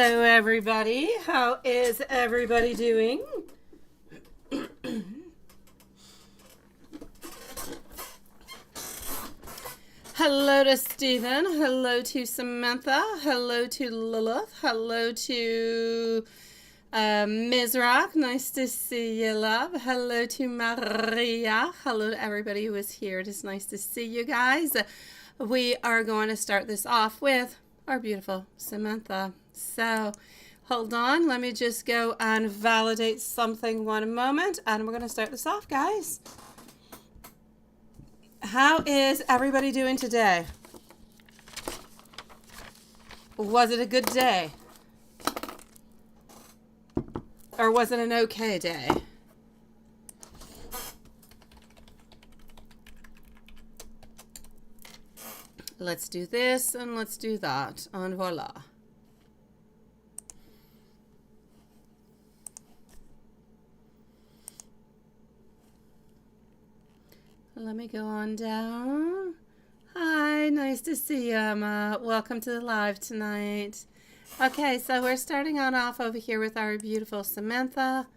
Hello, everybody. How is everybody doing? Hello to Stephen. Hello to Samantha. Hello to Lilith. Hello to Ms. Rock. Nice to see you, love. Hello to Maria. Hello to everybody who is here. It is nice to see you guys. We are going to start this off with our beautiful Samantha. So hold on, let me just go and validate something one moment, and we're going to start this off, guys. How is everybody doing today? Was it a good day? Or was it an okay day? Let's do this and let's do that, and voila. Let me go on down. Hi, nice to see you, Emma. Welcome to the live tonight. Okay, so we're starting on off over here with our beautiful Samantha.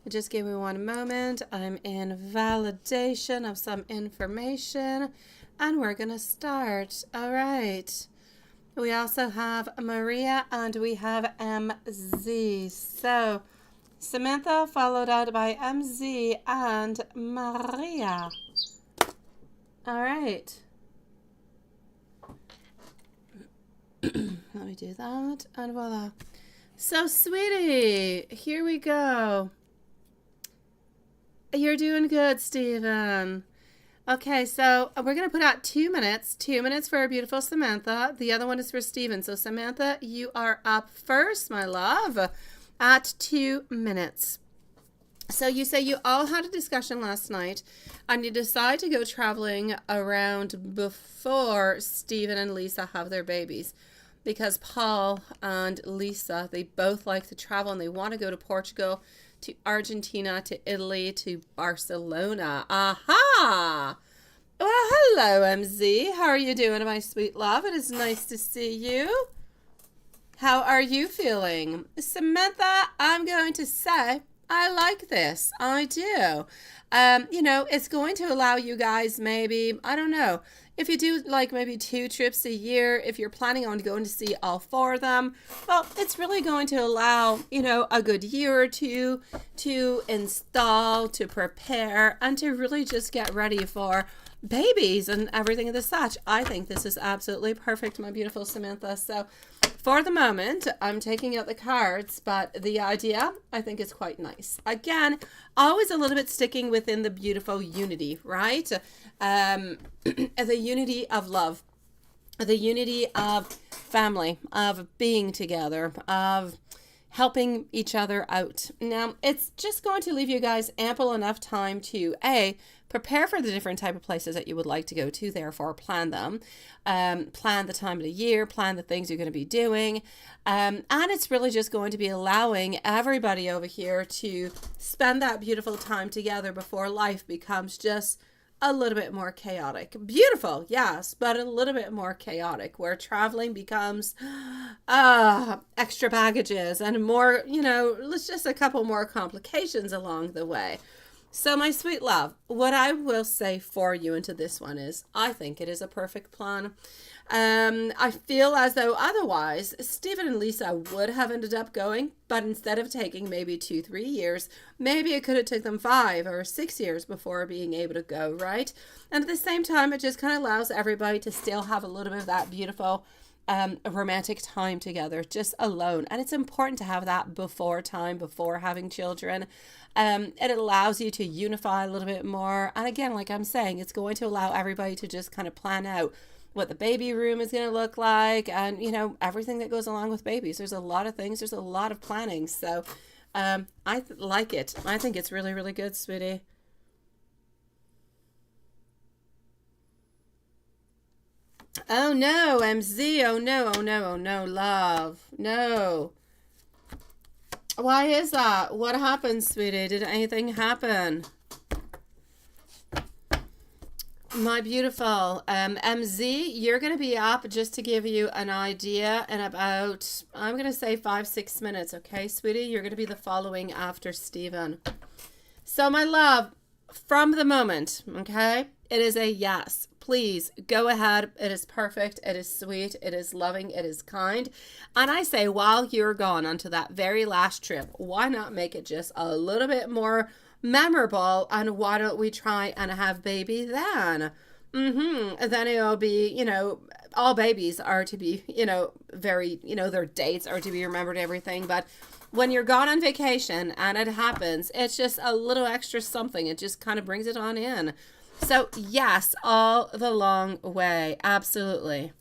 Just give me one moment. I'm in validation of some information, and we're going to start. All right. We also have Maria, and we have MZ. So Samantha followed out by MZ and Maria. All right. Let me do that, and voila. So, sweetie, here we go. You're doing good, Stephen. Okay, so we're going to put out 2 minutes. 2 minutes for our beautiful Samantha. The other one is for Stephen. So, Samantha, you are up first, my love, at 2 minutes. So you say you all had a discussion last night and you decide to go traveling around before Stephen and Lisa have their babies, because Paul and Lisa, they both like to travel and they want to go to Portugal, to Argentina, to Italy, to Barcelona. Aha! Well, hello, MZ. How are you doing, my sweet love? It is nice to see you. How are you feeling? Samantha, I'm going to say I like this. I do. You know, it's going to allow you guys maybe, I don't know, if you do like maybe 2 trips a year, if you're planning on going to see all 4 of them, well, it's really going to allow, you know, a good year or 2 to install, to prepare, and to really just get ready for babies and everything of the such. I think this is absolutely perfect, my beautiful Samantha. So for the moment, I'm taking out the cards, but the idea I think is quite nice. Again, always a little bit sticking within the beautiful unity, right? The unity of love, the unity of family, of being together, of helping each other out. Now, it's just going to leave you guys ample enough time to prepare for the different type of places that you would like to go to, therefore plan them, plan the time of the year, plan the things you're going to be doing, and it's really just going to be allowing everybody over here to spend that beautiful time together before life becomes just a little bit more chaotic. Beautiful, yes, but a little bit more chaotic, where traveling becomes extra baggages and more, you know, let's just a couple more complications along the way. So my sweet love, what I will say for you into this one is I think it is a perfect plan. I feel as though otherwise Stephen and Lisa would have ended up going, but instead of taking maybe 2-3 years, maybe it could have taken them 5 or 6 years before being able to go, right? And at the same time, it just kind of allows everybody to still have a little bit of that beautiful romantic time together, just alone. And it's important to have that before having children. It allows you to unify a little bit more. And again, like I'm saying, it's going to allow everybody to just kind of plan out what the baby room is going to look like, and, you know, everything that goes along with babies. There's a lot of things. There's a lot of planning. So I like it. I think it's really, really good, sweetie. Oh no, MZ. Oh no, oh no, oh no, love. No. Why is that? What happened, sweetie? Did anything happen? My beautiful MZ, you're going to be up, just to give you an idea, in about, I'm going to say 5-6 minutes. Okay, sweetie, you're going to be the following after Stephen. So my love, from the moment, okay, it is a yes. Please go ahead. It is perfect. It is sweet. It is loving. It is kind. And I say, while you're gone onto that very last trip, why not make it just a little bit more memorable? And why don't we try and have baby then? Then it'll be, you know, all babies are to be, you know, very, you know, their dates are to be remembered, everything. But when you're gone on vacation and it happens, it's just a little extra something. It just kind of brings it on in. So yes, all the long way. Absolutely.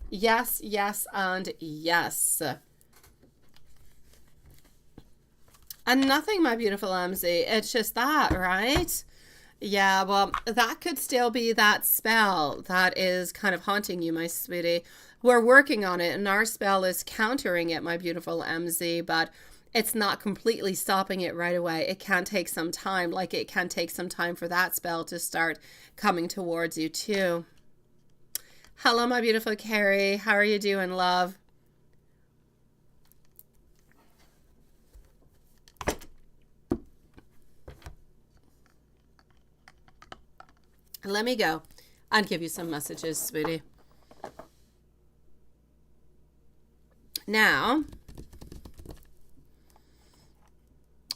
Yes, yes, and yes. And nothing, my beautiful MZ. It's just that, right? Yeah, well, that could still be that spell that is kind of haunting you, my sweetie. We're working on it, and our spell is countering it, my beautiful MZ, but it's not completely stopping it right away. It can take some time, like it can take some time for that spell to start coming towards you too. Hello, my beautiful Carrie. How are you doing, love? Let me go and give you some messages, sweetie. Now,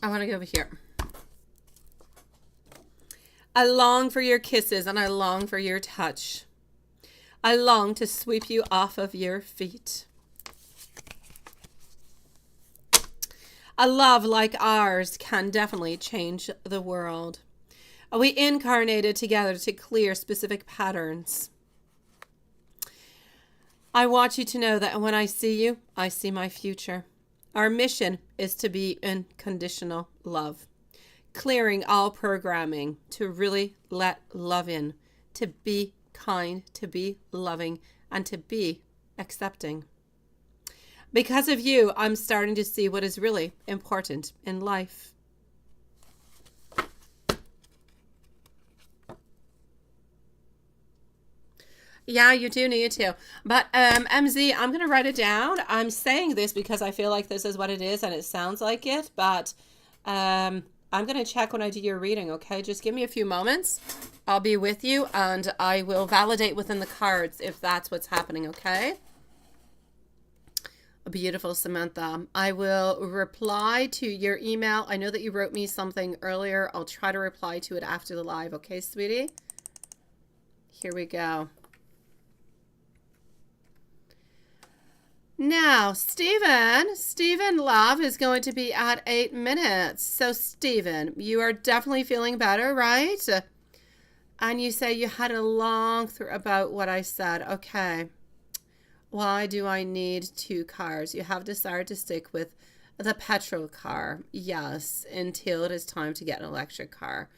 I want to go over here. I long for your kisses and I long for your touch. I long to sweep you off of your feet. A love like ours can definitely change the world. We incarnated together to clear specific patterns. I want you to know that when I see you, I see my future. Our mission is to be in conditional love, clearing all programming to really let love in, to be kind, to be loving, and to be accepting. Because of you, I'm starting to see what is really important in life. Yeah, you do need to. But MZ, I'm going to write it down. I'm saying this because I feel like this is what it is and it sounds like it. But I'm going to check when I do your reading, okay? Just give me a few moments. I'll be with you and I will validate within the cards if that's what's happening, okay? Beautiful, Samantha. I will reply to your email. I know that you wrote me something earlier. I'll try to reply to it after the live, okay, sweetie? Here we go. Now, Stephen Love is going to be at 8 minutes. So, Stephen, you are definitely feeling better, right? And you say you had a long through about what I said. Okay. Why do I need 2 cars? You have decided to stick with the petrol car. Yes, until it is time to get an electric car.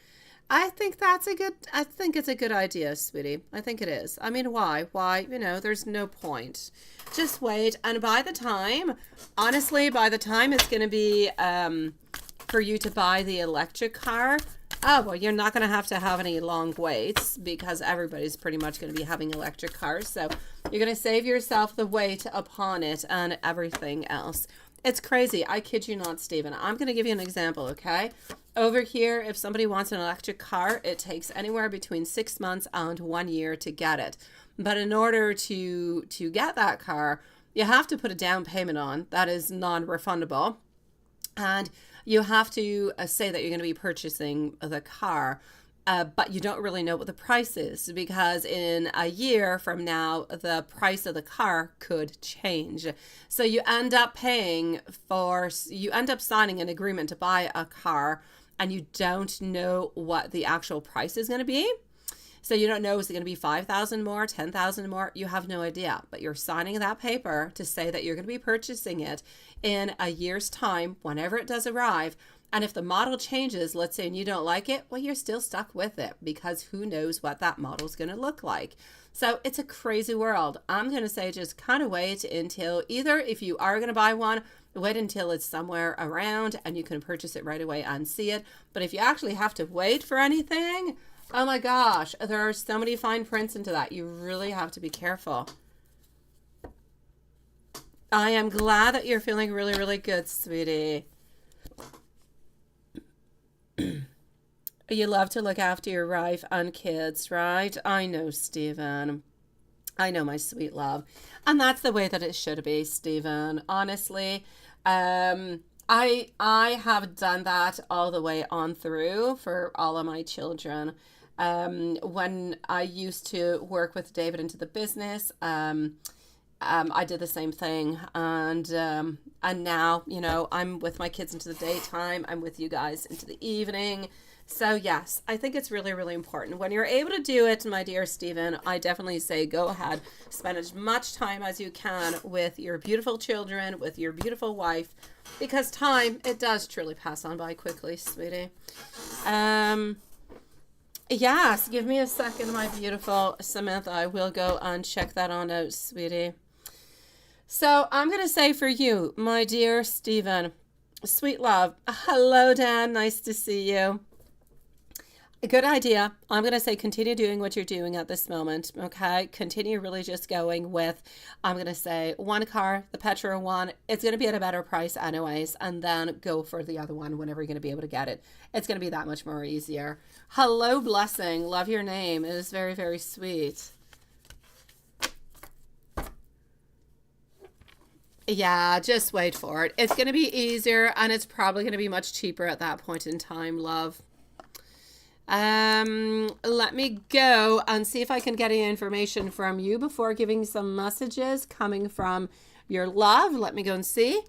I think it's a good idea, sweetie. I think it is. I mean, why? Why? You know, there's no point. Just wait. And by the time it's going to be for you to buy the electric car, oh, well, you're not going to have any long waits because everybody's pretty much going to be having electric cars. So you're going to save yourself the wait upon it and everything else. It's crazy. I kid you not, Stephen. I'm going to give you an example, okay? Over here, if somebody wants an electric car, it takes anywhere between 6 months and 1 year to get it. But in order to get that car, you have to put a down payment on. That is non-refundable. And you have to say that you're going to be purchasing the car. But you don't really know what the price is because in a year from now, the price of the car could change. So you end up signing an agreement to buy a car and you don't know what the actual price is going to be. So you don't know, is it going to be 5,000 more, 10,000 more? You have no idea, but you're signing that paper to say that you're going to be purchasing it in a year's time, whenever it does arrive. And if the model changes, let's say, and you don't like it, well, you're still stuck with it because who knows what that model is going to look like. So it's a crazy world. I'm going to say just kind of wait until either if you are going to buy one, wait until it's somewhere around and you can purchase it right away and see it. But if you actually have to wait for anything, Oh my gosh, there are so many fine prints into that. You really have to be careful. I am glad that you're feeling really, really good, sweetie. You love to look after your wife and kids, right? I know, Stephen. I know, my sweet love. And that's the way that it should be, Stephen. Honestly, I have done that all the way on through for all of my children. When I used to work with David into the business, I did the same thing, and now, you know, I'm with my kids into the daytime. I'm with you guys into the evening. So yes, I think it's really, really important. When you're able to do it, my dear Stephen, I definitely say go ahead, spend as much time as you can with your beautiful children, with your beautiful wife, because time, it does truly pass on by quickly, sweetie. Yes, give me a second, my beautiful Samantha. I will go and check that on out, sweetie. So I'm going to say for you, my dear Stephen, sweet love, hello, Dan. Nice to see you. A good idea. I'm going to say continue doing what you're doing at this moment, okay? Continue really just going with, I'm going to say, one car, the Petro one. It's going to be at a better price anyways, and then go for the other one whenever you're going to be able to get it. It's going to be that much more easier. Hello, Blessing. Love your name. It is very, very sweet. Yeah, just wait for it. It's going to be easier, and it's probably going to be much cheaper at that point in time, love. Let me go and see if I can get any information from you before giving some messages coming from your love. Let me go and see.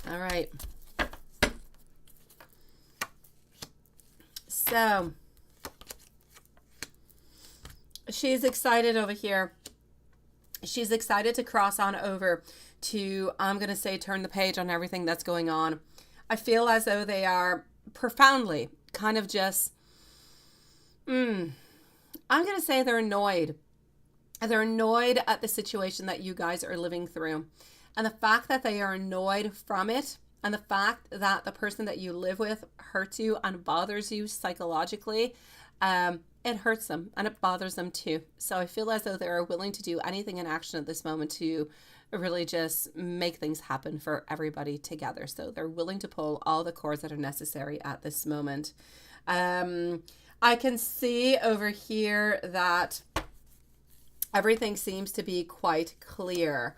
All right. So she's excited over here. She's excited to cross on over to, I'm going to say, turn the page on everything that's going on. I feel as though they are profoundly kind of just, I'm going to say they're annoyed. They're annoyed at the situation that you guys are living through. And the fact that they are annoyed from it, and the fact that the person that you live with hurts you and bothers you psychologically, it hurts them and it bothers them too. So I feel as though they're willing to do anything in action at this moment to really just make things happen for everybody together. So they're willing to pull all the cords that are necessary at this moment. I can see over here that everything seems to be quite clear.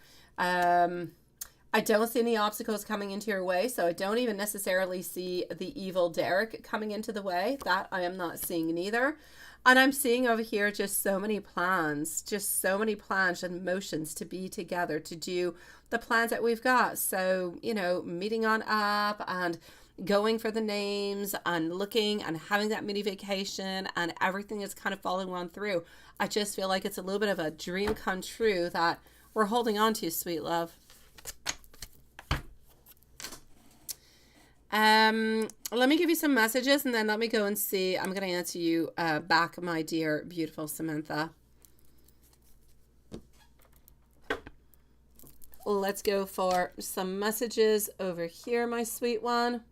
I don't see any obstacles coming into your way, so I don't even necessarily see the evil Derek coming into the way. That I am not seeing neither. And I'm seeing over here just so many plans and motions to be together, to do the plans that we've got. So, you know, meeting on up and going for the names and looking and having that mini vacation, and everything is kind of following on through. I just feel like it's a little bit of a dream come true that we're holding on to, sweet love. Let me give you some messages and then let me go and see. I'm going to answer you back, my dear, beautiful Samantha. Let's go for some messages over here, my sweet one.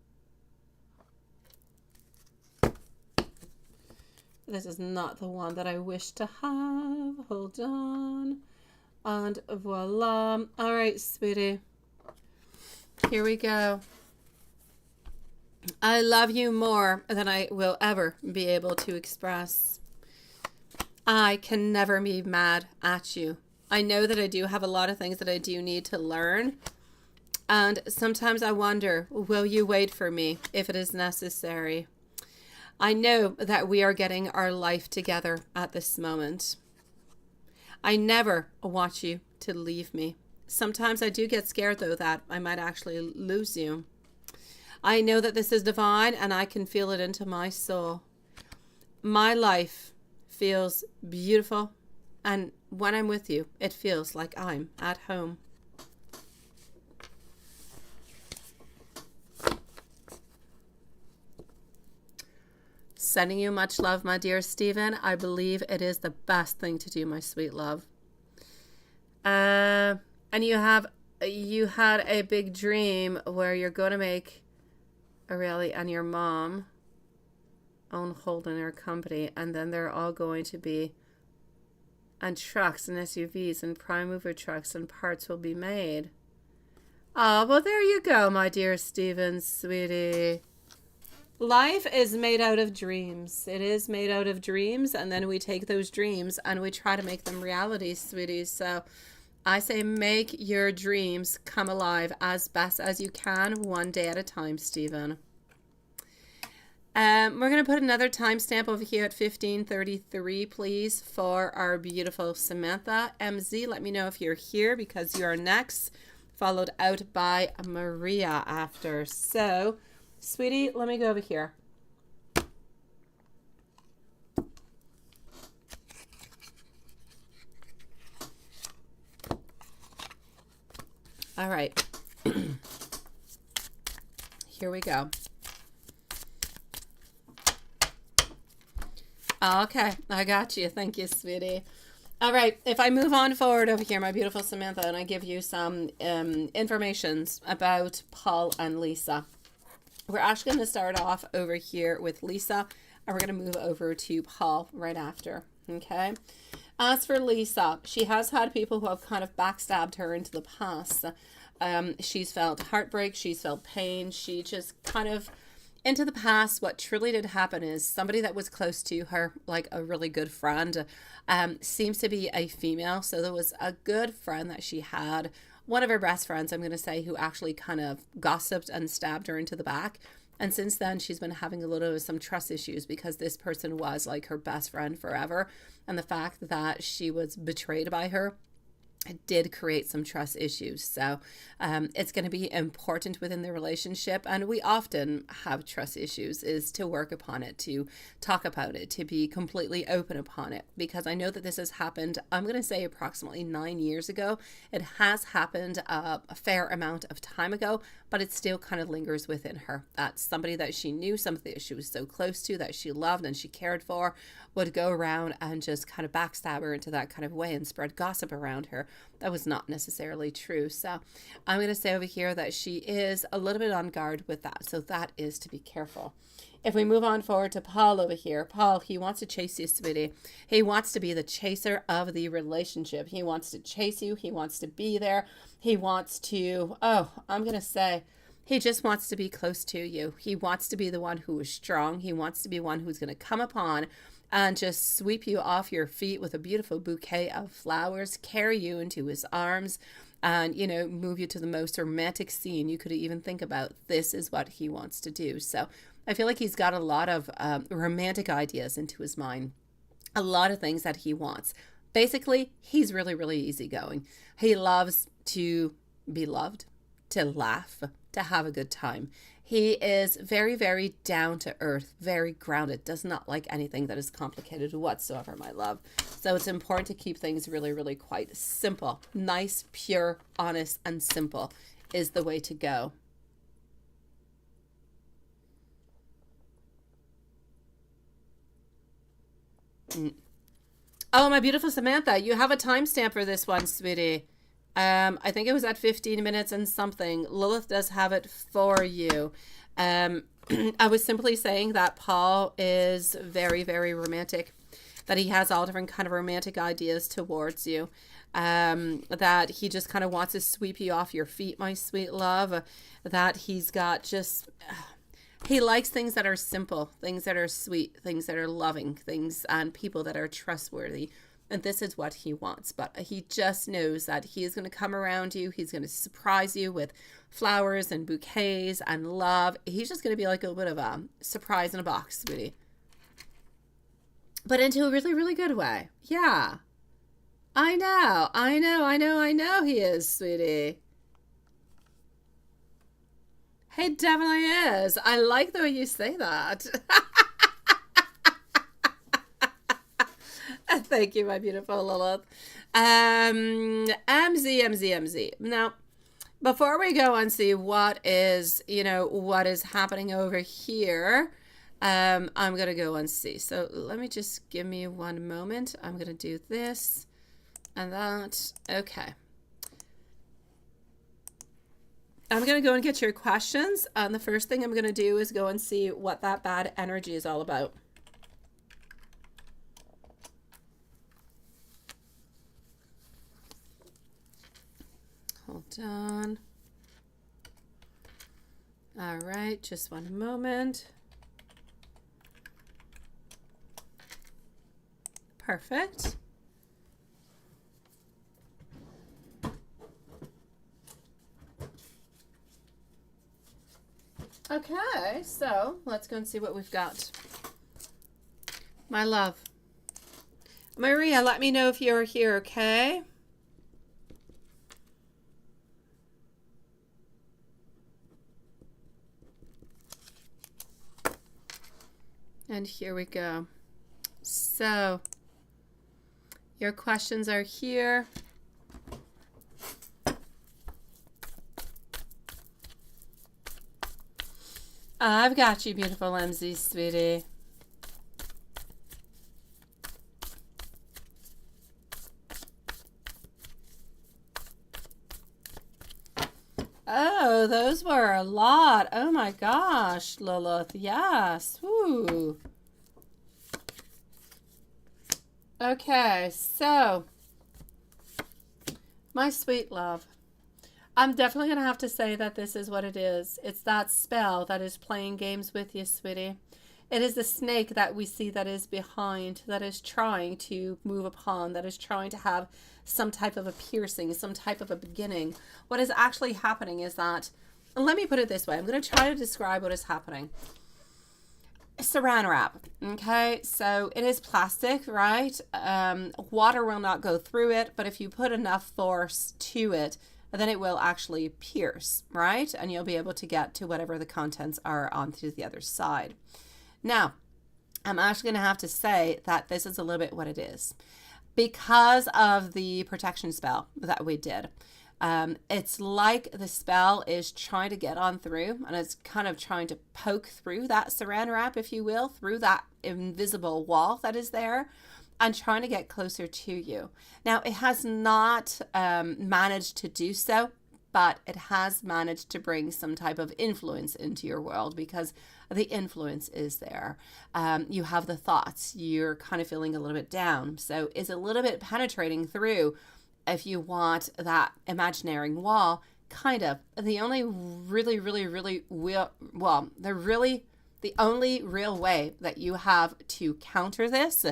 This is not the one that I wish to have. Hold on. And voila. All right, sweetie. Here we go. I love you more than I will ever be able to express. I can never be mad at you. I know that I do have a lot of things that I do need to learn. And sometimes I wonder, will you wait for me if it is necessary? I know that we are getting our life together at this moment. I never want you to leave me. Sometimes I do get scared, though, that I might actually lose you. I know that this is divine and I can feel it into my soul. My life feels beautiful, and when I'm with you, it feels like I'm at home. Sending you much love, my dear Stephen. I believe it is the best thing to do, my sweet love. And you have you had a big dream where you're going to make Aurelie and your mom own Holden company, and then they're all going to be on trucks and SUVs and prime mover trucks, and parts will be made. Oh, well, there you go, my dear Steven, sweetie. Life is made out of dreams. It is made out of dreams, and then we take those dreams and we try to make them reality, sweetie. So I say make your dreams come alive as best as you can, one day at a time, Steven. We're going to put another timestamp over here at 15:33, please, for our beautiful Samantha. MZ, let me know if you're here because you are next, followed out by Maria after. So, sweetie, let me go over here. All right. Here we go. Okay, I got you. Thank you, sweetie. All right, if I move on forward over here, my beautiful Samantha, and I give you some information about Paul and Lisa. We're actually going to start off over here with Lisa, and we're going to move over to Paul right after, okay? As for Lisa, she has had people who have kind of backstabbed her into the past. She's felt heartbreak, she's felt pain, she just kind of... Into the past, what truly did happen is somebody that was close to her, like a really good friend, seems to be a female. So there was a good friend that she had, one of her best friends, I'm going to say, who actually kind of gossiped and stabbed her into the back. And since then, she's been having a little of some trust issues because this person was like her best friend forever. And the fact that she was betrayed by her, it did create some trust issues. So it's going to be important within the relationship, and we often have trust issues, is to work upon it, to talk about it, to be completely open upon it, because I know that this has happened, I'm going to say approximately 9 years ago. It has happened a fair amount of time ago, but it still kind of lingers within her. That's somebody that she knew, somebody that she was so close to, that she loved and she cared for, would go around and just kind of backstab her into that kind of way and spread gossip around her. That was not necessarily true. So I'm going to say over here that she is a little bit on guard with that. So that is to be careful. If we move on forward to Paul over here, Paul, he wants to chase you, sweetie. He wants to be the chaser of the relationship. He wants to chase you. He wants to be there. He wants to, I'm going to say, he just wants to be close to you. He wants to be the one who is strong. He wants to be one who's going to come upon and just sweep you off your feet with a beautiful bouquet of flowers, carry you into his arms, and, you know, move you to the most romantic scene you could even think about. This is what he wants to do. So I feel like he's got a lot of romantic ideas into his mind, a lot of things that he wants. Basically, he's really, really easygoing. He loves to be loved, to laugh, to have a good time. He is very, very down to earth, very grounded, does not like anything that is complicated whatsoever, my love. So it's important to keep things really, really quite simple. Nice, pure, honest, and simple is the way to go. Oh, my beautiful Samantha, you have a timestamp for this one, sweetie. I think it was at 15 minutes and something. Lilith does have it for you. I was simply saying that Paul is very, very romantic, that he has all different kind of romantic ideas towards you, that he just kind of wants to sweep you off your feet, my sweet love, that he's got just... He likes things that are simple, things that are sweet, things that are loving, things and people that are trustworthy. And this is what he wants. But he just knows that he is going to come around you. He's going to surprise you with flowers and bouquets and love. He's just going to be like a little bit of a surprise in a box, sweetie. But into a really, really good way. Yeah. I know he is, sweetie. He definitely is. I like the way you say that. Thank you, my beautiful Lilith. MZ. Now, before we go and see what is, what is happening over here, I'm going to go and see. So let me just give me one moment. I'm going to do this and that. Okay. I'm going to go and get your questions. And the first thing I'm going to do is go and see what that bad energy is all about. Hold on. All right, just one moment. Perfect. Okay, so let's go and see what we've got. My love. Maria, let me know if you're here, okay? And here we go. So, your questions are here. I've got you, beautiful MZ, sweetie. Oh, those were a lot. Oh my gosh, Lilith. Yes. Woo. Okay, so my sweet love, I'm definitely going to have to say that this is what it is. It's that spell that is playing games with you, sweetie. It is the snake that we see that is behind, that is trying to move upon, that is trying to have some type of a piercing, some type of a beginning. What is actually happening is that, let me put it this way. I'm going to try to describe what is happening. Saran wrap, okay? So it is plastic, right? Water will not go through it, but if you put enough force to it, then it will actually pierce, right? And you'll be able to get to whatever the contents are onto the other side. Now, I'm actually going to have to say that this is a little bit what it is. Because of the protection spell that we did, it's like the spell is trying to get on through, and it's kind of trying to poke through that saran wrap, if you will, through that invisible wall that is there, and trying to get closer to you. Now, it has not managed to do so, but it has managed to bring some type of influence into your world, because the influence is there. You have the thoughts. You're kind of feeling a little bit down. So it's a little bit penetrating through, if you want, that imaginary wall. Kind of. The only the only real way that you have to counter this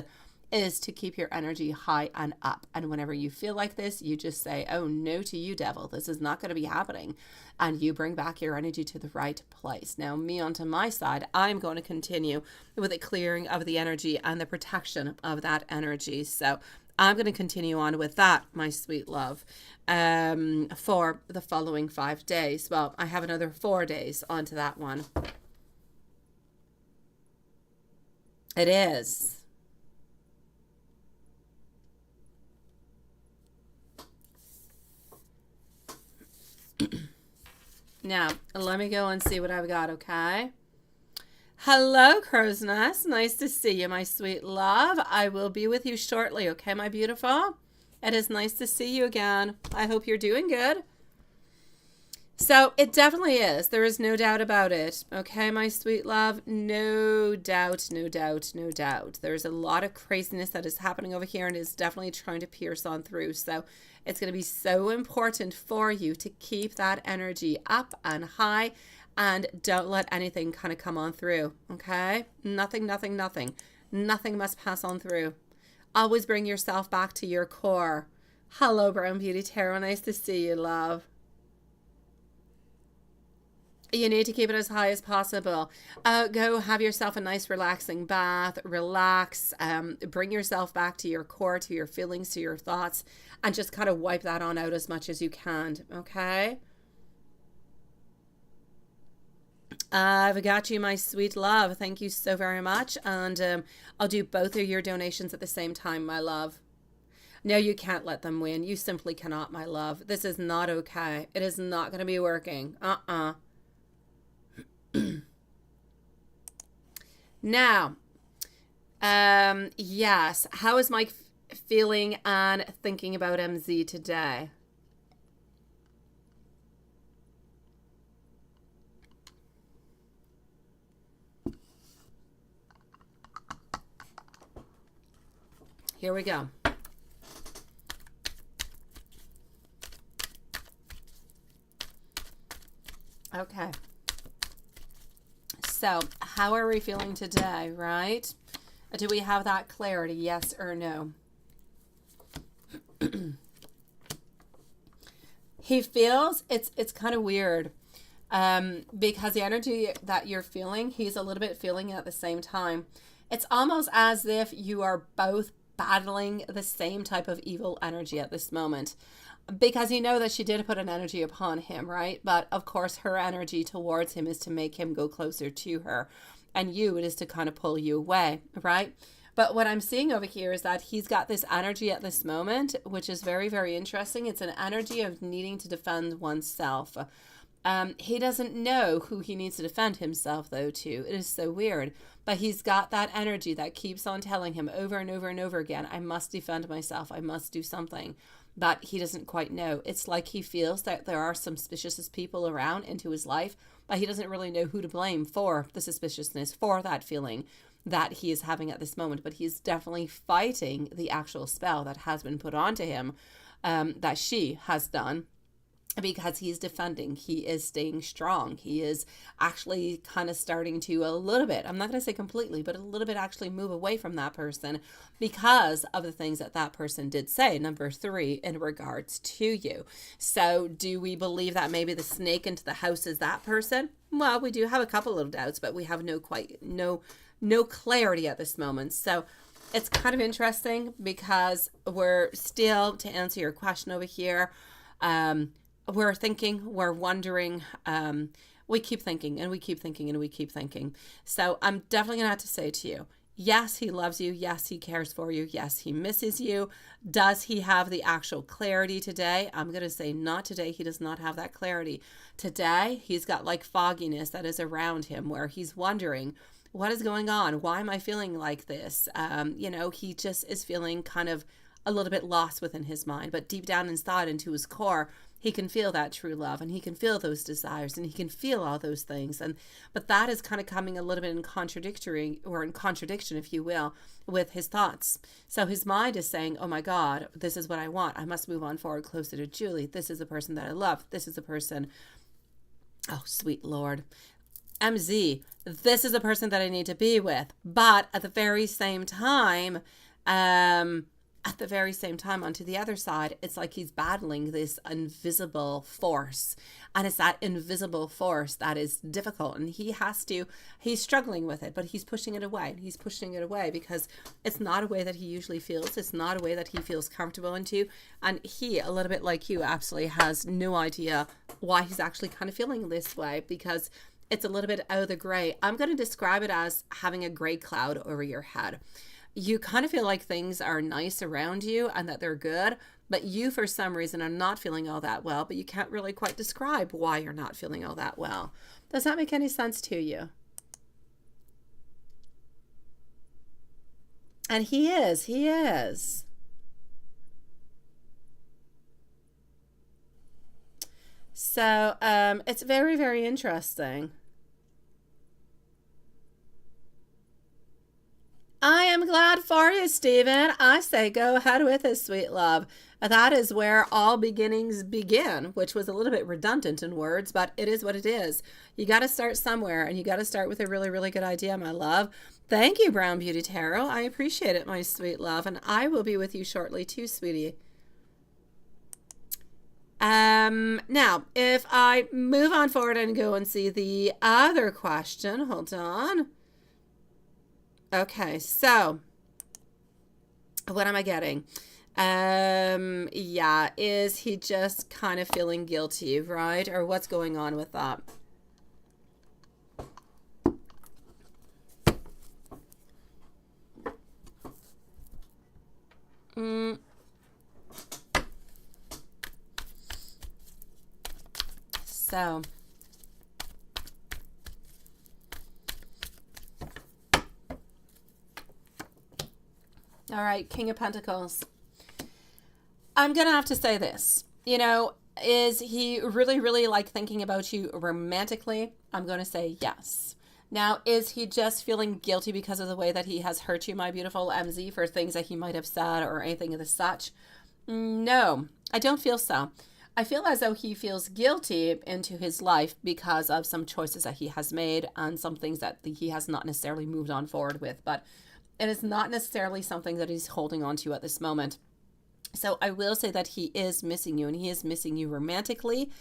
is to keep your energy high and up. And whenever you feel like this, you just say, oh, no to you, devil. This is not going to be happening. And you bring back your energy to the right place. Now, me onto my side, I'm going to continue with the clearing of the energy and the protection of that energy. So I'm going to continue on with that, my sweet love, for the following 5 days. Well, I have another 4 days onto that one. It is. Now, let me go and see what I've got, okay? Hello, Crow's Nest. Nice to see you, my sweet love. I will be with you shortly, okay, my beautiful? It is nice to see you again. I hope you're doing good. So, it definitely is. There is no doubt about it, okay, my sweet love? No doubt, no doubt, no doubt. There's a lot of craziness that is happening over here, and is definitely trying to pierce on through. So, it's going to be so important for you to keep that energy up and high, and don't let anything kind of come on through, okay? Nothing must pass on through. Always bring yourself back to your core. Hello, Brown Beauty Tarot. Nice to see you, love. You need to keep it as high as possible. Go have yourself a nice relaxing bath, relax, bring yourself back to your core, to your feelings, to your thoughts, and just kind of wipe that on out as much as you can, okay? I've got you, my sweet love. Thank you so very much. And I'll do both of your donations at the same time, my love. No, you can't let them win. You simply cannot, my love. This is not okay. It is not going to be working. Now, yes, how is Mike feeling and thinking about MZ today? Here we go. Okay. So, how are we feeling today, right? Do we have that clarity, yes or no? He feels, it's kind of weird, because the energy that you're feeling, he's a little bit feeling it at the same time. It's almost as if you are both battling the same type of evil energy at this moment. Because you know that she did put an energy upon him, right? But of course, her energy towards him is to make him go closer to her. And you, it is to kind of pull you away, right? But what I'm seeing over here is that he's got this energy at this moment, which is very, very interesting. It's an energy of needing to defend oneself. He doesn't know who he needs to defend himself, though, to. It is so weird. But he's got that energy that keeps on telling him over and over and over again, I must defend myself. I must do something. But he doesn't quite know. It's like he feels that there are some suspicious people around into his life, but he doesn't really know who to blame for the suspiciousness, for that feeling that he is having at this moment. But he's definitely fighting the actual spell that has been put onto him, that she has done. Because he's defending, he is staying strong. He is actually kind of starting to a little bit, I'm not going to say completely, but a little bit actually move away from that person because of the things that that person did say. Number 3, in regards to you. So do we believe that maybe the snake into the house is that person? Well, we do have a couple little doubts, but we have no clarity at this moment. So it's kind of interesting because we're still, to answer your question over here, we're thinking, we're wondering, we keep thinking and we keep thinking and we keep thinking. So I'm definitely going to have to say to you, yes, he loves you. Yes, he cares for you. Yes, he misses you. Does he have the actual clarity today? I'm going to say not today. He does not have that clarity. Today, he's got like fogginess that is around him where he's wondering, what is going on? Why am I feeling like this? He just is feeling kind of a little bit lost within his mind, but deep down inside into his core, he can feel that true love and he can feel those desires and he can feel all those things. But that is kind of coming a little bit in contradiction, if you will, with his thoughts. So his mind is saying, oh my God, this is what I want. I must move on forward closer to Julie. This is the person that I love. This is the person. Oh, sweet Lord. MZ, this is the person that I need to be with. But at the very same time, onto the other side, it's like he's battling this invisible force. And it's that invisible force that is difficult. And he's struggling with it, but he's pushing it away. He's pushing it away because it's not a way that he usually feels. It's not a way that he feels comfortable into. And he, a little bit like you, absolutely has no idea why he's actually kind of feeling this way, because it's a little bit out of the gray. I'm going to describe it as having a gray cloud over your head. You kind of feel like things are nice around you and that they're good, but you, for some reason, are not feeling all that well, but you can't really quite describe why you're not feeling all that well. Does that make any sense to you? And he is. So, it's very, very interesting. I am glad for you, Stephen. I say go ahead with it, sweet love. That is where all beginnings begin, which was a little bit redundant in words, but it is what it is. You got to start somewhere, and you got to start with a really, really good idea, my love. Thank you, Brown Beauty Tarot. I appreciate it, my sweet love, and I will be with you shortly too, sweetie. Now, if I move on forward and go and see the other question, hold on. Okay, so what am I getting? Yeah, is he just kind of feeling guilty, right? Or what's going on with that? So all right, King of Pentacles. I'm going to have to say this. Is he really, really like thinking about you romantically? I'm going to say yes. Now, is he just feeling guilty because of the way that he has hurt you, my beautiful MZ, for things that he might have said or anything of the such? No, I don't feel so. I feel as though he feels guilty into his life because of some choices that he has made and some things that he has not necessarily moved on forward with. But it is not necessarily something that he's holding on to at this moment. So I will say that he is missing you, and he is missing you romantically.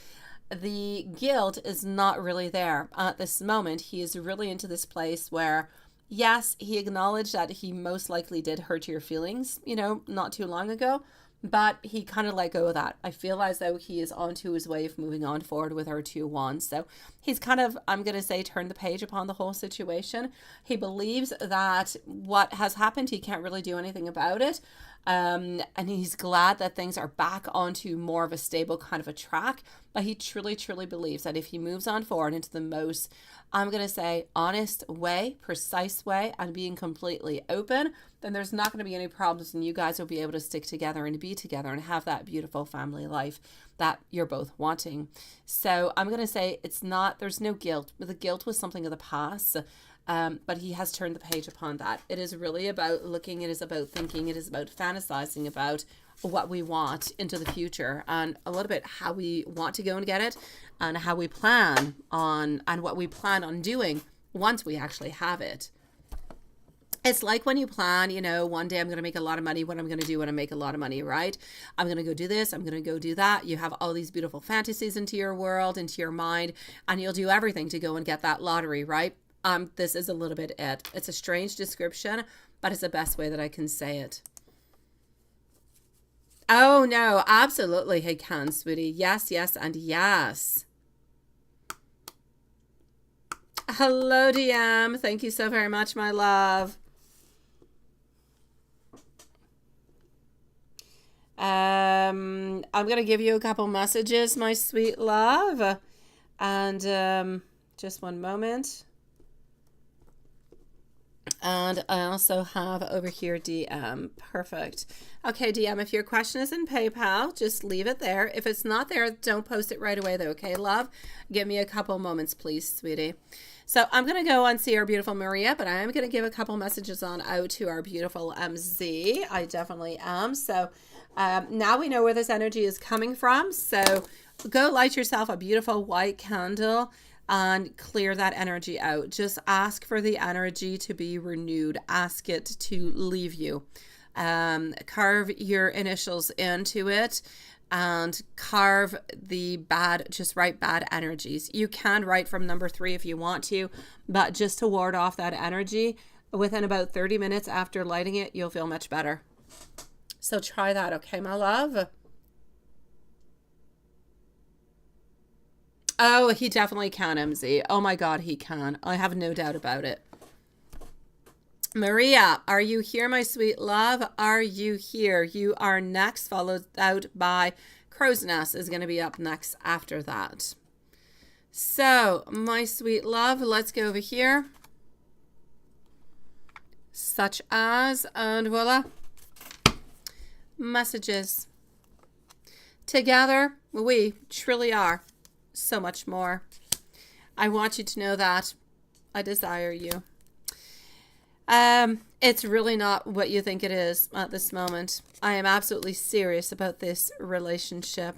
The guilt is not really there at this moment. He is really into this place where, yes, he acknowledged that he most likely did hurt your feelings, not too long ago, but he kind of let go of that. I feel as though he is onto his way of moving on forward with our 2 wands. So he's kind of, I'm going to say, turned the page upon the whole situation. He believes that what has happened, he can't really do anything about it. And he's glad that things are back onto more of a stable kind of a track. But he truly, truly believes that if he moves on forward into the most, I'm going to say, honest way, precise way, and being completely open, then there's not going to be any problems, and you guys will be able to stick together and be together and have that beautiful family life that you're both wanting. So I'm going to say there's no guilt. The guilt was something of the past. But he has turned the page upon that. It is really about looking, it is about thinking, it is about fantasizing about what we want into the future and a little bit how we want to go and get it and how we plan on and what we plan on doing once we actually have it. It's like when you plan, one day I'm going to make a lot of money, what I'm going to do when I make a lot of money, right? I'm going to go do this, I'm going to go do that. You have all these beautiful fantasies into your world, into your mind, and you'll do everything to go and get that lottery, right? This is a little bit it. It's a strange description, but it's the best way that I can say it. Oh, no, absolutely. Hey, can, sweetie. Yes, yes, and yes. Hello, DM. Thank you so very much, my love. I'm going to give you a couple messages, my sweet love. And just one moment. And I also have over here DM. Perfect. Okay, DM, if your question is in PayPal, just leave it there. If it's not there, don't post it right away though, okay, love? Give me a couple moments, please, sweetie. So I'm going to go and see our beautiful Maria, but I am going to give a couple messages on out to our beautiful MZ. I definitely am. So now we know where this energy is coming from. So go light yourself a beautiful white candle and clear that energy out. Just ask for the energy to be renewed. Ask it to leave you. Carve your initials into it and carve the bad, just write bad energies. You can write from number 3 if you want to, but just to ward off that energy, within about 30 minutes after lighting it, you'll feel much better. So try that, okay, my love? Oh, he definitely can, MZ. Oh my God, he can. I have no doubt about it. Maria, are you here, my sweet love? Are you here? You are next, followed out by Crow's Nest is going to be up next after that. So, my sweet love, let's go over here. Such as, and voila. Messages. Together, we truly are so much more. I want you to know that I desire you. It's really not what you think it is at this moment. I am absolutely serious about this relationship.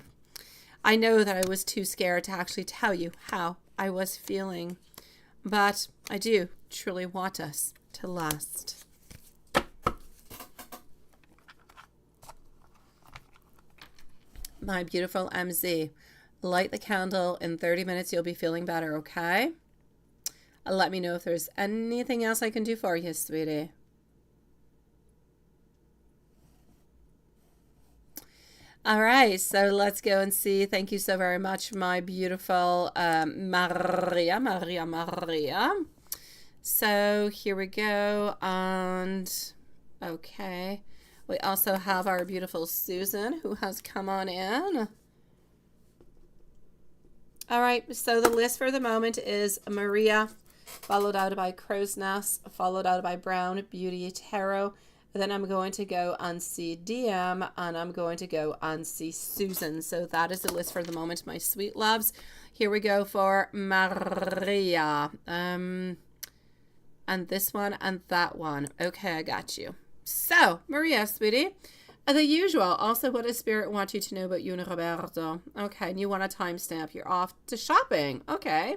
I know that I was too scared to actually tell you how I was feeling, but I do truly want us to last. My beautiful MZ, light the candle. In 30 minutes, you'll be feeling better, okay? Let me know if there's anything else I can do for you, sweetie. All right, so let's go and see. Thank you so very much, my beautiful Maria. So here we go. And okay, we also have our beautiful Susan who has come on in. All right, so the list for the moment is Maria, followed out by Crow's Nest, followed out by Brown Beauty Tarot. Then I'm going to go and see DM, and I'm going to go and see Susan. So that is the list for the moment, my sweet loves. Here we go for Maria. and this one and that one. Okay, I got you. So, Maria, sweetie, the usual. Also, what does Spirit want you to know about you and Roberto? Okay, and you want a timestamp. You're off to shopping. Okay.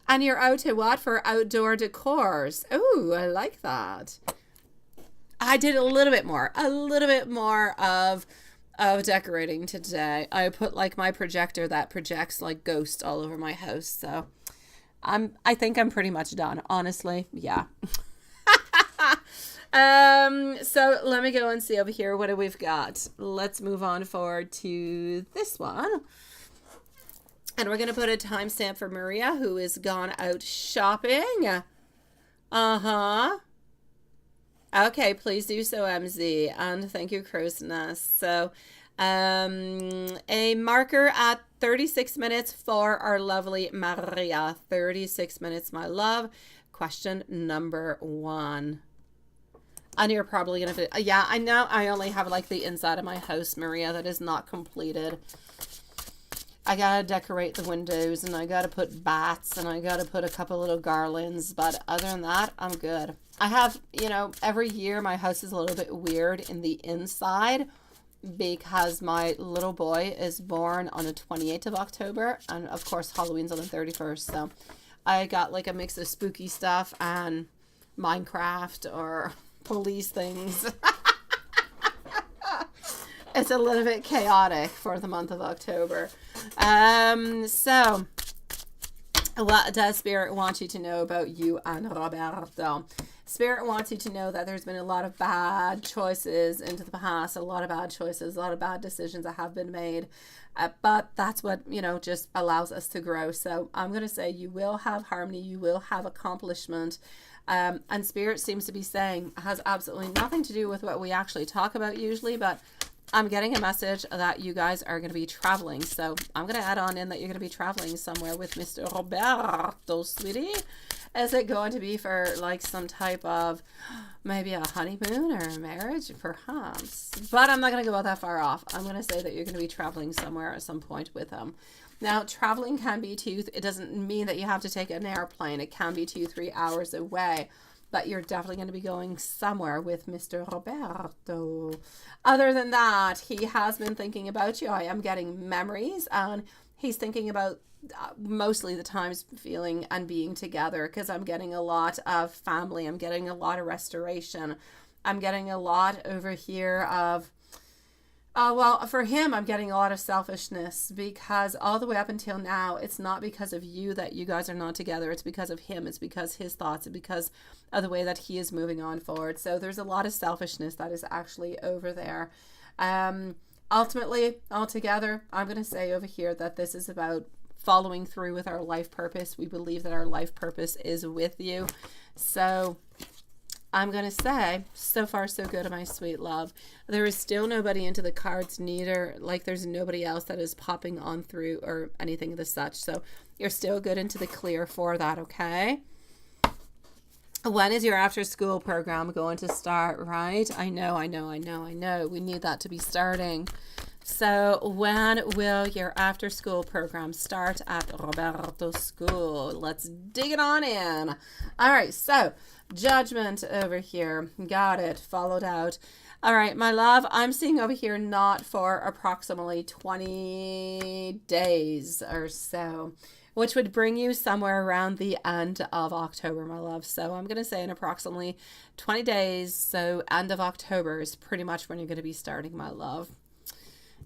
And you're out to what? For outdoor decors. Oh, I like that. I did a little bit more of decorating today. I put like my projector that projects like ghosts all over my house. So I think I'm pretty much done, honestly. Yeah. So let me go and see over here. What do we've got? Let's move on forward to this one. And we're going to put a timestamp for Maria, who has gone out shopping. Uh-huh. Okay, please do so, MZ. And thank you, Crow's Nest. So, a marker at 36 minutes for our lovely Maria. 36 minutes, my love. Question number 1. And you're probably going to... Yeah, I know I only have like the inside of my house, Maria, that is not completed. I gotta decorate the windows, and I gotta put bats, and I gotta put a couple little garlands, but other than that, I'm good. I have, you know, every year my house is a little bit weird in the inside because my little boy is born on the 28th of October, and of course Halloween's on the 31st, so I got like a mix of spooky stuff and Minecraft or police things. It's a little bit chaotic for the month of October. So what does Spirit want you to know about you and Roberto? Spirit wants you to know that there's been a lot of bad choices into the past, a lot of bad choices, a lot of bad decisions that have been made. But that's what, you know, just allows us to grow. So I'm going to say you will have harmony, you will have accomplishment. And Spirit seems to be saying it has absolutely nothing to do with what we actually talk about usually, but I'm getting a message that you guys are going to be traveling. So I'm going to add on in that you're going to be traveling somewhere with Mr. Roberto, sweetie. Is it going to be for like some type of maybe a honeymoon or a marriage? Perhaps. But I'm not going to go that far off. I'm going to say that you're going to be traveling somewhere at some point with him. Now, traveling can be it doesn't mean that you have to take an airplane. It can be 2-3 hours away. But you're definitely going to be going somewhere with Mr. Roberto. Other than that, he has been thinking about you. I am getting memories, and he's thinking about mostly the times feeling and being together, because I'm getting a lot of family. I'm getting a lot of restoration. I'm getting a lot over here of... well, for him, I'm getting a lot of selfishness, because all the way up until now, it's not because of you that you guys are not together. It's because of him. It's because his thoughts. It's because of the way that he is moving on forward. So there's a lot of selfishness that is actually over there. Ultimately, altogether, I'm going to say over here that this is about following through with our life purpose. We believe that our life purpose is with you. So I'm going to say, so far so good, my sweet love. There is still nobody into the cards, neither, like there's nobody else that is popping on through or anything of the such. So you're still good into the clear for that, okay? When is your after school program going to start, right? I know. We need that to be starting. So when will your after school program start at Roberto's school? Let's dig it on in. All right, so Judgment over here. Got it. Followed out. All right, my love, I'm seeing over here not for approximately 20 days or so, which would bring you somewhere around the end of October, my love. So I'm going to say in approximately 20 days, so end of October is pretty much when you're going to be starting, my love.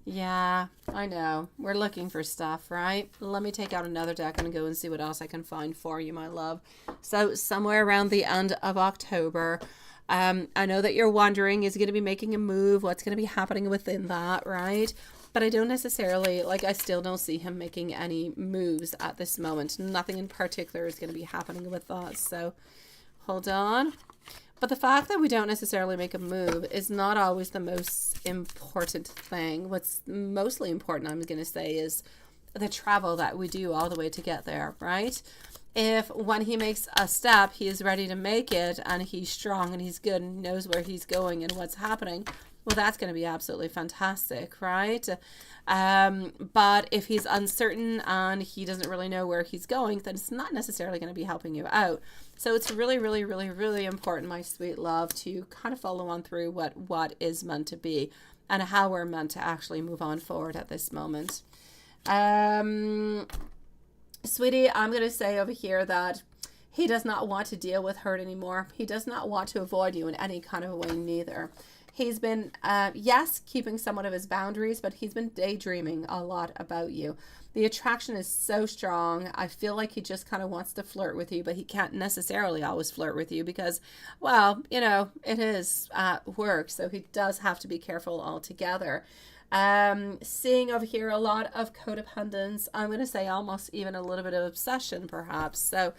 Yeah, I know. We're looking for stuff, right? Let me take out another deck and go and see what else I can find for you, my love. So somewhere around the end of October. I know that you're wondering, is he going to be making a move? What's going to be happening within that, right? But I don't necessarily, like, I still don't see him making any moves at this moment. Nothing in particular is going to be happening with that. So hold on. But the fact that we don't necessarily make a move is not always the most important thing. What's mostly important, I'm going to say, is the travel that we do all the way to get there, right? If when he makes a step, he is ready to make it, and he's strong and he's good and knows where he's going and what's happening, Well, that's going to be absolutely fantastic, right? But if he's uncertain and he doesn't really know where he's going, then it's not necessarily going to be helping you out. So it's really, really, really, really important, my sweet love, to kind of follow on through what is meant to be and how we're meant to actually move on forward at this moment. Sweetie, I'm going to say over here that he does not want to deal with hurt anymore. He does not want to avoid you in any kind of way neither. He's been, yes, keeping somewhat of his boundaries, but he's been daydreaming a lot about you. The attraction is so strong. I feel like he just kind of wants to flirt with you, but he can't necessarily always flirt with you because, well, you know, it is work. So he does have to be careful altogether. Seeing over here a lot of codependence. I'm going to say almost even a little bit of obsession, perhaps. So,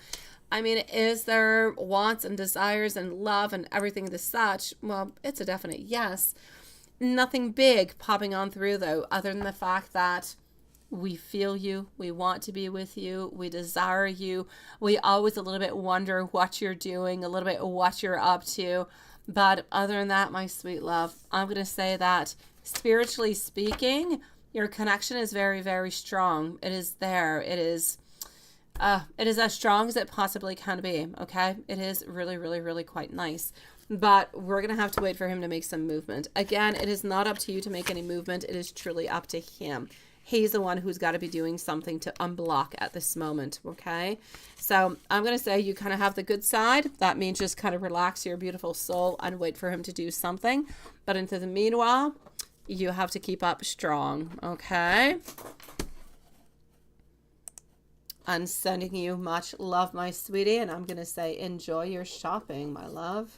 I mean, is there wants and desires and love and everything to such? Well, it's a definite yes. Nothing big popping on through, though, other than the fact that we feel you, we want to be with you, we desire you. We always a little bit wonder what you're doing, a little bit what you're up to. But other than that, my sweet love, I'm going to say that spiritually speaking, your connection is very, very strong. It is there. It is as strong as it possibly can be, okay? It is really, really, really quite nice. But we're going to have to wait for him to make some movement. Again, it is not up to you to make any movement. It is truly up to him. He's the one who's got to be doing something to unblock at this moment, okay? So I'm going to say you kind of have the good side. That means just kind of relax your beautiful soul and wait for him to do something. But into the meanwhile, you have to keep up strong, okay? I'm sending you much love, my sweetie, and I'm going to say enjoy your shopping, my love.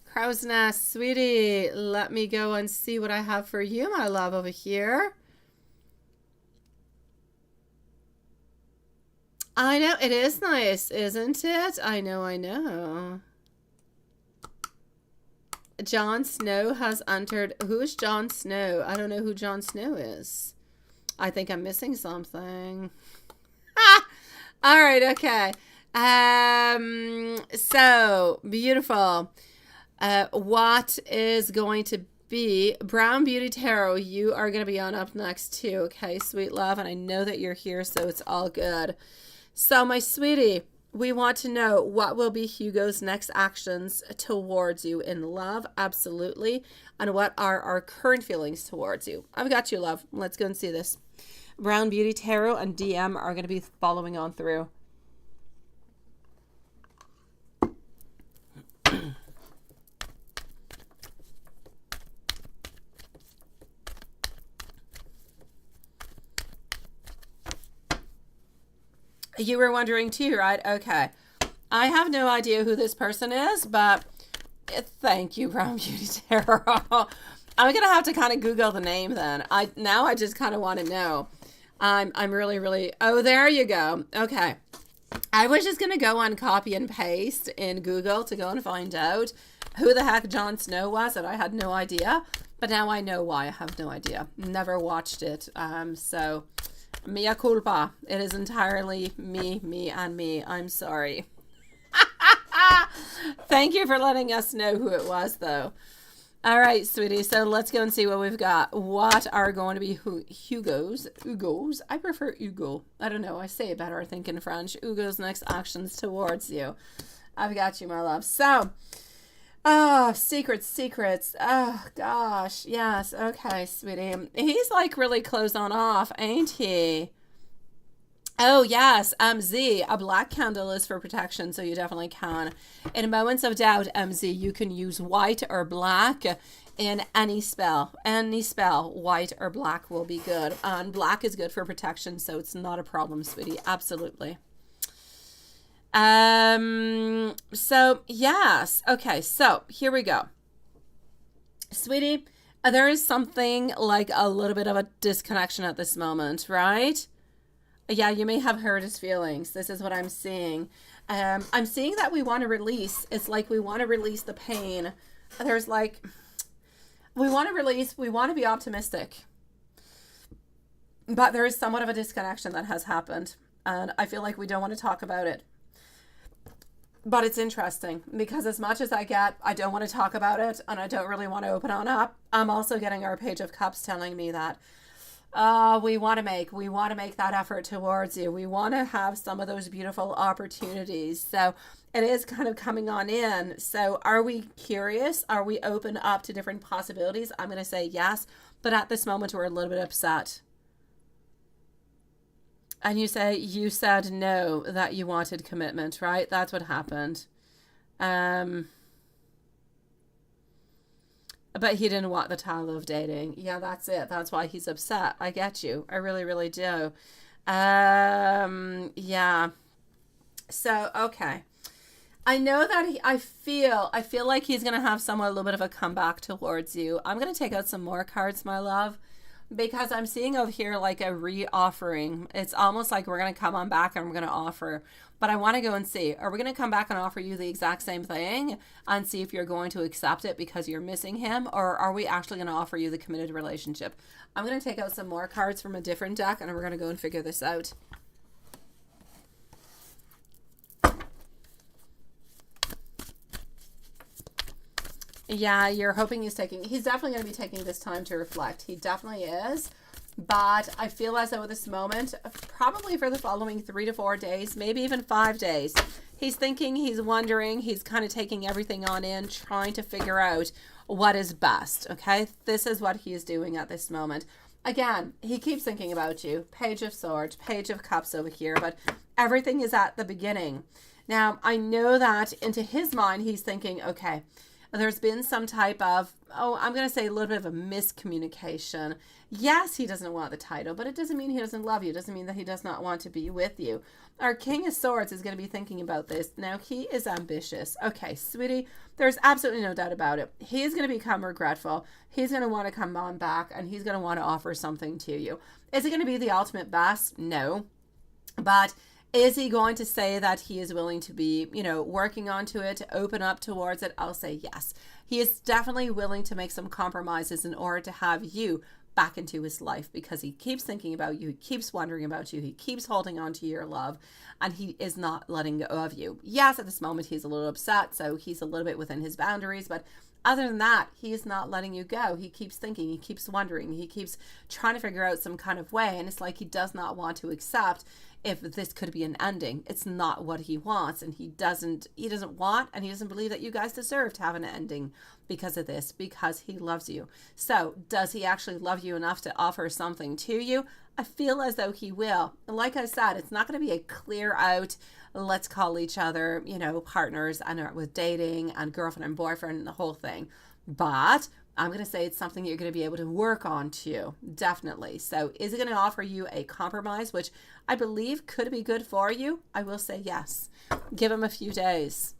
Crow's Nest, sweetie, let me go and see what I have for you, my love, over here. I know, it is nice, isn't it? I know. Jon Snow has entered. Who is Jon Snow? I don't know who Jon Snow is. I think I'm missing something. All right, okay. So beautiful. What is going to be Brown Beauty Tarot? You are going to be on up next too, okay, sweet love? And I know that you're here, so it's all good. So, my sweetie, we want to know what will be Hugo's next actions towards you in love, absolutely, and what are our current feelings towards you. I've got you, love. Let's go and see this. Brown Beauty Tarot and DM are going to be following on through. You were wondering too, right? Okay. I have no idea who this person is, but thank you, Brown Beauty Tarot. I'm going to have to kind of Google the name then. I just kind of want to know. I'm really, really, oh, there you go. Okay. I was just going to go on copy and paste in Google to go and find out who the heck Jon Snow was, and I had no idea. But now I know why I have no idea. Never watched it. So mea culpa. It is entirely me, and me. I'm sorry. Thank you for letting us know who it was, though. All right, sweetie. So let's go and see what we've got. What are going to be Hugo's? I prefer Hugo. I don't know. I say it better, I think, in French. Hugo's next actions towards you. I've got you, my love. So, oh, secrets. Oh, gosh. Yes. Okay, sweetie. He's like really closed on off, ain't he? Oh, yes. Z, a black candle is for protection, so you definitely can. In moments of doubt, MZ, you can use white or black in any spell. Any spell, white or black will be good. And black is good for protection, so it's not a problem, sweetie. Absolutely. So, yes. Okay, so here we go. Sweetie, there is something like a little bit of a disconnection at this moment, right? Yeah, you may have hurt his feelings. This is what I'm seeing. I'm seeing that we want to release. It's like we want to release the pain. There's like, we want to release, we want to be optimistic. But there is somewhat of a disconnection that has happened. And I feel like we don't want to talk about it. But it's interesting because as much as I don't want to talk about it and I don't really want to open on up, I'm also getting our Page of Cups telling me that we want to make that effort towards you. We want to have some of those beautiful opportunities. So it is kind of coming on in. So are we curious? Are we open up to different possibilities? I'm going to say yes, but at this moment we're a little bit upset. And you said no, that you wanted commitment, right? That's what happened. But he didn't want the title of dating. Yeah, that's it. That's why he's upset. I get you. I really, really do. Yeah. So, okay. I know that I feel like he's going to have somewhat a little bit of a comeback towards you. I'm going to take out some more cards, my love, because I'm seeing over here like a re-offering. It's almost like we're going to come on back and we're going to offer. But I want to go and see, are we going to come back and offer you the exact same thing and see if you're going to accept it because you're missing him? Or are we actually going to offer you the committed relationship? I'm going to take out some more cards from a different deck and we're going to go and figure this out. Yeah, you're hoping he's definitely going to be taking this time to reflect. He definitely is. But I feel as though at this moment, probably for the following 3 to 4 days, maybe even 5 days, he's thinking, he's wondering, he's kind of taking everything on in, trying to figure out what is best. Okay, this is what he is doing at this moment. Again, he keeps thinking about you. Page of Swords, Page of Cups over here, but everything is at the beginning. Now, I know that into his mind, he's thinking, okay, there's been some type of, I'm going to say a little bit of a miscommunication. Yes, he doesn't want the title, but it doesn't mean he doesn't love you. It doesn't mean that he does not want to be with you. Our King of Swords is going to be thinking about this. Now, he is ambitious. Okay, sweetie, there's absolutely no doubt about it. He is going to become regretful. He's going to want to come on back, and he's going to want to offer something to you. Is it going to be the ultimate best? No. But is he going to say that he is willing to be, working onto it, to open up towards it? I'll say yes. He is definitely willing to make some compromises in order to have you back into his life because he keeps thinking about you. He keeps wondering about you. He keeps holding on to your love and he is not letting go of you. Yes, at this moment, he's a little upset. So he's a little bit within his boundaries, but other than that, he is not letting you go. He keeps thinking, he keeps wondering, he keeps trying to figure out some kind of way. And it's like he does not want to accept if this could be an ending. It's not what he wants, and he doesn't want, and he doesn't believe that you guys deserve to have an ending because of this, because he loves you. So does he actually love you enough to offer something to you? I feel as though he will. Like I said, it's not going to be a clear out, let's call each other, partners and with dating and girlfriend and boyfriend and the whole thing. But I'm going to say it's something you're going to be able to work on too. Definitely. So is it going to offer you a compromise, which I believe could be good for you? I will say yes. Give him a few days.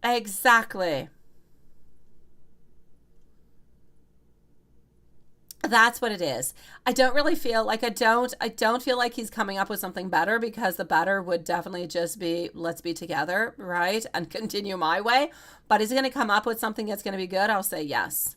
Exactly. That's what it is. I don't really feel like I don't feel like he's coming up with something better, because the better would definitely just be, let's be together, right? And continue my way. But is he going to come up with something that's going to be good? I'll say yes.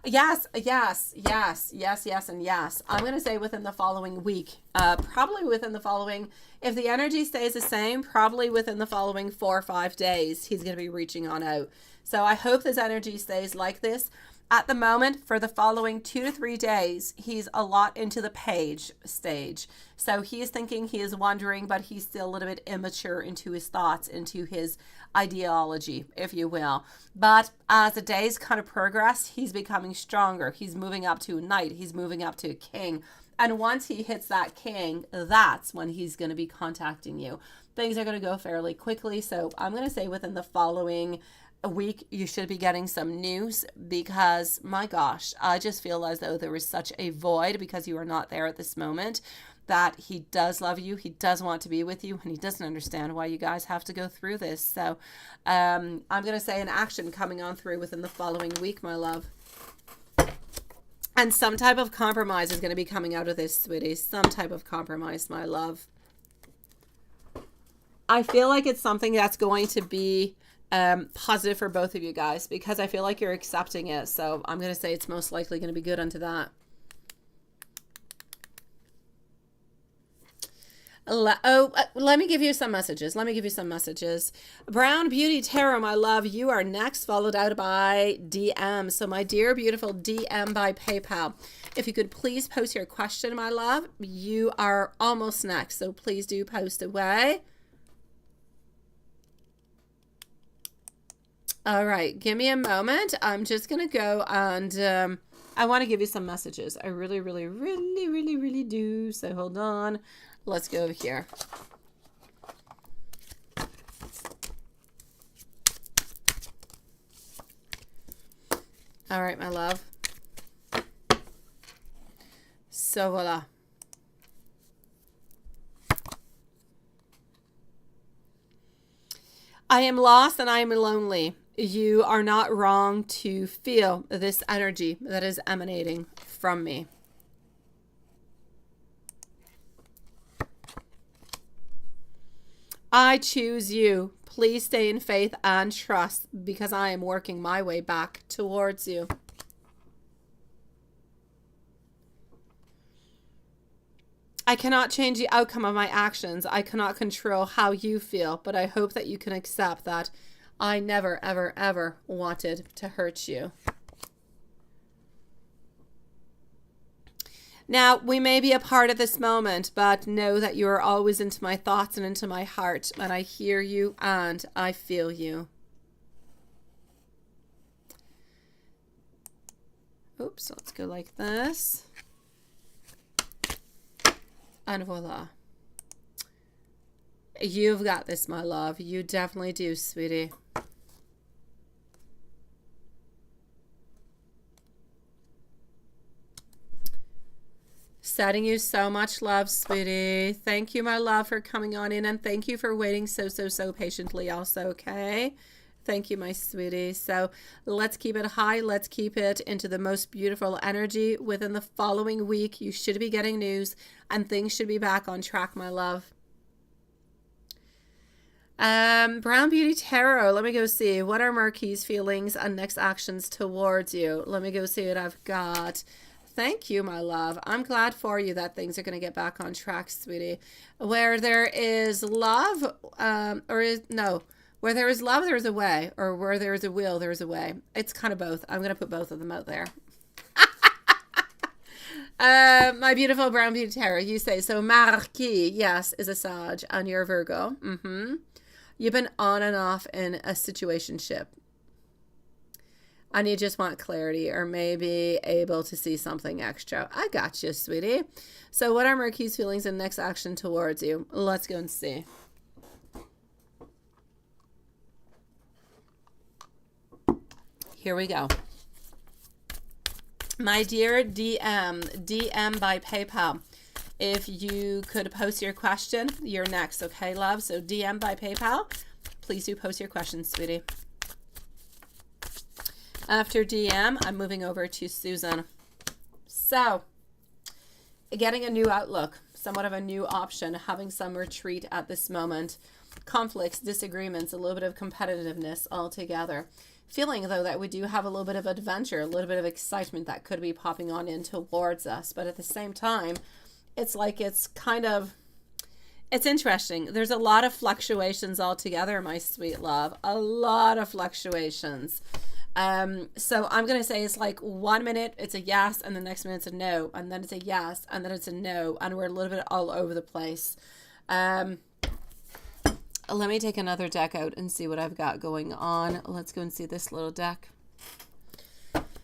Yes, yes, yes, yes, yes, and yes. I'm going to say within the following week, probably within the following, if the energy stays the same, probably within the following 4 or 5 days, he's going to be reaching on out. So I hope this energy stays like this. At the moment, for the following 2 to 3 days, he's a lot into the page stage. So he is thinking, he is wondering, but he's still a little bit immature into his thoughts, into his ideology, if you will. But as the days kind of progress, he's becoming stronger. He's moving up to a knight. He's moving up to a king. And once he hits that king, that's when he's going to be contacting you. Things are going to go fairly quickly. So I'm going to say within the following a week, you should be getting some news, because my gosh, I just feel as though there is such a void because you are not there at this moment, that he does love you, he does want to be with you, and he doesn't understand why you guys have to go through this. So I'm going to say an action coming on through within the following week, my love. And some type of compromise is going to be coming out of this, sweetie. Some type of compromise, my love. I feel like it's something that's going to be positive for both of you guys, because I feel like you're accepting it. So I'm going to say it's most likely going to be good unto that. Let me give you some messages. Let me give you some messages. Brown Beauty Tarot, my love, you are next, followed out by DM. So my dear, beautiful DM by PayPal. If you could please post your question, my love, you are almost next. So please do post away. All right, give me a moment. I'm just going to go and I want to give you some messages. I really, really, really, really, really do. So hold on. Let's go over here. All right, my love. So voila. I am lost and I am lonely. You are not wrong to feel this energy that is emanating from me. I choose you. Please stay in faith and trust because I am working my way back towards you. I cannot change the outcome of my actions. I cannot control how you feel, but I hope that you can accept that I never, ever, ever wanted to hurt you. Now, we may be apart at this moment, but know that you are always into my thoughts and into my heart, and I hear you and I feel you. Oops, let's go like this. And voila. You've got this, my love. You definitely do, sweetie. Sending you so much love, sweetie. Thank you, my love, for coming on in, and thank you for waiting so patiently also, okay? Thank you, my sweetie. So let's keep it high. Let's keep it into the most beautiful energy. Within the following week, you should be getting news and things should be back on track, my love. Brown Beauty Tarot. Let me go see. What are Marquis' feelings and next actions towards you? Let me go see what I've got. Thank you, my love. I'm glad for you that things are going to get back on track, sweetie. Where there is love, where there is love, there is a way, or where there is a will, there is a way. It's kind of both. I'm going to put both of them out there. My beautiful Brown Beauty Tarot, you say, so Marquis, yes, is a Sag, and you're a Virgo. You've been on and off in a situationship. And you just want clarity or maybe able to see something extra. I got you, sweetie. So what are Marquis' feelings and next action towards you? Let's go and see. Here we go. My dear DM by PayPal. If you could post your question, you're next, okay, love? So DM by PayPal. Please do post your question, sweetie. After DM, I'm moving over to Susan. So, getting a new outlook, somewhat of a new option, having some retreat at this moment. Conflicts, disagreements, a little bit of competitiveness altogether. Feeling, though, that we do have a little bit of adventure, a little bit of excitement that could be popping on in towards us. But at the same time, it's like it's interesting. There's a lot of fluctuations altogether, my sweet love. A lot of fluctuations. So I'm going to say it's like 1 minute it's a yes, and the next minute it's a no, and then it's a yes, and then it's a no, and we're a little bit all over the place. Let me take another deck out and see what I've got going on. Let's go and see this little deck.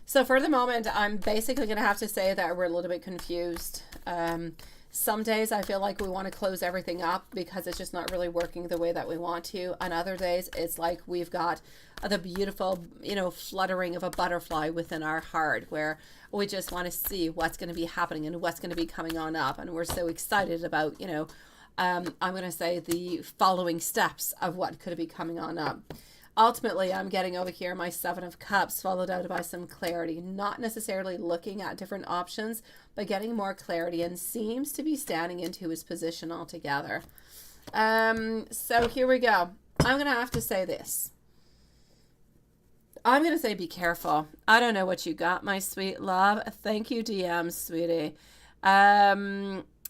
So for the moment, I'm basically going to have to say that we're a little bit confused. Some days I feel like we want to close everything up because it's just not really working the way that we want to. And other days it's like we've got the beautiful, fluttering of a butterfly within our heart where we just want to see what's going to be happening and what's going to be coming on up. And we're so excited about, I'm going to say the following steps of what could be coming on up. Ultimately, I'm getting over here my Seven of Cups followed out by some clarity, not necessarily looking at different options, but getting more clarity and seems to be standing into his position altogether. So here we go. I'm going to have to say this. I'm going to say be careful. I don't know what you got, my sweet love. Thank you, DM, sweetie.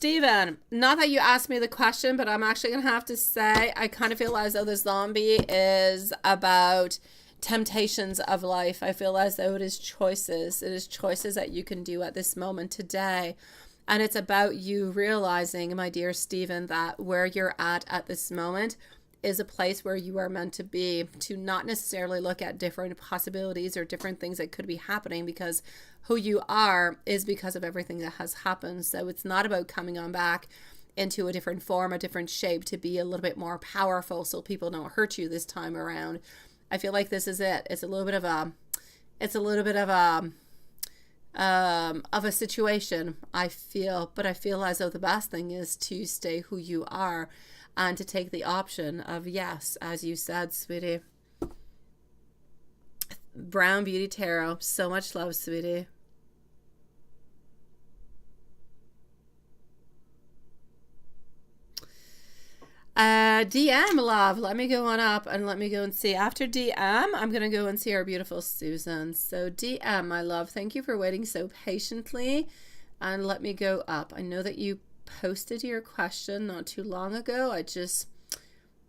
Stephen, not that you asked me the question, but I'm actually going to have to say I kind of feel as though the zombie is about temptations of life. I feel as though it is choices. It is choices that you can do at this moment today. And it's about you realizing, my dear Stephen, that where you're at this moment is a place where you are meant to be, to not necessarily look at different possibilities or different things that could be happening, because who you are is because of everything that has happened. So it's not about coming on back into a different form, a different shape, to be a little bit more powerful so people don't hurt you this time around. I feel like this is it. It's a little bit of a situation, I feel, but I feel as though the best thing is to stay who you are and to take the option of yes, as you said, sweetie. Brown Beauty Tarot, so much love, sweetie. DM, love. Let me go on up and let me go and see. After DM, I'm going to go and see our beautiful Susan. So DM, my love, thank you for waiting so patiently. And let me go up. I know that you posted your question not too long ago.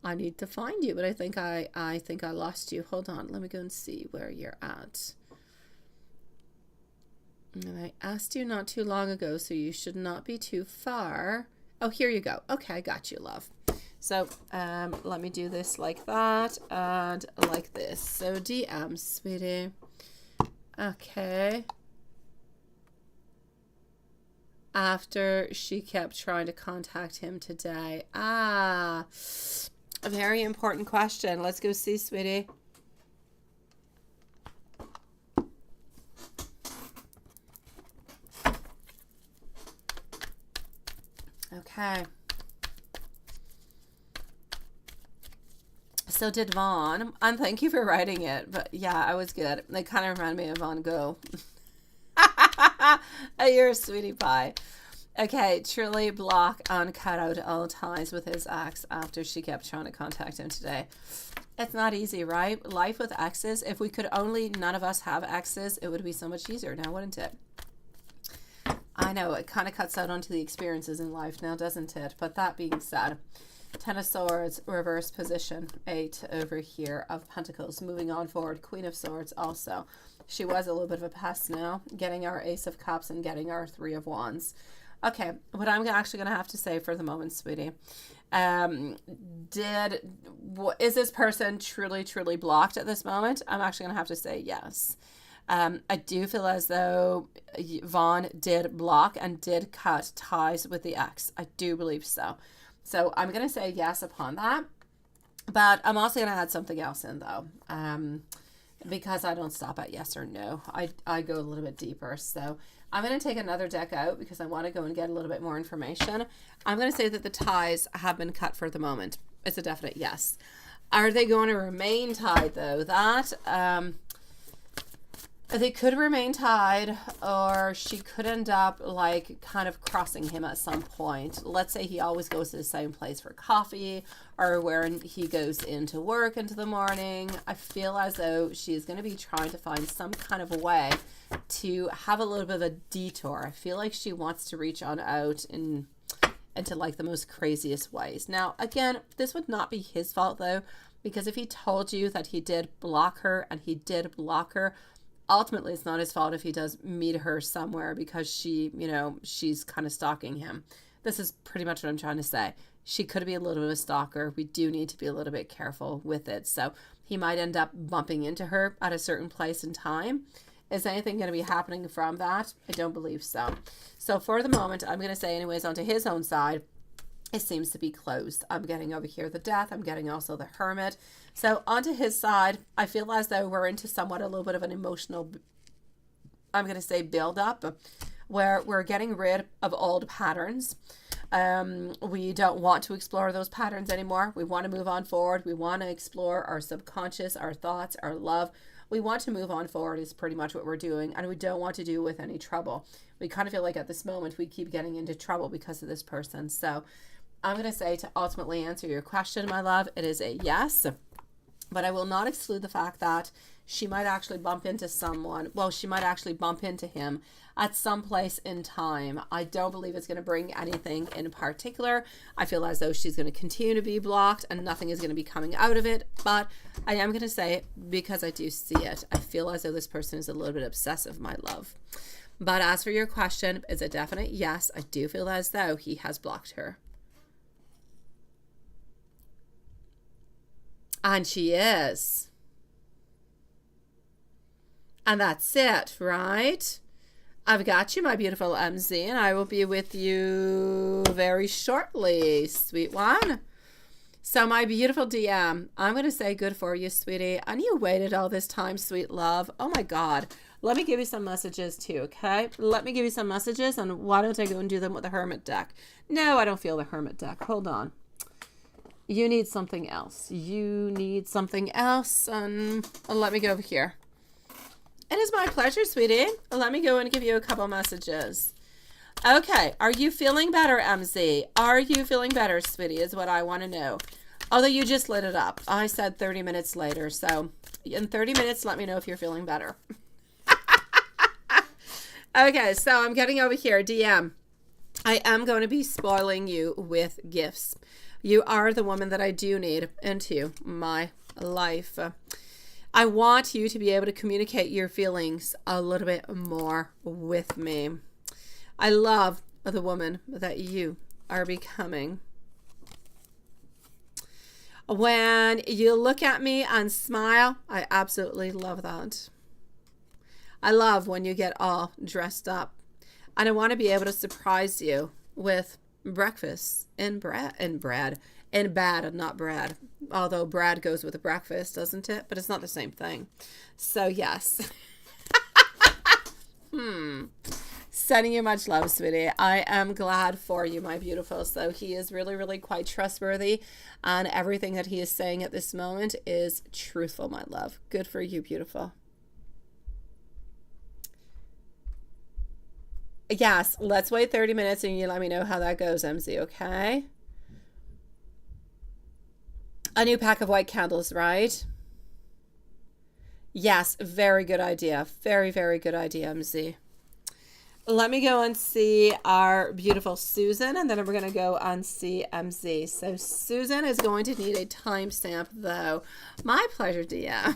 I need to find you, but I think I lost you. Hold on. Let me go and see where you're at. And I asked you not too long ago, so you should not be too far. Oh, here you go. Okay, I got you, love. So let me do this like that and like this. So DM, sweetie. Okay. After she kept trying to contact him today. A very important question. Let's go see, sweetie. Okay. So did Vaughn, and thank you for writing it, but yeah, I was good. They kind of remind me of Vaughn Go. You're a sweetie pie. Okay, truly block and cut out all ties with his ex after she kept trying to contact him today. It's not easy, right? Life with exes, if we could only none of us have exes, it would be so much easier now, wouldn't it? I know, it kind of cuts out onto the experiences in life now, doesn't it? But that being said, Ten of Swords, reverse position, 8 over here of Pentacles, moving on forward, Queen of Swords also. She was a little bit of a pest now, getting our Ace of Cups and getting our 3 of Wands. Okay, what I'm actually going to have to say for the moment, sweetie, is this person truly blocked at this moment? I'm actually going to have to say yes. I do feel as though Vaughn did block and did cut ties with the ex. I do believe so. So I'm going to say yes upon that. But I'm also going to add something else in, though, because I don't stop at yes or no. I go a little bit deeper. So I'm going to take another deck out because I want to go and get a little bit more information. I'm going to say that the ties have been cut for the moment. It's a definite yes. Are they going to remain tied, though? That they could remain tied, or she could end up like kind of crossing him at some point. Let's say he always goes to the same place for coffee, or where he goes into work into the morning. I feel as though she's going to be trying to find some kind of a way to have a little bit of a detour. I feel like she wants to reach on out into like the most craziest ways. Now, again, this would not be his fault though, because if he told you that he did block her and he did block her, ultimately, it's not his fault if he does meet her somewhere because she's kind of stalking him. This is pretty much what I'm trying to say. She could be a little bit of a stalker. We do need to be a little bit careful with it. So he might end up bumping into her at a certain place in time. Is anything going to be happening from that? I don't believe so. So for the moment, I'm going to say anyways, onto his own side, it seems to be closed. I'm getting over here the Death. I'm getting also the Hermit. So onto his side, I feel as though we're into somewhat a little bit of an emotional, I'm going to say, build up, where we're getting rid of old patterns. We don't want to explore those patterns anymore. We want to move on forward. We want to explore our subconscious, our thoughts, our love. We want to move on forward is pretty much what we're doing, and we don't want to do with any trouble. We kind of feel like at this moment we keep getting into trouble because of this person. So I'm going to say, to ultimately answer your question, my love, it is a yes. But I will not exclude the fact that she might actually bump into someone. Well, she might actually bump into him at some place in time. I don't believe it's going to bring anything in particular. I feel as though she's going to continue to be blocked and nothing is going to be coming out of it. But I am going to say, because I do see it, I feel as though this person is a little bit obsessive, my love. But as for your question, is a definite yes. I do feel as though he has blocked her. And she is. And that's it, right? I've got you, my beautiful MZ, and I will be with you very shortly, sweet one. So my beautiful DM, I'm going to say good for you, sweetie. And you waited all this time, sweet love. Oh my God. Let me give you some messages too, okay? Let me give you some messages, and why don't I go and do them with the Hermit deck? No, I don't feel the Hermit deck. Hold on. You need something else. You need something else. And let me go over here. It is my pleasure, sweetie. Let me go and give you a couple messages. Okay. Are you feeling better, MZ? Are you feeling better, sweetie, is what I want to know. Although you just lit it up. I said 30 minutes later. So in 30 minutes, let me know if you're feeling better. Okay. So I'm getting over here. DM. I am going to be spoiling you with gifts. You are the woman that I do need into my life. I want you to be able to communicate your feelings a little bit more with me. I love the woman that you are becoming. When you look at me and smile, I absolutely love that. I love when you get all dressed up. And I want to be able to surprise you with breakfast and bad, not bread. Although bread goes with a breakfast, doesn't it? But it's not the same thing. So yes. Sending you much love, sweetie. I am glad for you, my beautiful. So he is really, really quite trustworthy. And everything that he is saying at this moment is truthful, my love. Good for you, beautiful. Yes, let's wait 30 minutes and you let me know how that goes, MZ, okay? A new pack of white candles, right? Yes, very good idea. Very, very good idea, MZ. Let me go and see our beautiful Susan, and then we're going to go and see MZ. So Susan is going to need a timestamp, though. My pleasure, DM.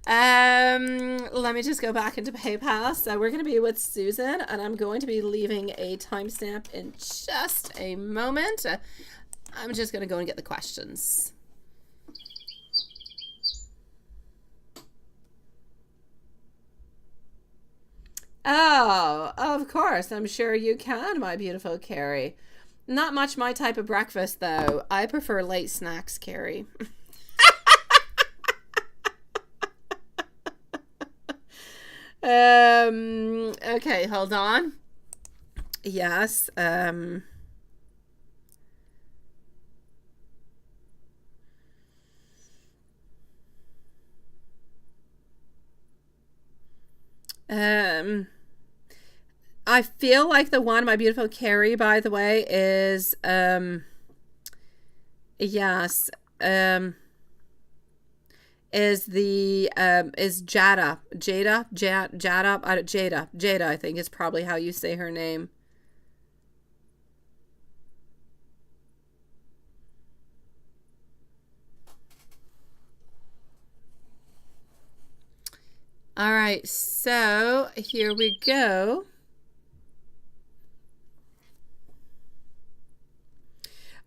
Let me just go back into PayPal. So we're going to be with Susan, and I'm going to be leaving a timestamp in just a moment. I'm just going to go and get the questions. Oh, of course. I'm sure you can, my beautiful Carrie. Not much my type of breakfast, though. I prefer late snacks, Carrie. Okay, hold on. Yes. I feel like the one, my beautiful Carrie, by the way, is, yes, is the, is Jada, I think is probably how you say her name. All right, so here we go.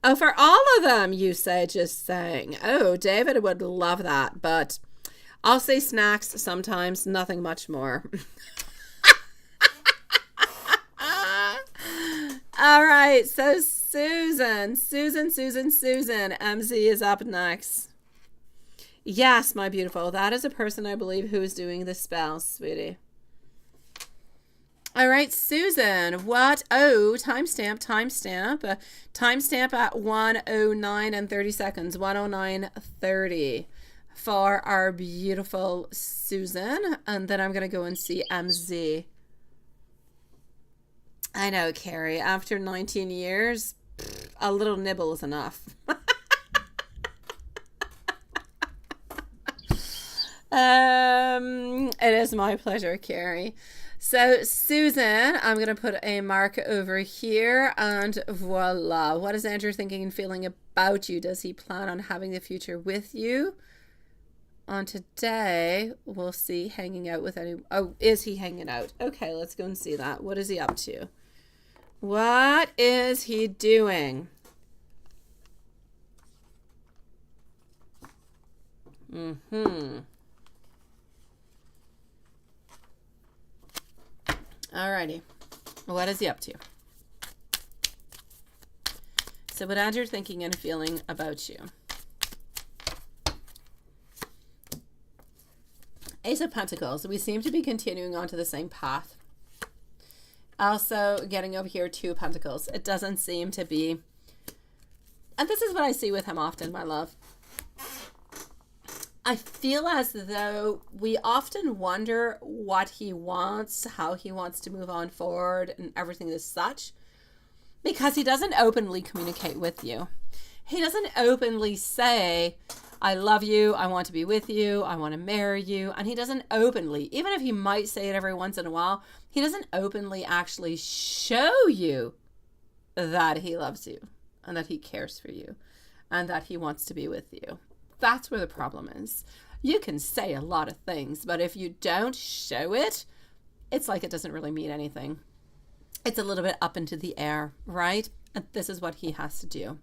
Oh, for all of them, you say, just saying. Oh, David would love that, but I'll say snacks sometimes, nothing much more. All right, so Susan, MZ is up next. Yes, my beautiful. That is a person, I believe, who is doing the spell, sweetie. All right, Susan, what? Oh, timestamp. Timestamp at 1:09 and 30 seconds, 1:09:30 for our beautiful Susan. And then I'm going to go and see MZ. I know, Carrie, after 19 years, a little nibble is enough. It is my pleasure, Carrie. So, Susan, I'm going to put a mark over here, and voila. What is Andrew thinking and feeling about you? Does he plan on having the future with you? On today, we'll see hanging out with any... Oh, is he hanging out? Okay, let's go and see that. What is he up to? What is he doing? Alrighty. What is he up to? So what Andrew thinking and feeling about you? Ace of Pentacles. We seem to be continuing on to the same path. Also, getting over here, Two of Pentacles. It doesn't seem to be... And this is what I see with him often, my love. I feel as though we often wonder what he wants, how he wants to move on forward, and everything as such, because he doesn't openly communicate with you. He doesn't openly say, I love you, I want to be with you, I want to marry you. And he doesn't openly, even if he might say it every once in a while, he doesn't openly actually show you that he loves you and that he cares for you and that he wants to be with you. That's where the problem is. You can say a lot of things, but if you don't show it, it's like it doesn't really mean anything. It's a little bit up into the air, right? And this is what he has to do.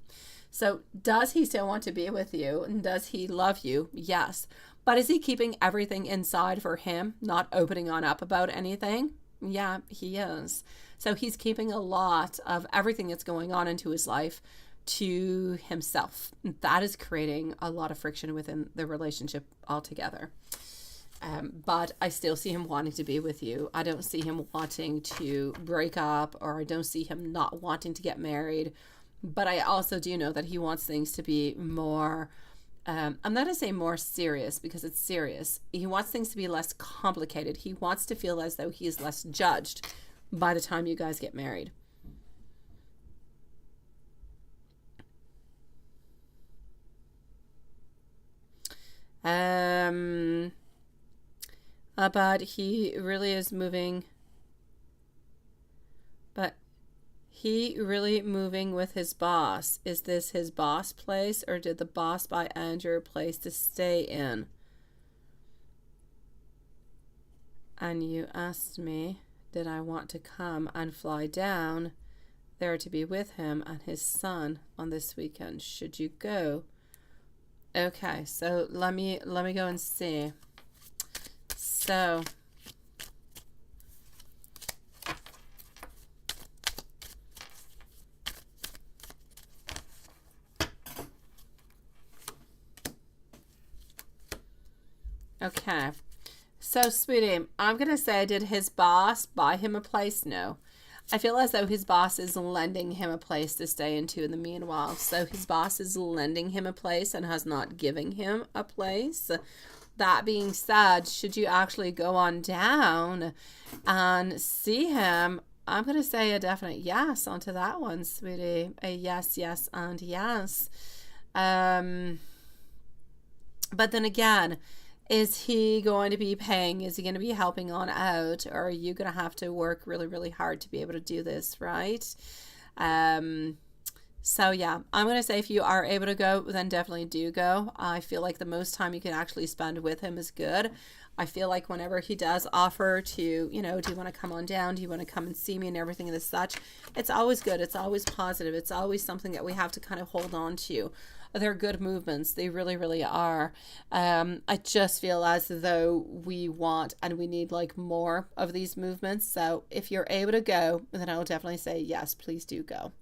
So does he still want to be with you? And does he love you? Yes. But is he keeping everything inside for him, not opening on up about anything? Yeah, he is. So he's keeping a lot of everything that's going on into his life to himself. That is creating a lot of friction within the relationship altogether. But I still see him wanting to be with you. I don't see him wanting to break up, or I don't see him not wanting to get married. But I also do know that he wants things to be more, I'm not going to say more serious, because it's serious. He wants things to be less complicated. He wants to feel as though he is less judged by the time you guys get married. But he really is moving. But he really moving with his boss. Is this his boss place, or did the boss buy Andrew a place to stay in? And you asked me, did I want to come and fly down there to be with him and his son on this weekend? Should you go? Okay, so let me go and see. So okay. So, sweetie, I'm going to say, did his boss buy him a place? No. I feel as though his boss is lending him a place to stay into in the meanwhile. So his boss is lending him a place and has not giving him a place. That being said, should you actually go on down and see him, I'm going to say a definite yes onto that one, sweetie. A yes, yes, and yes. But then again, is he going to be paying? Is he going to be helping on out? Or are you going to have to work really, really hard to be able to do this, right? So yeah, I'm going to say if you are able to go, then definitely do go. I feel like the most time you can actually spend with him is good. I feel like whenever he does offer to, you know, do you want to come on down? Do you want to come and see me and everything and such? It's always good. It's always positive. It's always something that we have to kind of hold on to. They're good movements. They really, really are. I just feel as though we want and we need like more of these movements. So if you're able to go, then I will definitely say yes, please do go.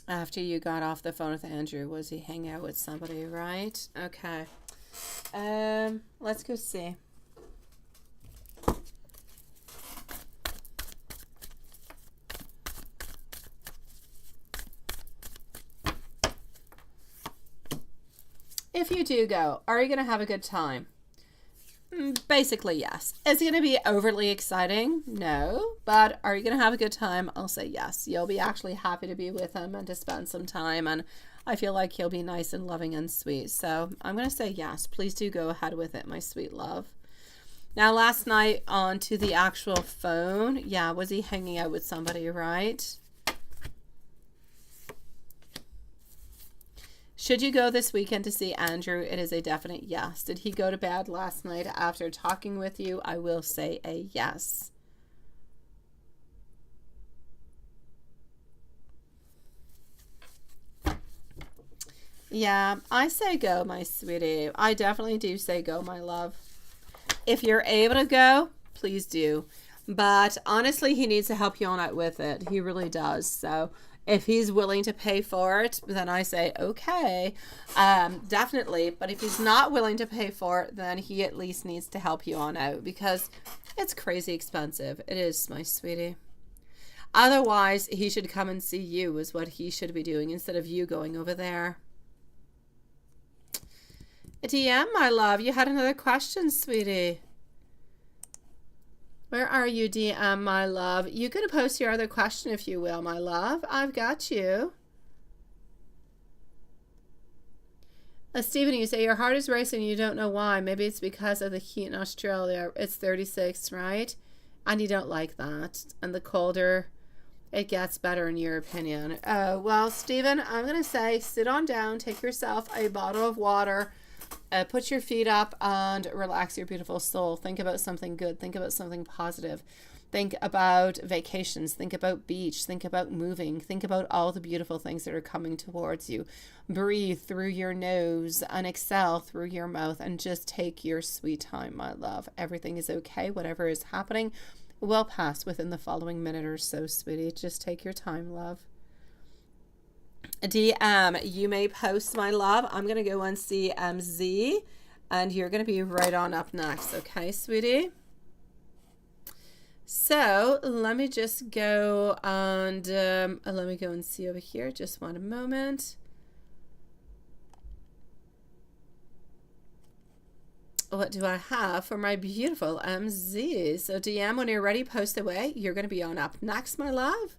After you got off the phone with Andrew, was he hanging out with somebody, right? Okay. Let's go see. If you do go, are you going to have a good time? Basically, yes. Is it going to be overly exciting? No. But are you going to have a good time? I'll say yes. You'll be actually happy to be with him and to spend some time. And I feel like he'll be nice and loving and sweet. So I'm going to say yes. Please do go ahead with it, my sweet love. Now, last night on to the actual phone. Yeah, was he hanging out with somebody, right? Should you go this weekend to see Andrew? It is a definite yes. Did he go to bed last night after talking with you? I will say a yes. Yeah, I say go, my sweetie. I definitely do say go, my love. If you're able to go, please do. But honestly, he needs to help you on out with it. He really does. So if he's willing to pay for it, then I say, okay, definitely. But if he's not willing to pay for it, then he at least needs to help you on out because it's crazy expensive. It is, my sweetie. Otherwise, he should come and see you is what he should be doing instead of you going over there. DM, my love, you had another question, sweetie. Where are you, DM, my love? You could post your other question if you will, my love. I've got you. Stephen, you say your heart is racing and you don't know why. Maybe it's because of the heat in Australia. It's 36, right? And you don't like that. And the colder it gets better in your opinion. Well, Stephen, I'm going to say sit on down, take yourself a bottle of water, put your feet up and relax your beautiful soul. Think about something good. Think about something positive. Think about vacations. Think about beach. Think about moving. Think about all the beautiful things that are coming towards you. Breathe through your nose and exhale through your mouth and just take your sweet time, my love. Everything is okay. Whatever is happening will pass within the following minute or so, sweetie. Just take your time, love. DM, you may post, my love. I'm going to go and see Z, and you're going to be right on up next. Okay, sweetie? So let me just go and let me go and see over here. Just one moment. What do I have for my beautiful MZ? So DM, when you're ready, post away. You're going to be on up next, my love.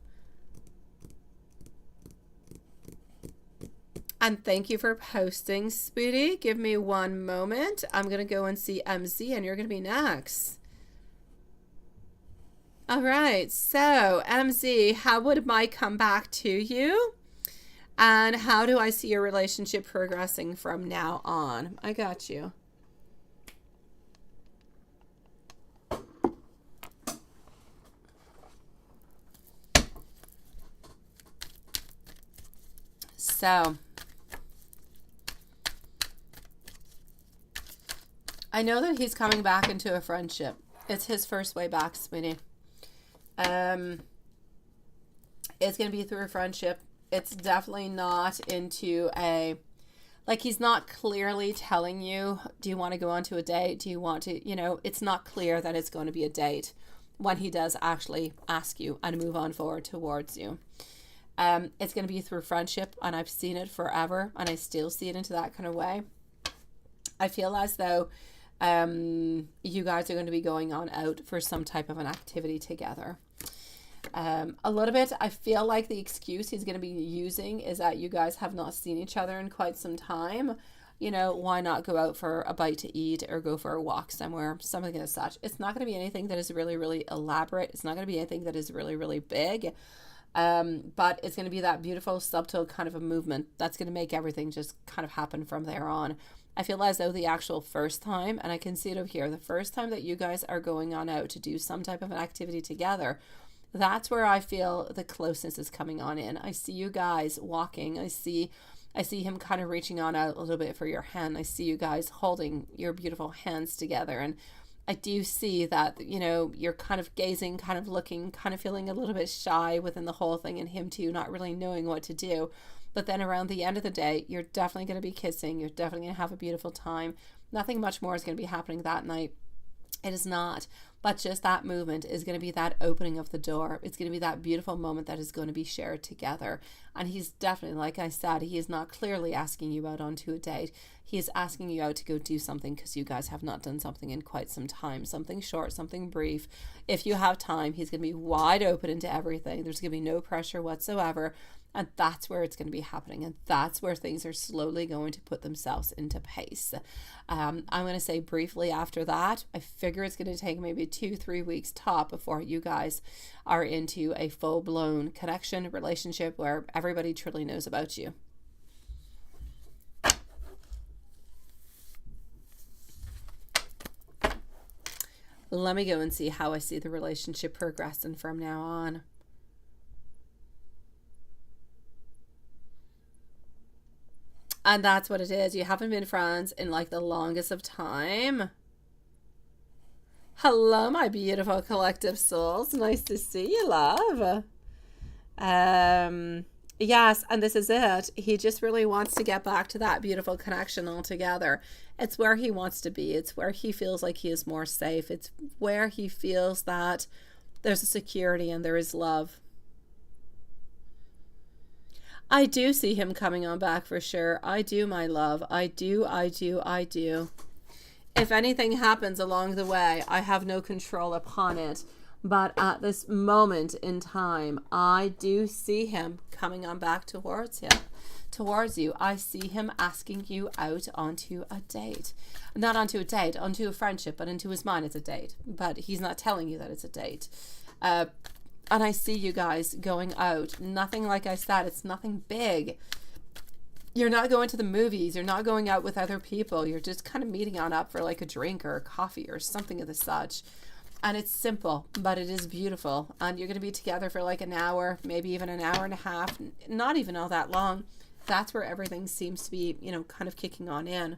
And thank you for posting, sweetie. Give me one moment. I'm going to go and see MZ, and you're going to be next. All right. So, MZ, how would Mike come back to you? And how do I see your relationship progressing from now on? I got you. So, I know that he's coming back into a friendship. It's his first way back, sweetie. It's going to be through a friendship. It's definitely not into a, like, he's not clearly telling you, do you want to go on to a date? Do you want to, it's not clear that it's going to be a date when he does actually ask you and move on forward towards you. It's going to be through friendship, and I've seen it forever, and I still see it into that kind of way. I feel as though you guys are going to be going on out for some type of an activity together. A little bit, I feel like the excuse he's going to be using is that you guys have not seen each other in quite some time. Why not go out for a bite to eat or go for a walk somewhere, something as such. It's not going to be anything that is really, really elaborate. It's not going to be anything that is really, really big. But it's going to be that beautiful, subtle kind of a movement that's going to make everything just kind of happen from there on. I feel as though the actual first time, and I can see it over here, the first time that you guys are going on out to do some type of an activity together, that's where I feel the closeness is coming on in. I see you guys walking. I see him kind of reaching on out a little bit for your hand. I see you guys holding your beautiful hands together. And I do see that, you're kind of gazing, kind of looking, kind of feeling a little bit shy within the whole thing, and him too, not really knowing what to do. But then around the end of the day, you're definitely going to be kissing. You're definitely going to have a beautiful time. Nothing much more is going to be happening that night. It is not but just that movement is going to be that opening of the door. It's going to be that beautiful moment that is going to be shared together. And he's definitely, like I said, he is not clearly asking you out onto a date. He is asking you out to go do something because you guys have not done something in quite some time. Something short, something brief. If you have time, he's going to be wide open into everything. There's going to be no pressure whatsoever. And that's where it's going to be happening. And that's where things are slowly going to put themselves into pace. I'm going to say briefly after that, I figure it's going to take maybe 2-3 weeks top before you guys are into a full-blown connection relationship where everybody truly knows about you. Let me go and see how I see the relationship progressing from now on. And that's what it is. You haven't been friends in like the longest of time. Hello, my beautiful collective souls. Nice to see you, love. Yes, and this is it. He just really wants to get back to that beautiful connection altogether. It's where he wants to be. It's where he feels like he is more safe. It's where he feels that there's a security and there is love. I do see him coming on back for sure. I do, my love. I do. If anything happens along the way, I have no control upon it. But at this moment in time, I do see him coming on back towards you. I see him asking you out onto a date. Not onto a date, onto a friendship, but into his mind it's a date. But he's not telling you that it's a date. And I see you guys going out. Nothing, like I said, it's nothing big. You're not going to the movies. You're not going out with other people. You're just kind of meeting on up for like a drink or a coffee or something of the such. And it's simple, but it is beautiful. And you're going to be together for like an hour, maybe even an hour and a half. Not even all that long. That's where everything seems to be, kind of kicking on in.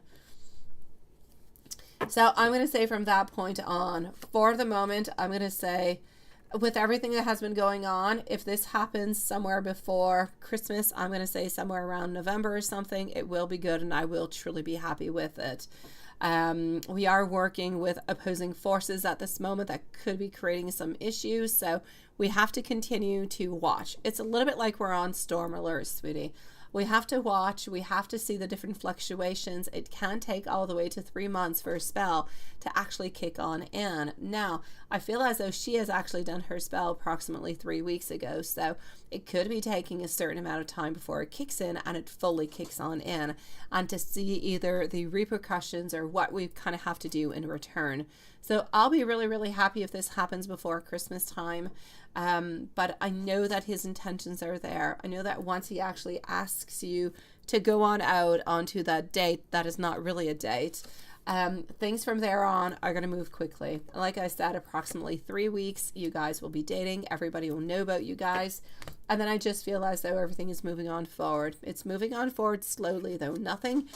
So I'm going to say from that point on, for the moment, I'm going to say, with everything that has been going on, if this happens somewhere before Christmas, I'm going to say somewhere around November or something, it will be good and I will truly be happy with it. We are working with opposing forces at this moment that could be creating some issues, so we have to continue to watch. It's a little bit like we're on storm alert, sweetie. We have to watch. We have to see the different fluctuations. It can take all the way to 3 months for a spell to actually kick on in. Now, I feel as though she has actually done her spell approximately 3 weeks ago, so it could be taking a certain amount of time before it kicks in and it fully kicks on in, and to see either the repercussions or what we kind of have to do in return. So I'll be really, really happy if this happens before Christmas time. But I know that his intentions are there. I know that once he actually asks you to go on out onto that date, that is not really a date. Things from there on are going to move quickly. Like I said, approximately 3 weeks, you guys will be dating. Everybody will know about you guys. And then I just feel as though everything is moving on forward. It's moving on forward slowly, though. Nothing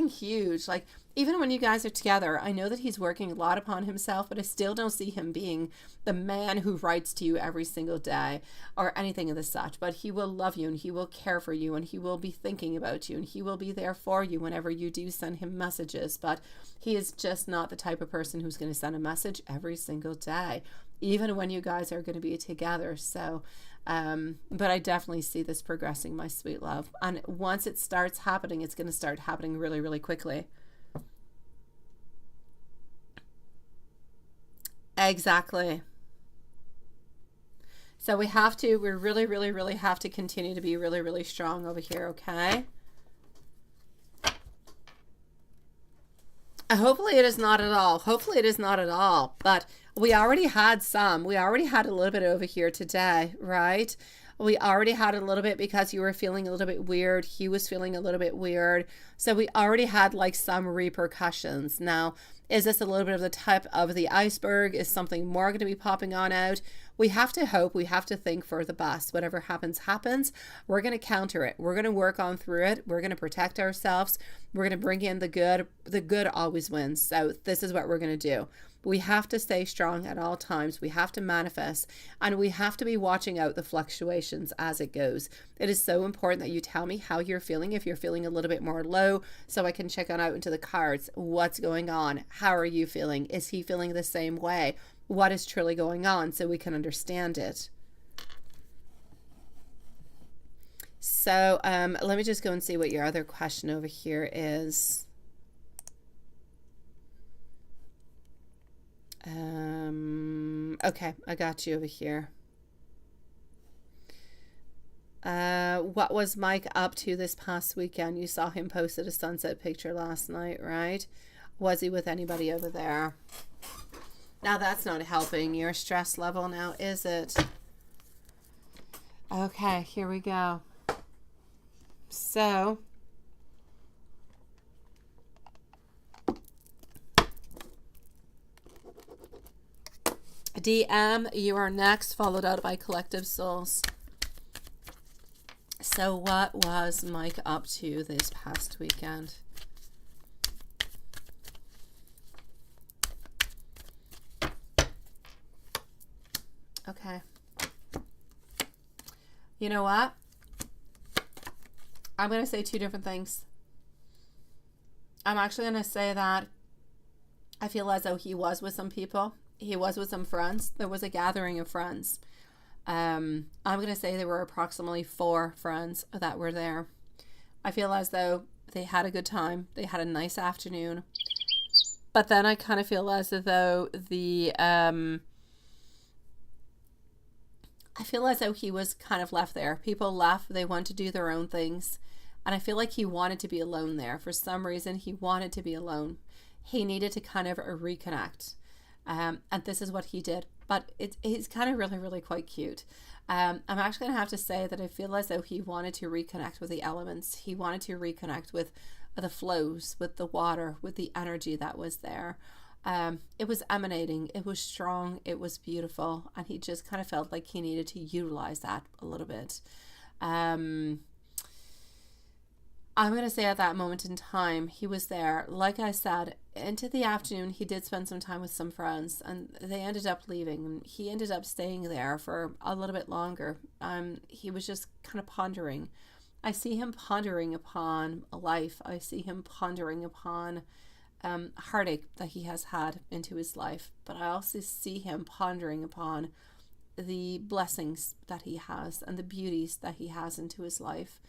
huge. Like, even when you guys are together, I know that he's working a lot upon himself, but I still don't see him being the man who writes to you every single day or anything of the such. But he will love you and he will care for you and he will be thinking about you and he will be there for you whenever you do send him messages. But he is just not the type of person who's going to send a message every single day, even when you guys are going to be together. So, but I definitely see this progressing, my sweet love. And once it starts happening, it's going to start happening really, really quickly. Exactly. So we really, really, really have to continue to be really, really strong over here, okay? Hopefully it is not at all. Hopefully it is not at all. But we already had some. We already had a little bit over here today, right? We already had a little bit because you were feeling a little bit weird. He was feeling a little bit weird. So we already had like some repercussions. Now, is this a little bit of the tip of the iceberg? Is something more going to be popping on out? We have to hope. We have to think for the best. Whatever happens, happens. We're going to counter it. We're going to work on through it. We're going to protect ourselves. We're going to bring in the good. The good always wins. So this is what we're going to do. We have to stay strong at all times. We have to manifest, and we have to be watching out the fluctuations as it goes. It is so important that you tell me how you're feeling. If you're feeling a little bit more low, so I can check on out into the cards. What's going on? How are you feeling? Is he feeling the same way? what is truly going on so we can understand it. So let me just go and see what your other question over here is. Okay, I got you over here. What was Mike up to this past weekend? You saw him posted a sunset picture last night, right? Was he with anybody over there? Now that's not helping your stress level now, is it? Okay, here we go. So, DM, you are next, followed out by Collective Souls. So what was Mike up to this past weekend? Okay. You know what? I'm going to say two different things. I'm actually going to say that I feel as though he was with some people. He was with some friends. There was a gathering of friends. I'm going to say there were approximately 4 friends that were there. I feel as though they had a good time. They had a nice afternoon. But then I kind of feel as though I feel as though he was kind of left there. People left. They wanted to do their own things. And I feel like he wanted to be alone there. For some reason, he wanted to be alone. He needed to kind of reconnect. And this is what he did. But he's kind of really, really quite cute. I'm actually going to have to say that I feel as though he wanted to reconnect with the elements. He wanted to reconnect with the flows, with the water, with the energy that was there. It was emanating. It was strong. It was beautiful. And he just kind of felt like he needed to utilize that a little bit. I'm going to say at that moment in time, he was there. Like I said, into the afternoon, he did spend some time with some friends, and they ended up leaving. And he ended up staying there for a little bit longer. He was just kind of pondering. I see him pondering upon life. I see him pondering upon heartache that he has had into his life. But I also see him pondering upon the blessings that he has and the beauties that he has into his life.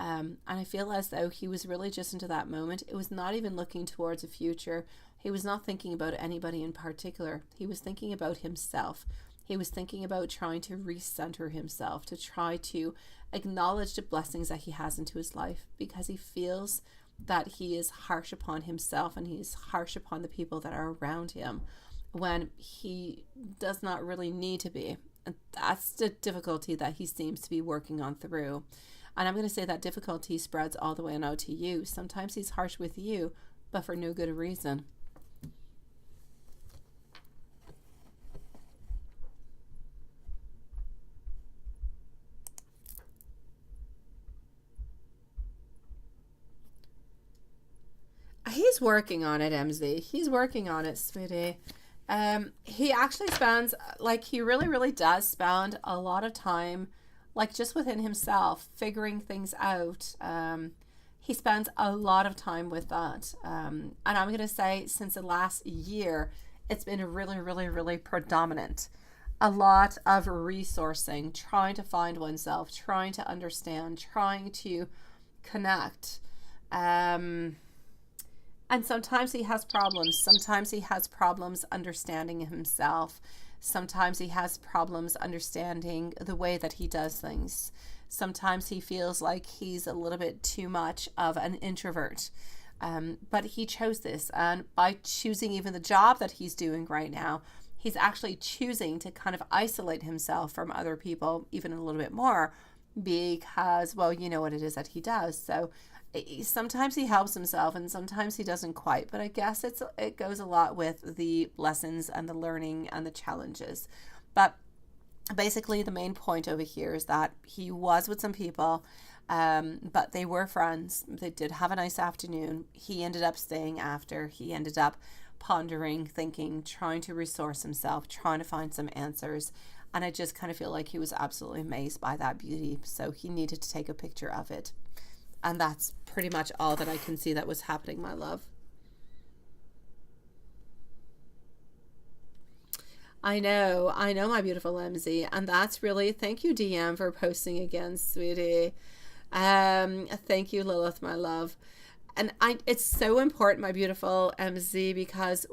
And I feel as though he was really just into that moment. It was not even looking towards a future. He was not thinking about anybody in particular. He was thinking about himself. He was thinking about trying to recenter himself, to try to acknowledge the blessings that he has into his life, because he feels that he is harsh upon himself and he's harsh upon the people that are around him when he does not really need to be. And that's the difficulty that he seems to be working on through. And I'm going to say that difficulty spreads all the way on out to you. Sometimes he's harsh with you, but for no good reason. He's working on it, MZ. He's working on it, sweetie. He actually spends, like, he really, really does spend a lot of time, like, just within himself, figuring things out. He spends a lot of time with that. And I'm going to say since the last year, it's been really, really, really predominant. A lot of resourcing, trying to find oneself, trying to understand, trying to connect. And sometimes he has problems. Sometimes he has problems understanding himself. Sometimes he has problems understanding the way that he does things. Sometimes he feels like he's a little bit too much of an introvert. But he chose this. And by choosing even the job that he's doing right now, he's actually choosing to kind of isolate himself from other people even a little bit more because, well, you know what it is that he does. So sometimes he helps himself and sometimes he doesn't quite, but I guess it goes a lot with the lessons and the learning and the challenges. But basically the main point over here is that he was with some people, but they were friends. They did have a nice afternoon. He ended up staying after. He ended up pondering, thinking, trying to resource himself, trying to find some answers. And I just kind of feel like he was absolutely amazed by that beauty, so he needed to take a picture of it. And that's pretty much all that I can see that was happening, my love. I know, my beautiful MZ, and that's really, thank you DM for posting again, sweetie. Thank you, Lilith, my love. And it's so important, my beautiful MZ, because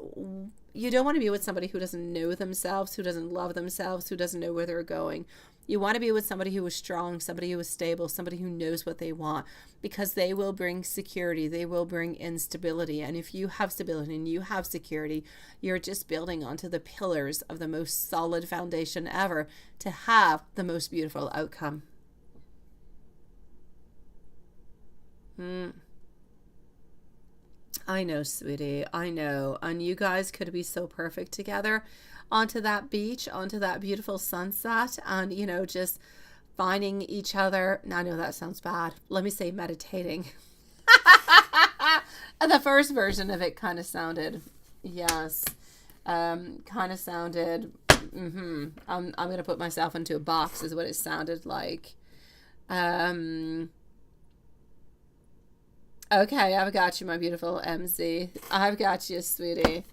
you don't want to be with somebody who doesn't know themselves, who doesn't love themselves, who doesn't know where they're going. You want to be with somebody who is strong, somebody who is stable, somebody who knows what they want, because they will bring security. They will bring instability. And if you have stability and you have security, you're just building onto the pillars of the most solid foundation ever to have the most beautiful outcome. I know, sweetie. I know. And you guys could be so perfect together onto that beach, onto that beautiful sunset, and, you know, just finding each other. Now, I know that sounds bad. Let me say meditating. The first version of it kind of sounded, yes, kind of sounded, I'm going to put myself into a box is what it sounded like. Okay, I've got you, my beautiful MZ. I've got you, sweetie.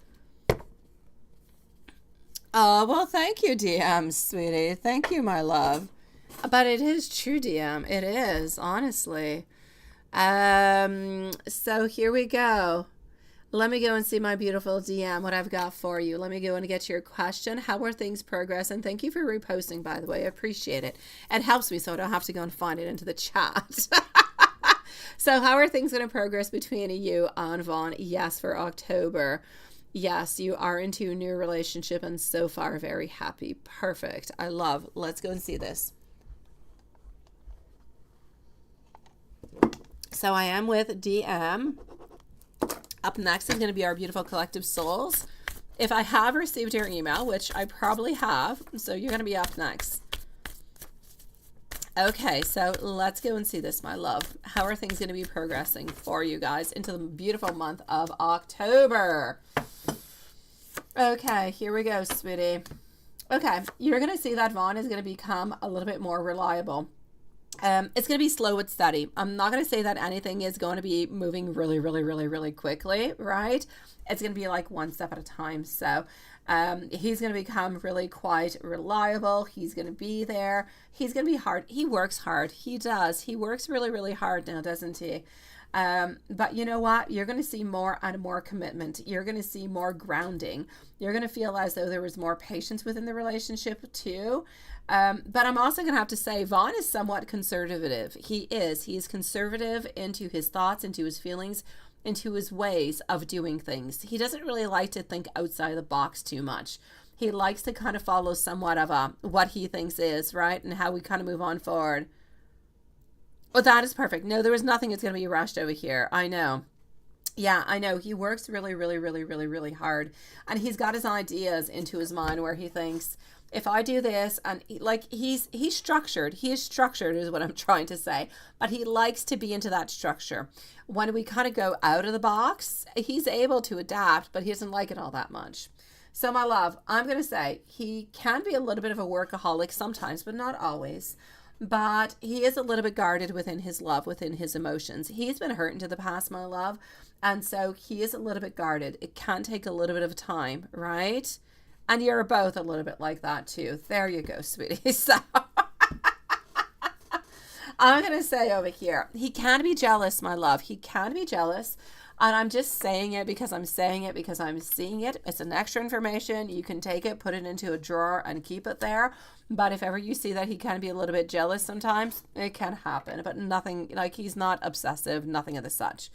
Oh, well, thank you, DM, sweetie. Thank you, my love. But it is true, DM. It is, honestly. So here we go. Let me go and see my beautiful DM, what I've got for you. Let me go and get your question. How are things progressing? Thank you for reposting, by the way. I appreciate it. It helps me so I don't have to go and find it into the chat. So how are things going to progress between you and Vaughn? Yes, for October. Yes, you are into a new relationship and so far very happy. Perfect. I love. Let's go and see this. So I am with DM. Up next is going to be our beautiful collective souls. If I have received your email, which I probably have, so you're going to be up next. Okay, so let's go and see this, my love. How are things going to be progressing for you guys into the beautiful month of October? Okay, here we go, sweetie. Okay, you're going to see that Vaughn is going to become a little bit more reliable. It's going to be slow and steady. I'm not going to say that anything is going to be moving really, really, really, really quickly, right? It's going to be like one step at a time. So he's going to become really quite reliable. He's going to be there. He's going to be hard. He works hard. He does. He works really, really hard now, doesn't he? But you know what? You're going to see more and more commitment. You're going to see more grounding. You're going to feel as though there was more patience within the relationship too. But I'm also going to have to say Vaughn is somewhat conservative. He is conservative into his thoughts, into his feelings, into his ways of doing things. He doesn't really like to think outside the box too much. He likes to kind of follow somewhat of what he thinks is, right? And how we kind of move on forward. Well, that is perfect. No, there was nothing that's going to be rushed over here. I know. Yeah, I know. He works really, really, really, really, really hard. And he's got his ideas into his mind where he thinks, if I do this, and he's structured. He is structured is what I'm trying to say. But he likes to be into that structure. When we kind of go out of the box, he's able to adapt, but he doesn't like it all that much. So my love, I'm going to say he can be a little bit of a workaholic sometimes, but not always. But he is a little bit guarded within his love, within his emotions. He's been hurt into the past, my love. And so he is a little bit guarded. It can take a little bit of time, right? And you're both a little bit like that too. There you go, sweetie. So I'm going to say over here, he can be jealous, my love. He can be jealous. And I'm just saying it because I'm saying it because I'm seeing it. It's an extra information. You can take it, put it into a drawer and keep it there. But if ever you see that he can be a little bit jealous sometimes, it can happen. But nothing, like he's not obsessive, nothing of the such.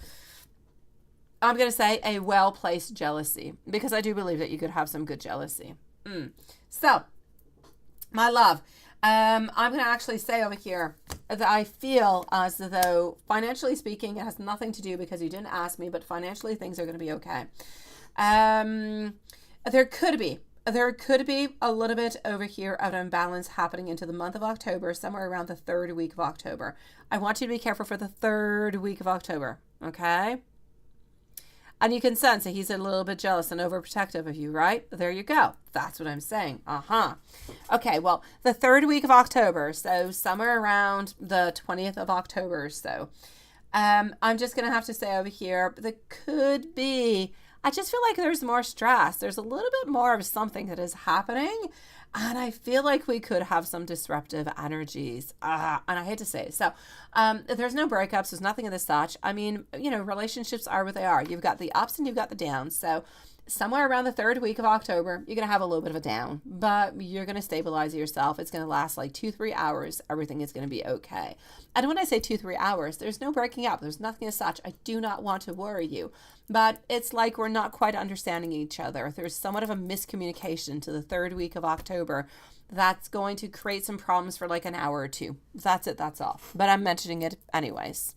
I'm going to say a well-placed jealousy because I do believe that you could have some good jealousy. So, my love, I'm going to actually say over here that I feel as though financially speaking, it has nothing to do because you didn't ask me, but financially things are going to be okay. There could be a little bit over here of an imbalance happening into the month of October, somewhere around the third week of October. I want you to be careful for the third week of October, okay? And you can sense that he's a little bit jealous and overprotective of you, right? There you go. That's what I'm saying. Okay, well, the third week of October, so somewhere around the 20th of October or so, I'm just going to have to say over here, there could be I just feel like there's more stress. There's a little bit more of something that is happening. And I feel like we could have some disruptive energies. And I hate to say it. So there's no breakups. There's nothing of the such. I mean, you know, relationships are what they are. You've got the ups and you've got the downs. So somewhere around the 3rd week of October, you're going to have a little bit of a down, but you're going to stabilize yourself. It's going to last like 2-3 hours. Everything is going to be okay. And when I say 2-3 hours, there's no breaking up. There's nothing as such. I do not want to worry you, but it's like we're not quite understanding each other. There's somewhat of a miscommunication to the 3rd week of October. That's going to create some problems for like an hour or two. That's it. That's all. But I'm mentioning it anyways.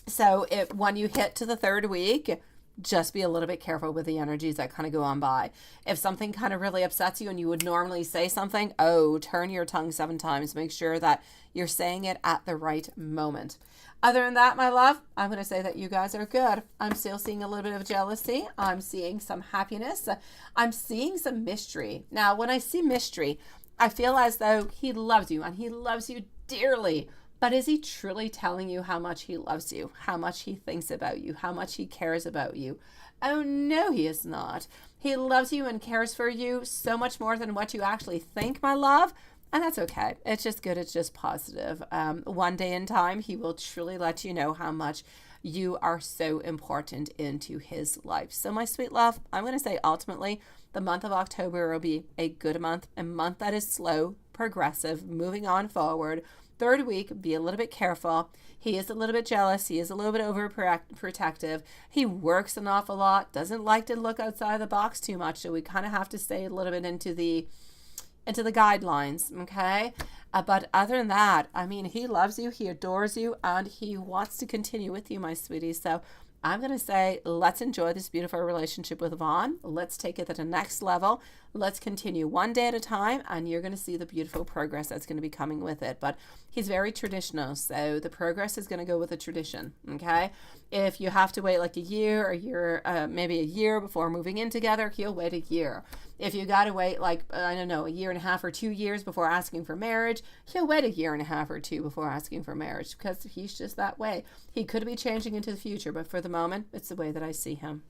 So when you hit to the 3rd week, just be a little bit careful with the energies that kind of go on by. If something kind of really upsets you and you would normally say something, turn your tongue 7 times. Make sure that you're saying it at the right moment. Other than that, my love, I'm going to say that you guys are good. I'm still seeing a little bit of jealousy. I'm seeing some happiness. I'm seeing some mystery. Now, when I see mystery, I feel as though he loves you and he loves you dearly. But is he truly telling you how much he loves you, how much he thinks about you, how much he cares about you? Oh, no, he is not. He loves you and cares for you so much more than what you actually think, my love. And that's okay. It's just good. It's just positive. One day in time, he will truly let you know how much you are so important into his life. So, my sweet love, I'm going to say ultimately, the month of October will be a good month, a month that is slow, progressive, moving on forward. 3rd week, be a little bit careful. He is a little bit jealous. He is a little bit overprotective. He works an awful lot, doesn't like to look outside the box too much. So we kind of have to stay a little bit into the guidelines, okay? But other than that, I mean, he loves you, he adores you, and he wants to continue with you, my sweetie. So I'm going to say, let's enjoy this beautiful relationship with Vaughn. Let's take it to the next level. Let's continue one day at a time, and you're going to see the beautiful progress that's going to be coming with it. But he's very traditional, so the progress is going to go with the tradition, okay? If you have to wait like maybe a year before moving in together, he'll wait a year. If you got to wait like, I don't know, a year and a half or 2 years before asking for marriage, he'll wait a year and a half or 2 before asking for marriage, because he's just that way. He could be changing into the future, but for the moment, it's the way that I see him.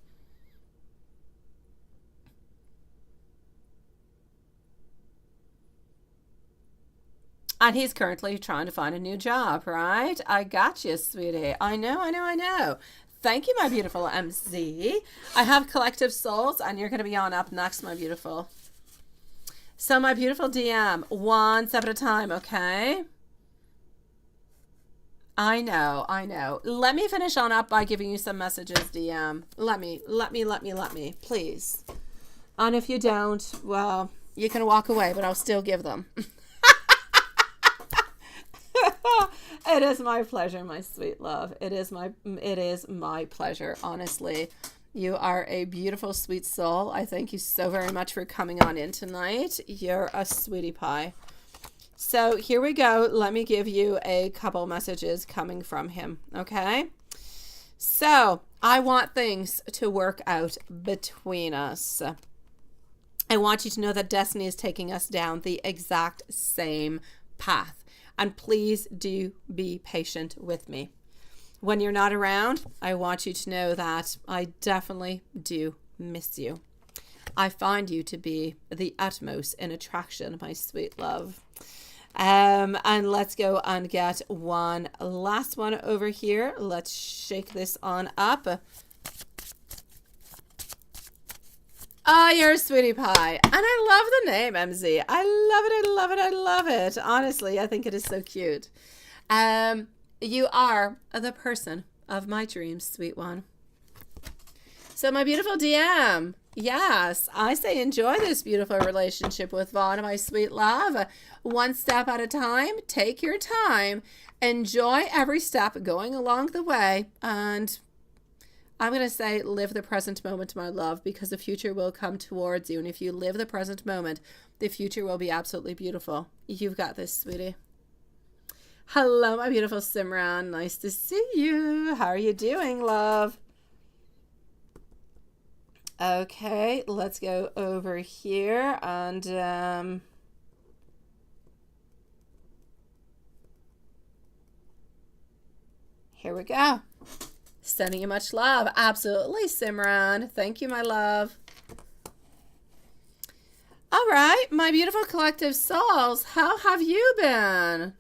And he's currently trying to find a new job, right? I got you, sweetie. I know. Thank you, my beautiful MC. I have Collective Souls, and you're going to be on up next, my beautiful. So, my beautiful DM, one step at a time, okay? I know. Let me finish on up by giving you some messages, DM. Let me, please. And if you don't, well, you can walk away, but I'll still give them. It is my pleasure, my sweet love. It is my pleasure, honestly. You are a beautiful, sweet soul. I thank you so very much for coming on in tonight. You're a sweetie pie. So here we go. Let me give you a couple messages coming from him, okay? So I want things to work out between us. I want you to know that destiny is taking us down the exact same path. And please do be patient with me. When you're not around, I want you to know that I definitely do miss you. I find you to be the utmost in attraction, my sweet love. And let's go and get one last one over here. Let's shake this on up. Oh, you're a sweetie pie. And I love the name, MZ. I love it. Honestly, I think it is so cute. You are the person of my dreams, sweet one. So my beautiful DM, yes, I say enjoy this beautiful relationship with Vaughn, my sweet love. One step at a time. Take your time. Enjoy every step going along the way. And I'm going to say live the present moment, my love, because the future will come towards you. And if you live the present moment, the future will be absolutely beautiful. You've got this, sweetie. Hello, my beautiful Simran. Nice to see you. How are you doing, love? Okay, let's go over here and here we go. Sending you much love. Absolutely, Simran. Thank you, my love. All right, my beautiful collective souls, how have you been?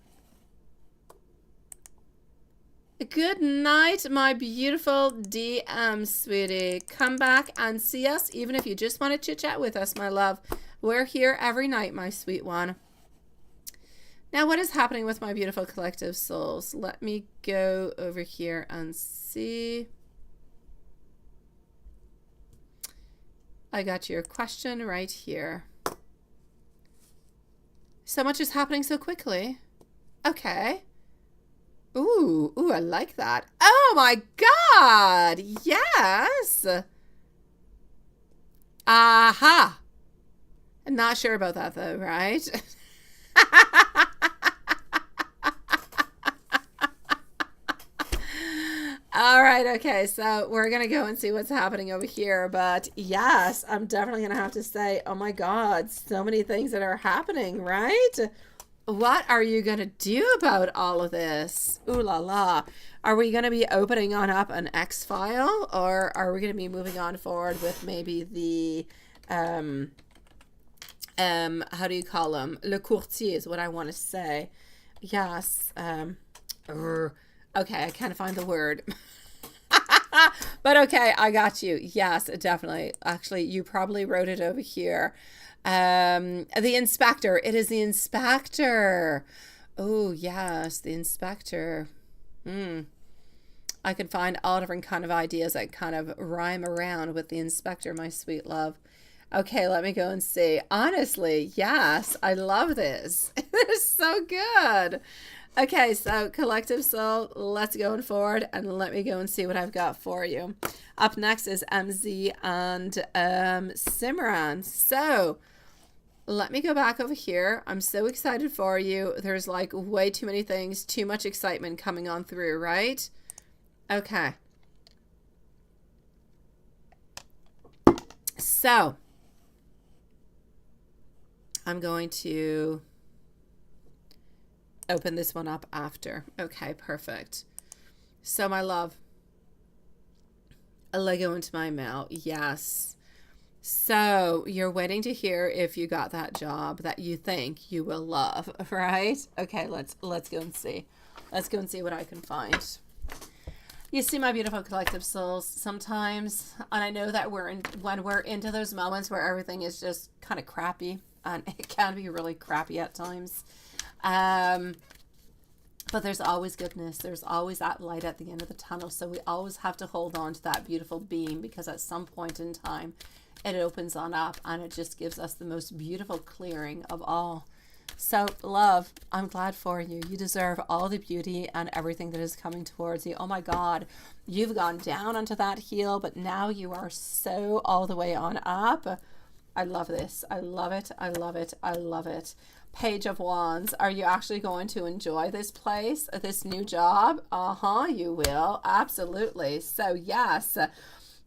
Good night, my beautiful DM sweetie. Come back and see us, even if you just want to chit chat with us, my love. We're here every night, my sweet one. Now, what is happening with my beautiful collective souls? Let me go over here and see. I got your question right here. So much is happening so quickly. Okay. Ooh, I like that. Oh my God. Yes. Aha. I'm not sure about that though, right? All right, okay, so we're going to go and see what's happening over here. But yes, I'm definitely going to have to say, oh my God, so many things that are happening, right? What are you going to do about all of this? Ooh la la. Are we going to be opening on up an X-file, or are we going to be moving on forward with maybe the, how do you call them? Le courtier is what I want to say. Yes. Okay, I can't find the word. But okay, I got you. Yes, definitely. Actually, you probably wrote it over here. The inspector. It is the inspector. Oh, yes, the inspector. I could find all different kind of ideas that kind of rhyme around with the inspector, my sweet love. Okay, let me go and see. Honestly, yes, I love this. It's so good. Okay, so collective soul, let's go forward and let me go and see what I've got for you. Up next is MZ and Simran. So let me go back over here. I'm so excited for you. There's like way too many things, too much excitement coming on through, right? Okay. So I'm going to open this one up after. Okay, perfect. So my love, a Lego into my mail. Yes. So you're waiting to hear if you got that job that you think you will love, right? Okay, let's go and see. Let's go and see what I can find. You see, my beautiful collective souls, sometimes, and I know that when we're into those moments where everything is just kind of crappy, and it can be really crappy at times. But there's always goodness. There's always that light at the end of the tunnel. So we always have to hold on to that beautiful beam, because at some point in time, it opens on up and it just gives us the most beautiful clearing of all. So love, I'm glad for you. You deserve all the beauty and everything that is coming towards you. Oh my God, you've gone down onto that heel, but now you are so all the way on up. I love this. I love it. I love it. I love it. Page of Wands. Are you actually going to enjoy this place, this new job? You will. Absolutely. So yes,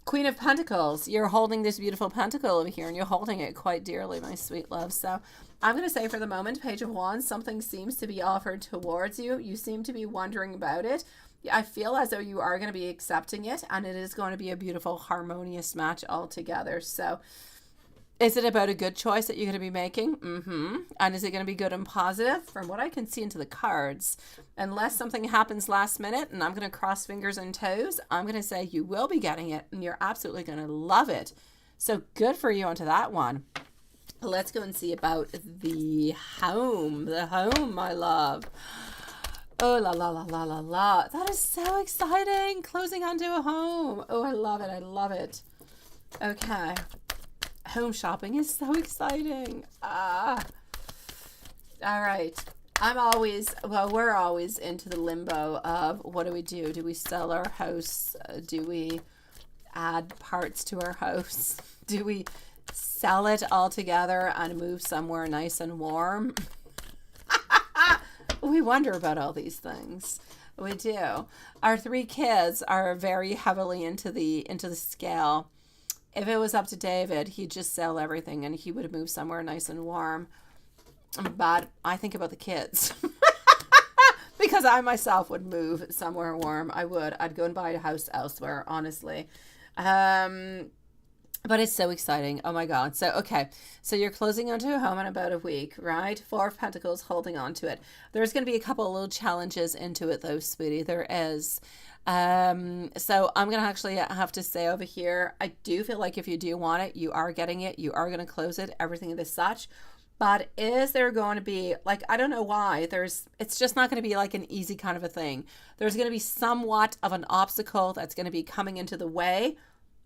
Queen of Pentacles. You're holding this beautiful pentacle over here, and you're holding it quite dearly, my sweet love. So I'm going to say, for the moment, Page of Wands, something seems to be offered towards you. You seem to be wondering about it. I feel as though you are going to be accepting it, and it is going to be a beautiful, harmonious match altogether. So is it about a good choice that you're going to be making? And is it going to be good and positive? From what I can see into the cards, unless something happens last minute, and I'm going to cross fingers and toes, I'm going to say you will be getting it, and you're absolutely going to love it. So good for you onto that one. Let's go and see about the home. The home, my love. Oh, la, la, la, la, la, la. That is so exciting. Closing onto a home. Oh, I love it. I love it. Okay. Home shopping is so exciting. All right. We're always into the limbo of, what do we do? Do we sell our house? Do we add parts to our house? Do we sell it all together and move somewhere nice and warm? We wonder about all these things. We do. Our 3 kids are very heavily into the scale. If it was up to David, he'd just sell everything and he would move somewhere nice and warm. But I think about the kids. because I myself would move somewhere warm. I would. I'd go and buy a house elsewhere, honestly. But it's so exciting. Oh my God. So, okay. So you're closing onto a home in about a week, right? Four of Pentacles holding on to it. There's going to be a couple of little challenges into it though, sweetie. There is. So I'm going to actually have to say over here, I do feel like if you do want it, you are getting it. You are going to close it, everything is such. But is there going to be, like, I don't know why, it's just not going to be like an easy kind of a thing. There's going to be somewhat of an obstacle that's going to be coming into the way,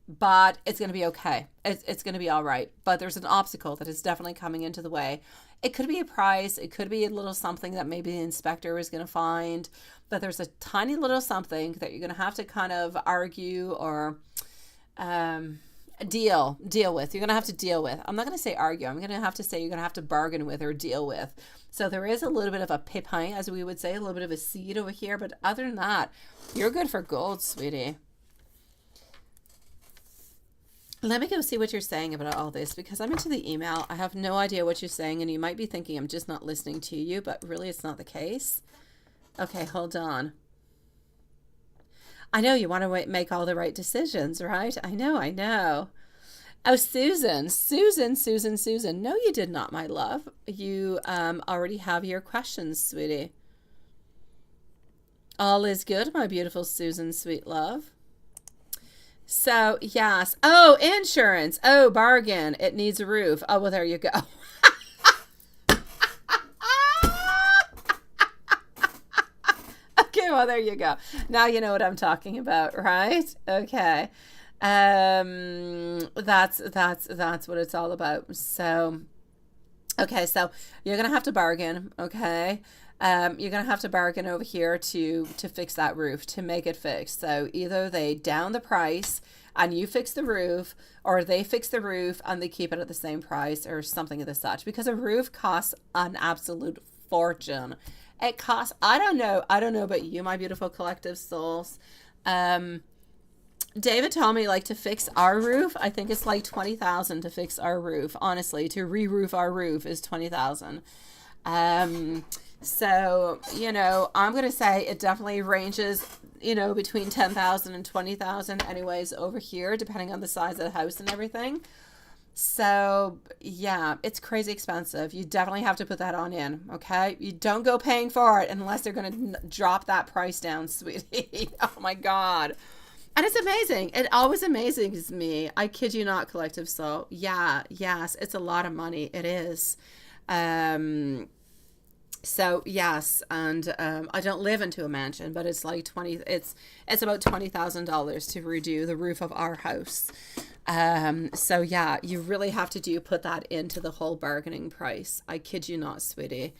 but it's going to be okay. It's going to be all right. But there's an obstacle that is definitely coming into the way. It could be a price. It could be a little something that maybe the inspector is going to find. But there's a tiny little something that you're going to have to kind of argue or deal with. You're going to have to deal with. I'm not going to say argue. I'm going to have to say you're going to have to bargain with or deal with. So there is a little bit of a pépin, as we would say, a little bit of a seed over here. But other than that, you're good for gold, sweetie. Let me go see what you're saying about all this, because I'm into the email. I have no idea what you're saying, and you might be thinking I'm just not listening to you, but really it's not the case. Okay, hold on. I know you want to make all the right decisions, right? I know. Oh, Susan. No, you did not, my love. You already have your questions, sweetie. All is good, my beautiful Susan, sweet love. So, yes. Oh, insurance. Oh, bargain. It needs a roof. Oh, well, there you go. Okay, well, there you go. Now you know what I'm talking about, right? Okay. That's what it's all about. So, okay, so you're going to have to bargain, okay? You're going to have to bargain over here to fix that roof, to make it fixed. So either they down the price and you fix the roof, or they fix the roof and they keep it at the same price, or something of the such, because a roof costs an absolute fortune. It costs, I don't know about you, my beautiful collective souls. David told me, like, to fix our roof, I think it's like $20,000 to fix our roof. Honestly, to re-roof our roof is $20,000. So, you know, I'm going to say it definitely ranges, you know, between $10,000 and $20,000 anyways over here, depending on the size of the house and everything. So, yeah, it's crazy expensive. You definitely have to put that on in, okay? You don't go paying for it unless they're going to drop that price down, sweetie. Oh, my God. And it's amazing. It always amazes me. I kid you not, collective soul. Yeah, yes, it's a lot of money. It is. So yes, and I don't live into a mansion, but it's like it's about $20,000 to redo the roof of our house. So yeah, you really have to put that into the whole bargaining price. I kid you not, sweetie.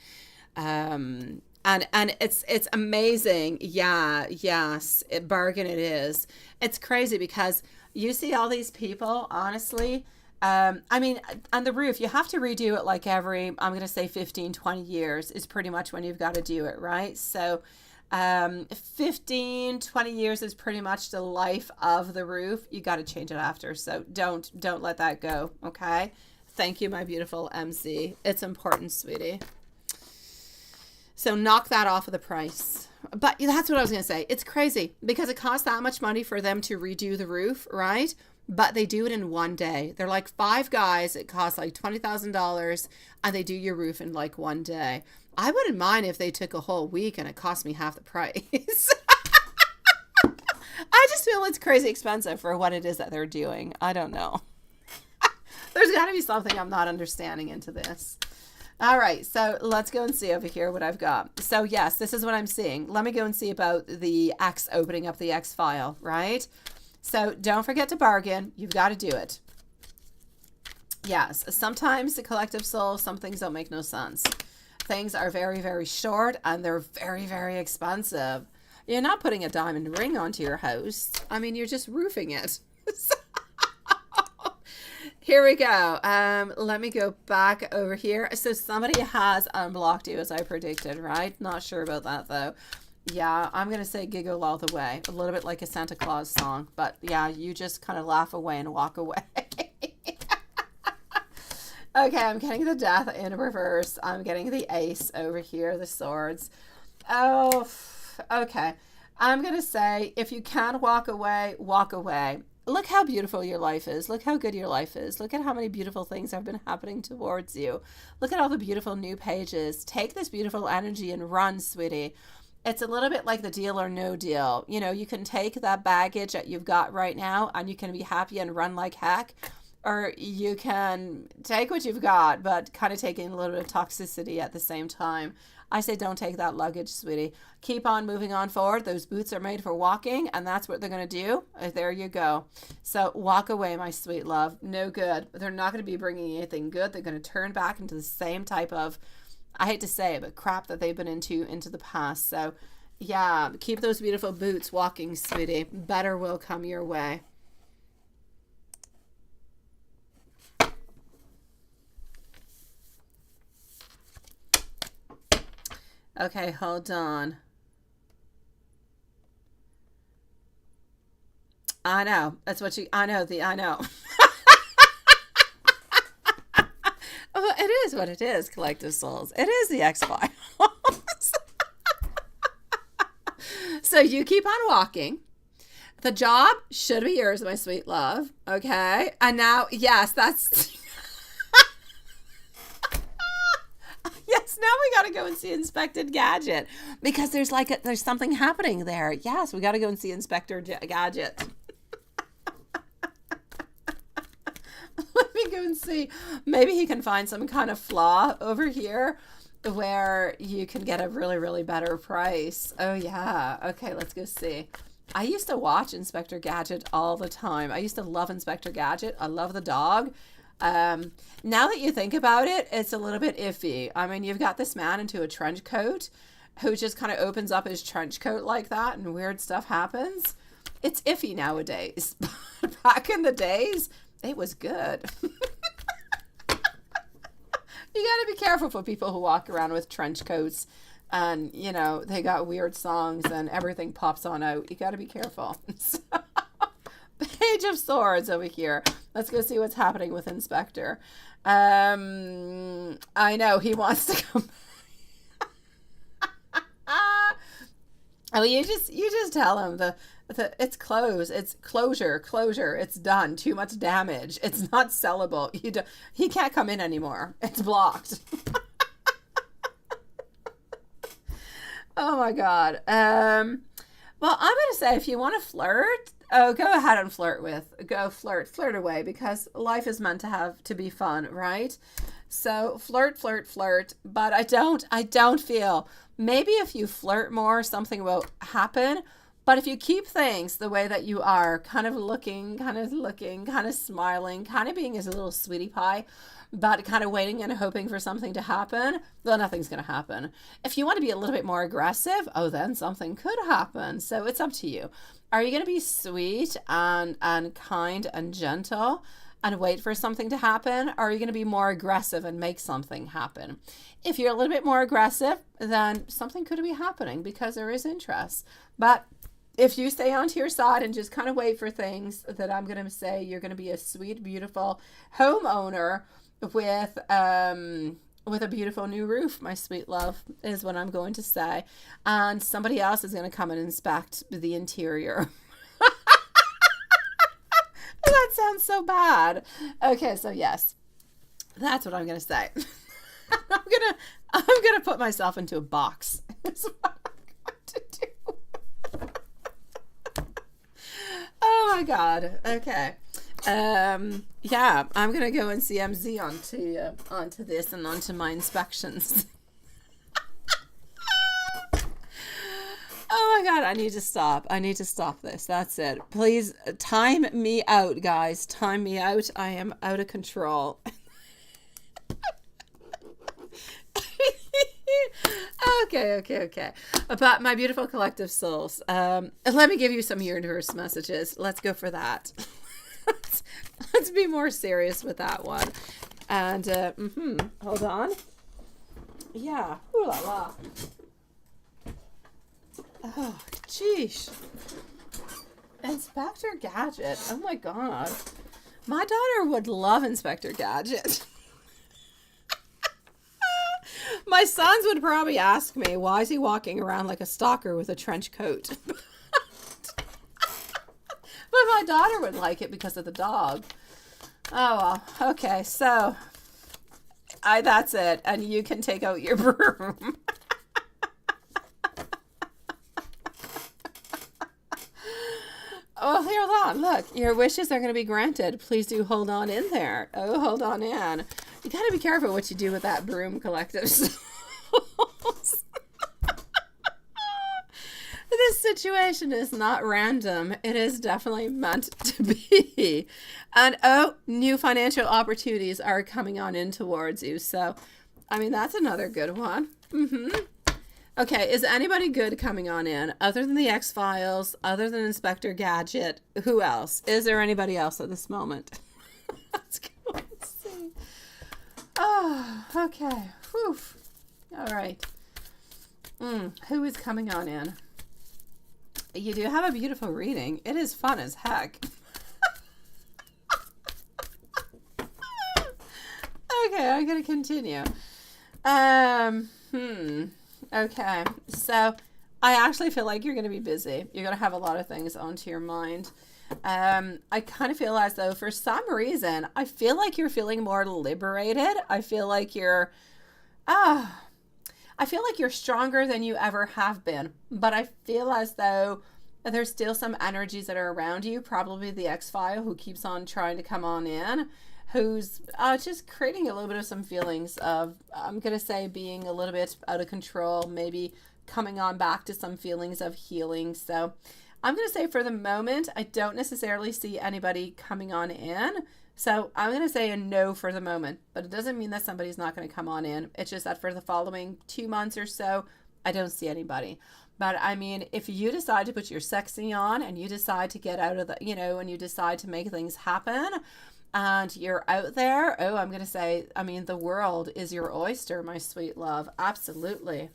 And it's amazing. Yeah, yes, bargain it is. It's crazy because you see all these people, honestly. I mean, on the roof, you have to redo it like every, I'm going to say 15, 20 years is pretty much when you've got to do it, right? So 15, 20 years is pretty much the life of the roof. You got to change it after. So don't let that go, okay? Thank you, my beautiful MC. It's important, sweetie. So knock that off of the price. But that's what I was going to say. It's crazy because it costs that much money for them to redo the roof, right? But they do it in one day. They're like 5 guys. It costs like $20,000 and they do your roof in like one day. I wouldn't mind if they took a whole week and it cost me half the price. I just feel it's crazy expensive for what it is that they're doing. I don't know. There's got to be something I'm not understanding into this. All right, so let's go and see over here what I've got. So yes, this is what I'm seeing. Let me go and see about the X, opening up the X file, right? So don't forget to bargain. You've got to do it. Yes, sometimes the collective soul, some things don't make no sense. Things are very, very short and they're very, very expensive. You're not putting a diamond ring onto your house. I mean, you're just roofing it. Here we go. Let me go back over here. So somebody has unblocked you as I predicted, right? Not sure about that though. Yeah, I'm going to say giggle all the way. A little bit like a Santa Claus song. But yeah, you just kind of laugh away and walk away. Okay, I'm getting the death in reverse. I'm getting the ace over here, the swords. Oh, okay. I'm going to say if you can walk away, walk away. Look how beautiful your life is. Look how good your life is. Look at how many beautiful things have been happening towards you. Look at all the beautiful new pages. Take this beautiful energy and run, sweetie. It's a little bit like the deal or no deal. You know, you can take that baggage that you've got right now and you can be happy and run like heck. Or you can take what you've got, but kind of taking a little bit of toxicity at the same time. I say don't take that luggage, sweetie. Keep on moving on forward. Those boots are made for walking, and that's what they're going to do. There you go. So walk away, my sweet love. No good. They're not going to be bringing anything good. They're going to turn back into the same type of, I hate to say it, but crap that they've been into the past. So, yeah, keep those beautiful boots walking, sweetie. Better will come your way. Okay, hold on. I know. That's what you, I know. Oh, it is what it is, collective souls. It is the X-Files. So you keep on walking. The job should be yours, my sweet love. Okay. And now, yes, that's... Yes, now we got to go and see Inspector Gadget because there's something happening there. Yes, we got to go and see Inspector Gadget. Let me go and see. Maybe he can find some kind of flaw over here where you can get a really, really better price. Oh, yeah. Okay, let's go see. I used to watch Inspector Gadget all the time. I used to love Inspector Gadget. I love the dog. Now that you think about it, it's a little bit iffy. I mean, you've got this man into a trench coat who just kind of opens up his trench coat like that and weird stuff happens. It's iffy nowadays. Back in the days, it was good. You got to be careful for people who walk around with trench coats and, you know, they got weird songs and everything pops on out. You got to be careful. Page of Swords over here. Let's go see what's happening with Inspector. I know he wants to come. Oh, you just tell him it's closed. It's closure. It's done. Too much damage. It's not sellable. He can't come in anymore. It's blocked. Oh my God. Well, I'm going to say if you want to flirt, go ahead and flirt away because life is meant to be fun, right? So flirt. But I don't feel maybe if you flirt more, something will happen. But if you keep things the way that you are, kind of looking, kind of smiling, kind of being as a little sweetie pie, but kind of waiting and hoping for something to happen, well, nothing's going to happen. If you want to be a little bit more aggressive, then something could happen. So it's up to you. Are you going to be sweet and kind and gentle and wait for something to happen? Or are you going to be more aggressive and make something happen? If you're a little bit more aggressive, then something could be happening because there is interest. But if you stay onto your side and just kind of wait for things, that I'm going to say you're going to be a sweet, beautiful homeowner with a beautiful new roof, my sweet love, is what I'm going to say. And somebody else is going to come and inspect the interior. That sounds so bad. Okay, so yes, that's what I'm going to say. I'm gonna put myself into a box. That's what I'm going to do. Oh my God. Okay. Yeah, I'm gonna go and CMZ onto this and onto my inspections. Oh my God, I need to stop. I need to stop this. That's it. Please time me out, guys. Time me out. I am out of control. Okay. About my beautiful collective souls. Let me give you some universe messages. Let's go for that. Let's be more serious with that one. And hold on. Yeah. Ooh la la. Oh, geez. Inspector Gadget. Oh my God. My daughter would love Inspector Gadget. My sons would probably ask me, why is he walking around like a stalker with a trench coat? But my daughter would like it because of the dog. Oh, well. Okay, so that's it. And you can take out your broom. Oh, hold on. Look, your wishes are going to be granted. Please do hold on in there. Oh, hold on in. You got to be careful what you do with that broom, collective souls. This situation is not random. It is definitely meant to be. And oh, new financial opportunities are coming on in towards you. So, I mean, that's another good one. Okay, is anybody good coming on in? Other than the X-Files, other than Inspector Gadget, who else? Is there anybody else at this moment? Let's go and see. Oh, okay. Whew. All right. Who is coming on in? You do have a beautiful reading. It is fun as heck. Okay, I'm going to continue. Okay, so I actually feel like you're going to be busy. You're going to have a lot of things onto your mind. I kind of feel as though for some reason, I feel like you're feeling more liberated. I feel like you're stronger than you ever have been. But I feel as though there's still some energies that are around you, probably the X-File who keeps on trying to come on in, who's just creating a little bit of some feelings of, I'm going to say, being a little bit out of control, maybe coming on back to some feelings of healing. So I'm going to say for the moment, I don't necessarily see anybody coming on in. So I'm going to say a no for the moment, but it doesn't mean that somebody's not going to come on in. It's just that for the following 2 months or so, I don't see anybody. But I mean, if you decide to put your sexy on and you decide to get out of the, and you decide to make things happen and you're out there, I'm going to say, I mean, the world is your oyster, my sweet love. Absolutely.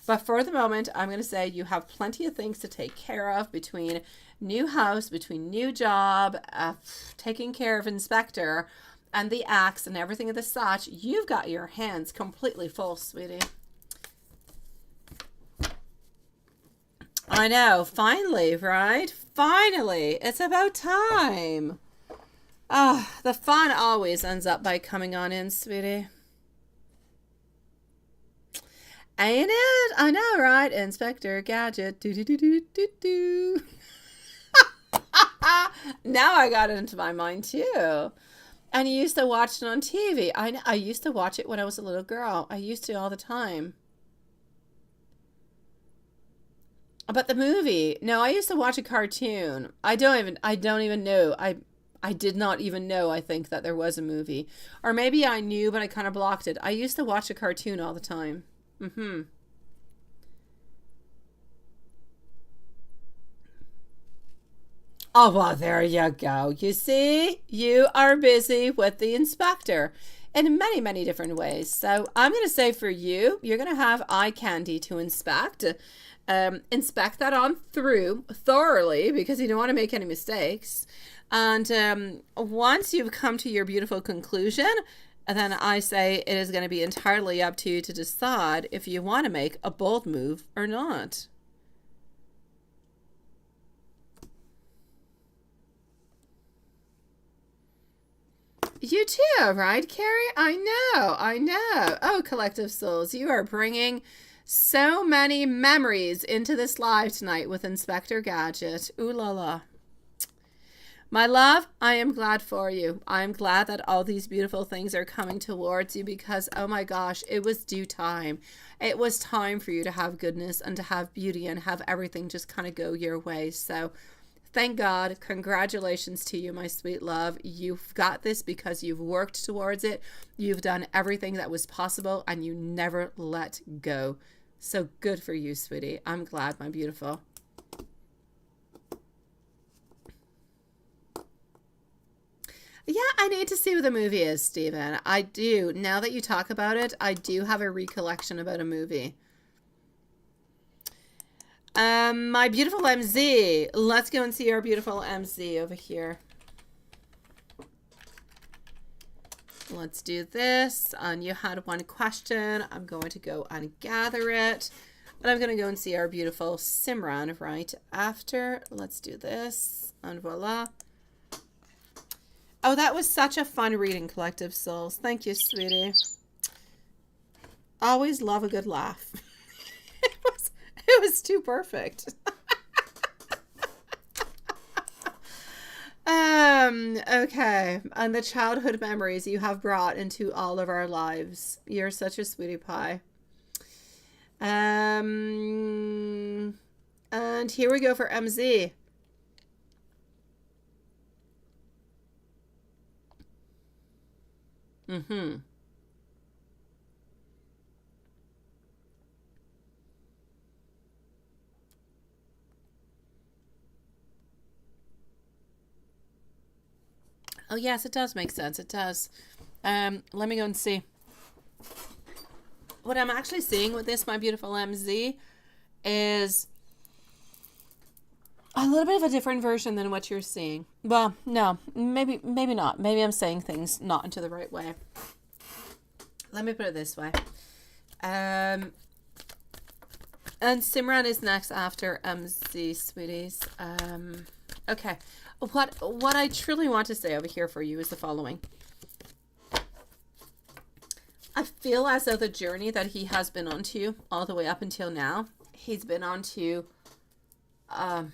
But for the moment, I'm going to say you have plenty of things to take care of between new house, between new job, taking care of Inspector and the axe and everything of the such. You've got your hands completely full, sweetie. I know. Finally, right? Finally. It's about time. Oh, the fun always ends up by coming on in, sweetie. Ain't it? I know, right? Inspector Gadget. Do, do, do, do, do, do. Now I got it into my mind, too. And you used to watch it on TV. I used to watch it when I was a little girl. I used to all the time. But the movie, no, I used to watch a cartoon. I don't even know. I did not even know, I think, that there was a movie. Or maybe I knew, but I kind of blocked it. I used to watch a cartoon all the time. Oh, well, there you go. You see, you are busy with the Inspector in many, many different ways. So I'm going to say for you, you're going to have eye candy to inspect. Inspect that on through thoroughly because you don't want to make any mistakes. And once you've come to your beautiful conclusion, then I say it is going to be entirely up to you to decide if you want to make a bold move or not. You too, right, Carrie? I know. Oh, collective souls, you are bringing so many memories into this live tonight with Inspector Gadget. Ooh la la. My love, I am glad for you. I am glad that all these beautiful things are coming towards you because, oh my gosh, it was due time. It was time for you to have goodness and to have beauty and have everything just kind of go your way. So thank God. Congratulations to you, my sweet love. You've got this because you've worked towards it. You've done everything that was possible and you never let go. So good for you, sweetie. I'm glad, my beautiful. Yeah, I need to see what the movie is, Stephen. I do. Now that you talk about it, I do have a recollection about a movie. My beautiful MZ. Let's go and see our beautiful MZ over here. let's do this. And you had one question. I'm going to go and gather it. And I'm going to go and see our beautiful Simran right after. Let's do this. And voila. Oh, that was such a fun reading, Collective Souls. Thank you, sweetie. Always love a good laugh. It was too perfect. Okay. And the childhood memories you have brought into all of our lives. You're such a sweetie pie. And here we go for MZ. Oh, yes, it does make sense. It does. Let me go and see. What I'm actually seeing with this, my beautiful MZ, is a little bit of a different version than what you're seeing. Well, no, maybe not. Maybe I'm saying things not into the right way. Let me put it this way. And Simran is next after MZ, sweeties. Okay. What I truly want to say over here for you is the following. I feel as though the journey that he has been on to all the way up until now, he's been on to a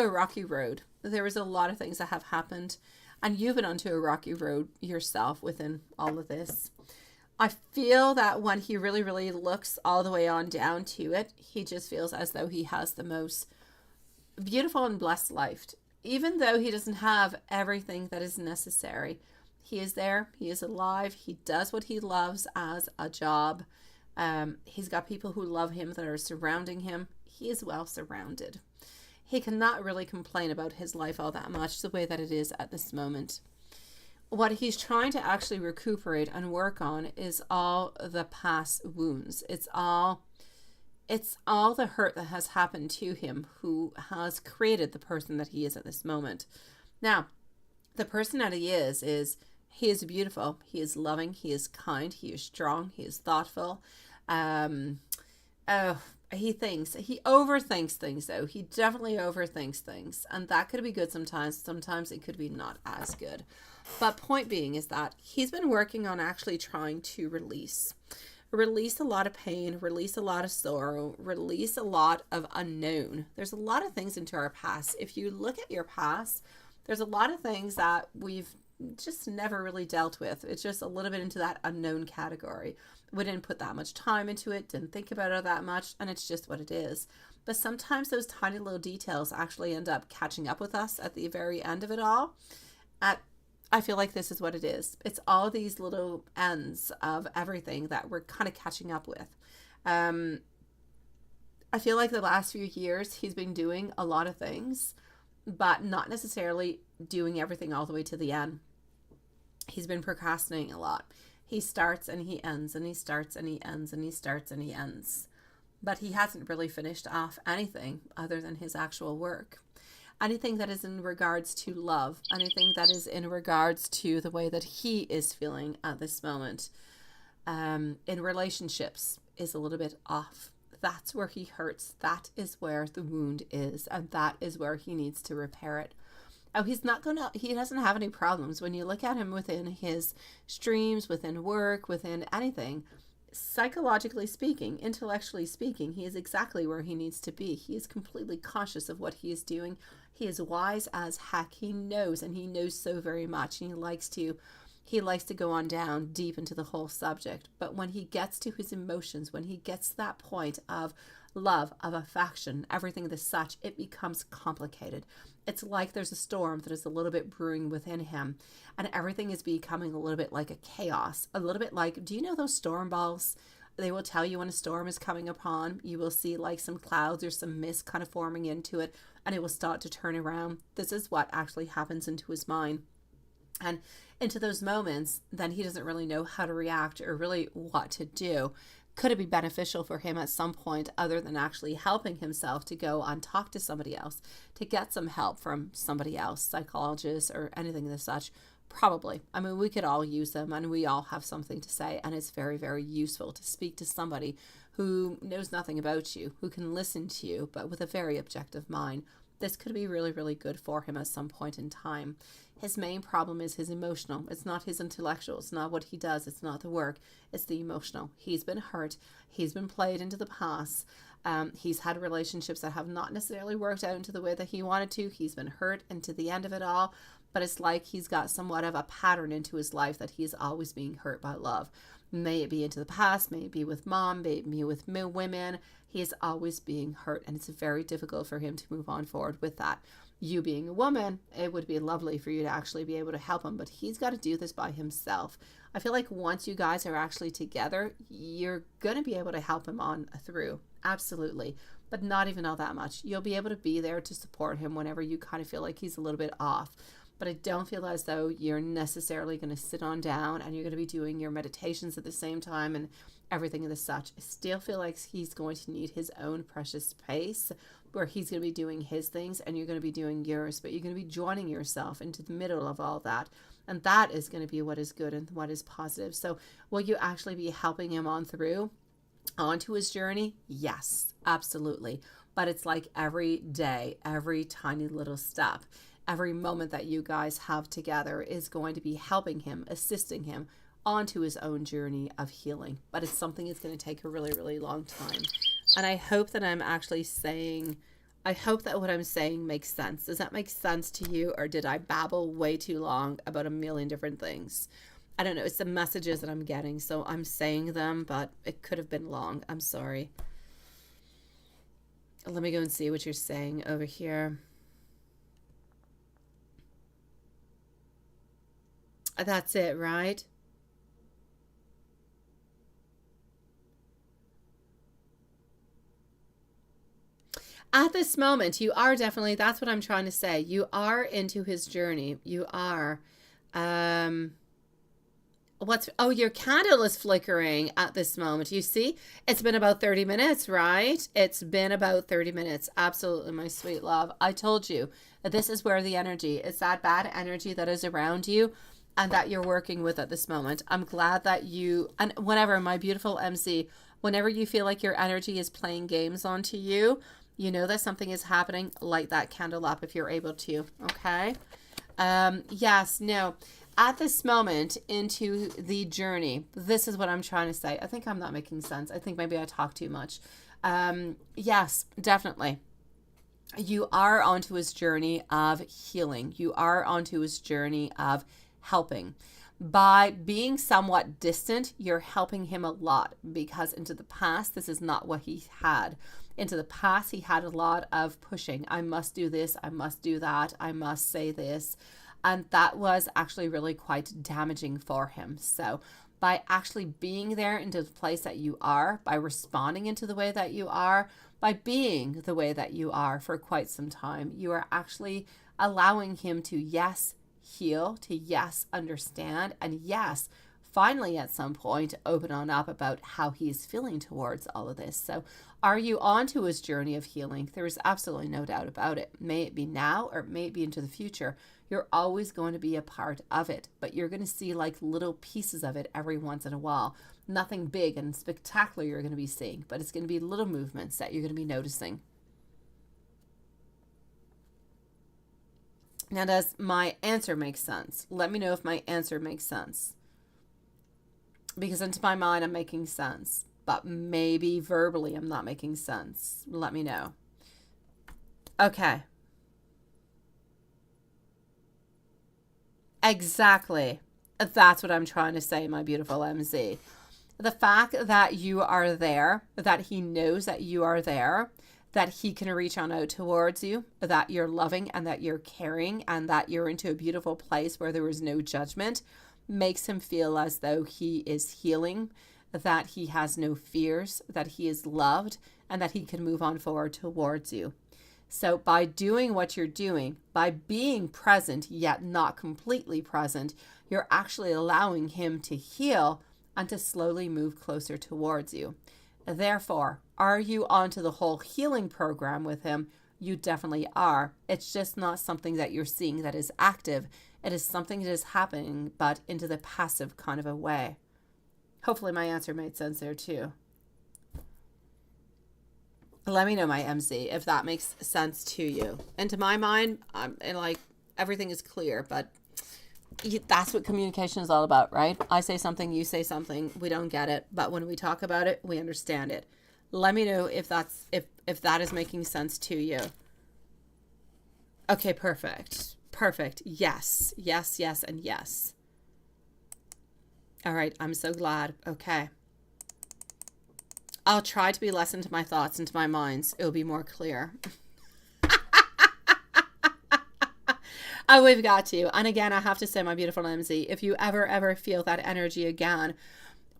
rocky road. There was a lot of things that have happened, and you've been onto a rocky road yourself within all of this. I feel that when he really, really looks all the way on down to it, he just feels as though he has the most beautiful and blessed life. Even though he doesn't have everything that is necessary, he is there, he is alive, he does what he loves as a job. He's got people who love him that are surrounding him. He is well surrounded. He cannot really complain about his life all that much the way that it is at this moment. What he's trying to actually recuperate and work on is all the past wounds. It's all the hurt that has happened to him, who has created the person that he is at this moment. Now, the person that he is he is beautiful, he is loving, he is kind, he is strong, he is thoughtful. He overthinks things though. He definitely overthinks things, and that could be good sometimes. Sometimes it could be not as good. But point being is that he's been working on actually trying to release a lot of pain, release a lot of sorrow, release a lot of unknown. There's a lot of things into our past. If you look at your past, there's a lot of things that we've just never really dealt with. It's just a little bit into that unknown category. We didn't put that much time into it, didn't think about it that much, and it's just what it is. But sometimes those tiny little details actually end up catching up with us at the very end of it all. I feel like this is what it is. It's all these little ends of everything that we're kind of catching up with. I feel like the last few years he's been doing a lot of things, but not necessarily doing everything all the way to the end. He's been procrastinating a lot. He starts and he ends, and he starts and he ends, and he starts and he ends. But he hasn't really finished off anything other than his actual work. Anything that is in regards to love, anything that is in regards to the way that he is feeling at this moment, in relationships, is a little bit off. That's where he hurts. That is where the wound is, and that is where he needs to repair it. Oh, he doesn't have any problems. When you look at him within his streams, within work, within anything, psychologically speaking, intellectually speaking, he is exactly where he needs to be. He is completely conscious of what he is doing. He is wise as heck. He knows, and he knows so very much. And he likes to go on down deep into the whole subject. But when he gets to his emotions, when he gets to that point of love, of affection, everything as such, it becomes complicated. It's like there's a storm that is a little bit brewing within him, and everything is becoming a little bit like a chaos, a little bit like, do you know those storm balls? They will tell you when a storm is coming upon. You will see like some clouds or some mist kind of forming into it, and it will start to turn around. This is what actually happens into his mind. And into those moments, then he doesn't really know how to react or really what to do. Could it be beneficial for him at some point, other than actually helping himself, to go and talk to somebody else, to get some help from somebody else, psychologist or anything of such? Probably. I mean, we could all use them, and we all have something to say, and it's very, very useful to speak to somebody who knows nothing about you, who can listen to you, but with a very objective mind. This could be really, really good for him at some point in time. His main problem is his emotional. It's not his intellectual. It's not what he does. It's not the work. It's the emotional. He's been hurt. He's been played into the past. He's had relationships that have not necessarily worked out into the way that he wanted to. He's been hurt into the end of it all. But it's like he's got somewhat of a pattern into his life that he's always being hurt by love. May it be into the past, may it be with mom, may it be with women. He is always being hurt, and it's very difficult for him to move on forward with that. You being a woman, it would be lovely for you to actually be able to help him, but he's got to do this by himself. I feel like once you guys are actually together, you're going to be able to help him on through. Absolutely. But not even all that much. You'll be able to be there to support him whenever you kind of feel like he's a little bit off. But I don't feel as though you're necessarily going to sit on down and you're going to be doing your meditations at the same time and everything and such. I still feel like he's going to need his own precious space where he's going to be doing his things and you're going to be doing yours, but you're going to be joining yourself into the middle of all that. And that is going to be what is good and what is positive. So will you actually be helping him onto his journey? Yes, absolutely. But it's like every day, every tiny little step. Every moment that you guys have together is going to be helping him, assisting him onto his own journey of healing. But it's something that's going to take a really, really long time. And I hope that I hope that what I'm saying makes sense. Does that make sense to you? Or did I babble way too long about a million different things? I don't know. It's the messages that I'm getting. So I'm saying them, but it could have been long. I'm sorry. Let me go and see what you're saying over here. That's it, right? At this moment, you are definitely, that's what I'm trying to say. You are into his journey. You are. Your candle is flickering at this moment. You see, it's been about 30 minutes, right? It's been about 30 minutes. Absolutely, my sweet love. I told you that this is where the energy, it's that bad energy that is around you and that you're working with at this moment. I'm glad that and whenever, my beautiful MC, whenever you feel like your energy is playing games onto you, you know that something is happening. Light that candle up if you're able to, okay? Yes, no. At this moment into the journey, this is what I'm trying to say. I think I'm not making sense. I think maybe I talk too much. Yes, definitely. You are onto his journey of healing. You are onto his journey of helping. By being somewhat distant, you're helping him a lot because into the past, this is not what he had. Into the past, he had a lot of pushing. I must do this. I must do that. I must say this. And that was actually really quite damaging for him. So by actually being there into the place that you are, by responding into the way that you are, by being the way that you are for quite some time, you are actually allowing him to, yes, heal, to yes, understand, and yes, finally at some point open on up about how he's feeling towards all of this. So are you on to his journey of healing? There is absolutely no doubt about it. May it be now or may it be into the future. You're always going to be a part of it, but you're going to see like little pieces of it every once in a while. Nothing big and spectacular you're going to be seeing, but it's going to be little movements that you're going to be noticing. Now, does my answer make sense? Let me know if my answer makes sense. Because into my mind, I'm making sense. But maybe verbally, I'm not making sense. Let me know. Okay. Exactly. That's what I'm trying to say, my beautiful MZ. The fact that you are there, that he knows that you are there, that he can reach on out towards you, that you're loving and that you're caring and that you're into a beautiful place where there is no judgment, makes him feel as though he is healing, that he has no fears, that he is loved, and that he can move on forward towards you. So by doing what you're doing, by being present yet not completely present, you're actually allowing him to heal and to slowly move closer towards you. Therefore, are you onto the whole healing program with him? You definitely are. It's just not something that you're seeing that is active. It is something that is happening, but into the passive kind of a way. Hopefully my answer made sense there too. Let me know, my MC, if that makes sense to you. And to my mind, and like everything is clear, but that's what communication is all about, right? I say something, you say something, we don't get it, but when we talk about it, we understand it. Let me know if that's if that is making sense to you. Okay, perfect. Perfect. Yes. Yes, yes, and yes. All right, I'm so glad. Okay. I'll try to be less into my thoughts, into my minds. It'll be more clear. Oh, we've got to. And again, I have to say, my beautiful MZ, if you ever feel that energy again,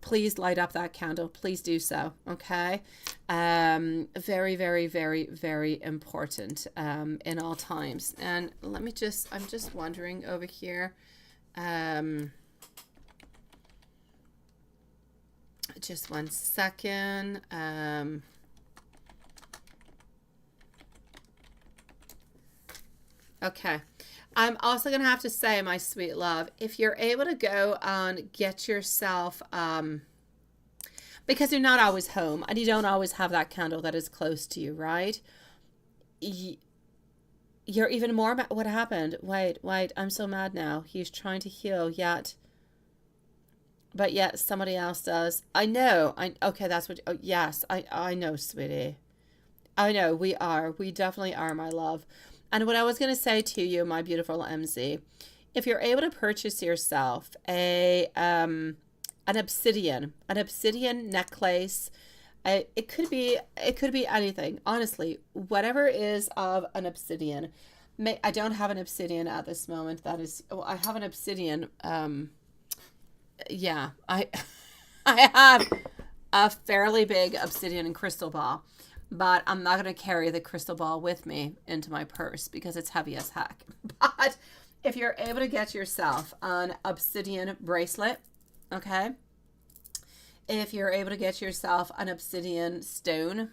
please light up that candle. Please do so. Okay. Very, very, very, very important in all times. And let me just, I'm just wondering over here. Just one second. Okay. I'm also going to have to say, my sweet love, if you're able to go and get yourself, because you're not always home and you don't always have that candle that is close to you, right? You're even more, what happened? Wait, I'm so mad now. He's trying to heal yet. But yet somebody else does. I know. Okay, that's what, oh, yes, I know, sweetie. I know, we definitely are, my love. And what I was going to say to you, my beautiful MZ, if you're able to purchase yourself an obsidian necklace, it could be anything, honestly, whatever is of an obsidian. I don't have an obsidian at this moment. That is, I have an obsidian. Yeah, I have a fairly big obsidian crystal ball. But I'm not going to carry the crystal ball with me into my purse because it's heavy as heck. But if you're able to get yourself an obsidian bracelet, okay? If you're able to get yourself an obsidian stone,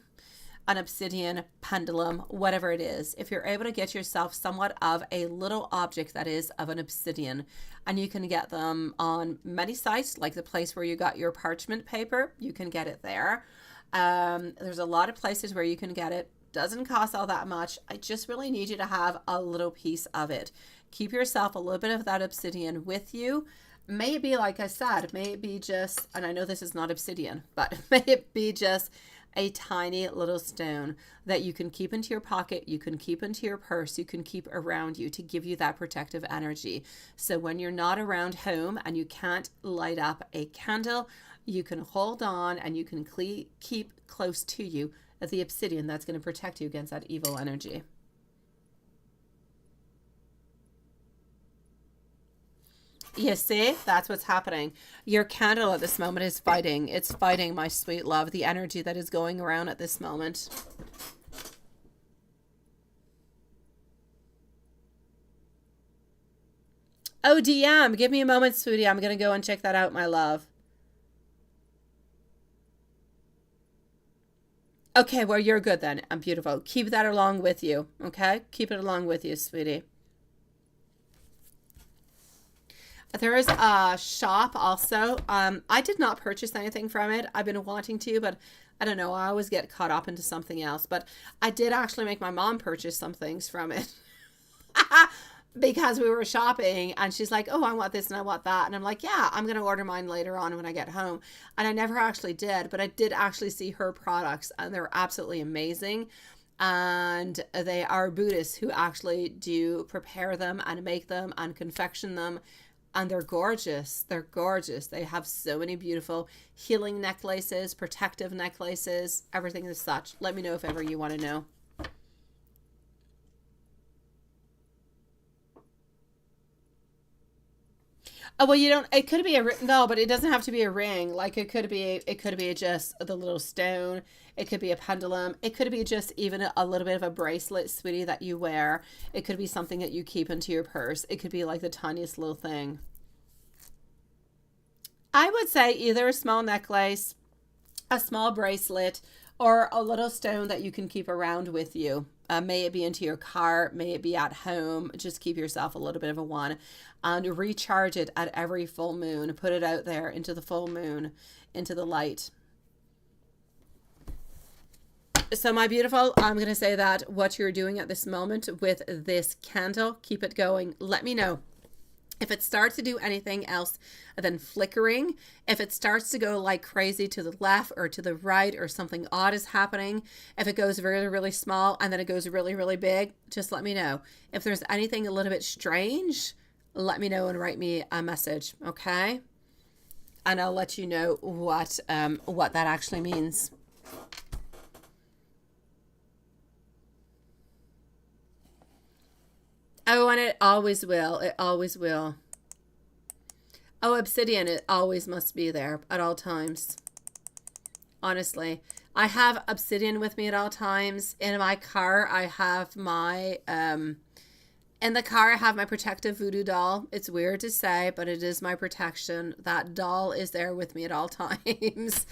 an obsidian pendulum, whatever it is, if you're able to get yourself somewhat of a little object that is of an obsidian, and you can get them on many sites, like the place where you got your parchment paper, you can get it there. There's a lot of places where you can get it. Doesn't cost all that much. I just really need you to have a little piece of it. Keep yourself a little bit of that obsidian with you. Maybe, like I said, maybe just, and I know this is not obsidian, but may it be just a tiny little stone that you can keep into your pocket, you can keep into your purse, you can keep around you to give you that protective energy. So when you're not around home and you can't light up a candle, you can hold on and you can keep close to you the obsidian that's going to protect you against that evil energy. You see, that's what's happening. Your candle at this moment is fighting. It's fighting, my sweet love, the energy that is going around at this moment. Oh, DM, give me a moment, sweetie. I'm going to go and check that out, my love. Okay, well, you're good then. I'm beautiful. Keep that along with you, okay? Keep it along with you, sweetie. There is a shop also. I did not purchase anything from it. I've been wanting to, but I don't know. I always get caught up into something else. But I did actually make my mom purchase some things from it. Because we were shopping and she's like, oh, I want this and I want that. And I'm like, yeah, I'm going to order mine later on when I get home. And I never actually did, but I did actually see her products and they're absolutely amazing. And they are Buddhists who actually do prepare them and make them and confection them. And they're gorgeous. They're gorgeous. They have so many beautiful healing necklaces, protective necklaces, everything as such. Let me know if ever you want to know. Oh, well, you don't, it could be no, but it doesn't have to be a ring. Like it could be just the little stone. It could be a pendulum. It could be just even a little bit of a bracelet, sweetie, that you wear. It could be something that you keep into your purse. It could be like the tiniest little thing. I would say either a small necklace, a small bracelet, or a little stone that you can keep around with you. May it be into your car, may it be at home. Just keep yourself a little bit of a one, and recharge it at every full moon. Put it out there into the full moon, into the light. So my beautiful, I'm going to say that what you're doing at this moment with this candle, keep it going. Let me know if it starts to do anything else than flickering, if it starts to go like crazy to the left or to the right, or something odd is happening, if it goes really, really small and then it goes really, really big, just let me know. If there's anything a little bit strange, let me know and write me a message, okay? And I'll let you know what that actually means. Oh, and it always will. It always will. Oh, obsidian, it always must be there at all times. Honestly. I have obsidian with me at all times. In my car, I have my, in the car, I have my protective voodoo doll. It's weird to say, but it is my protection. That doll is there with me at all times.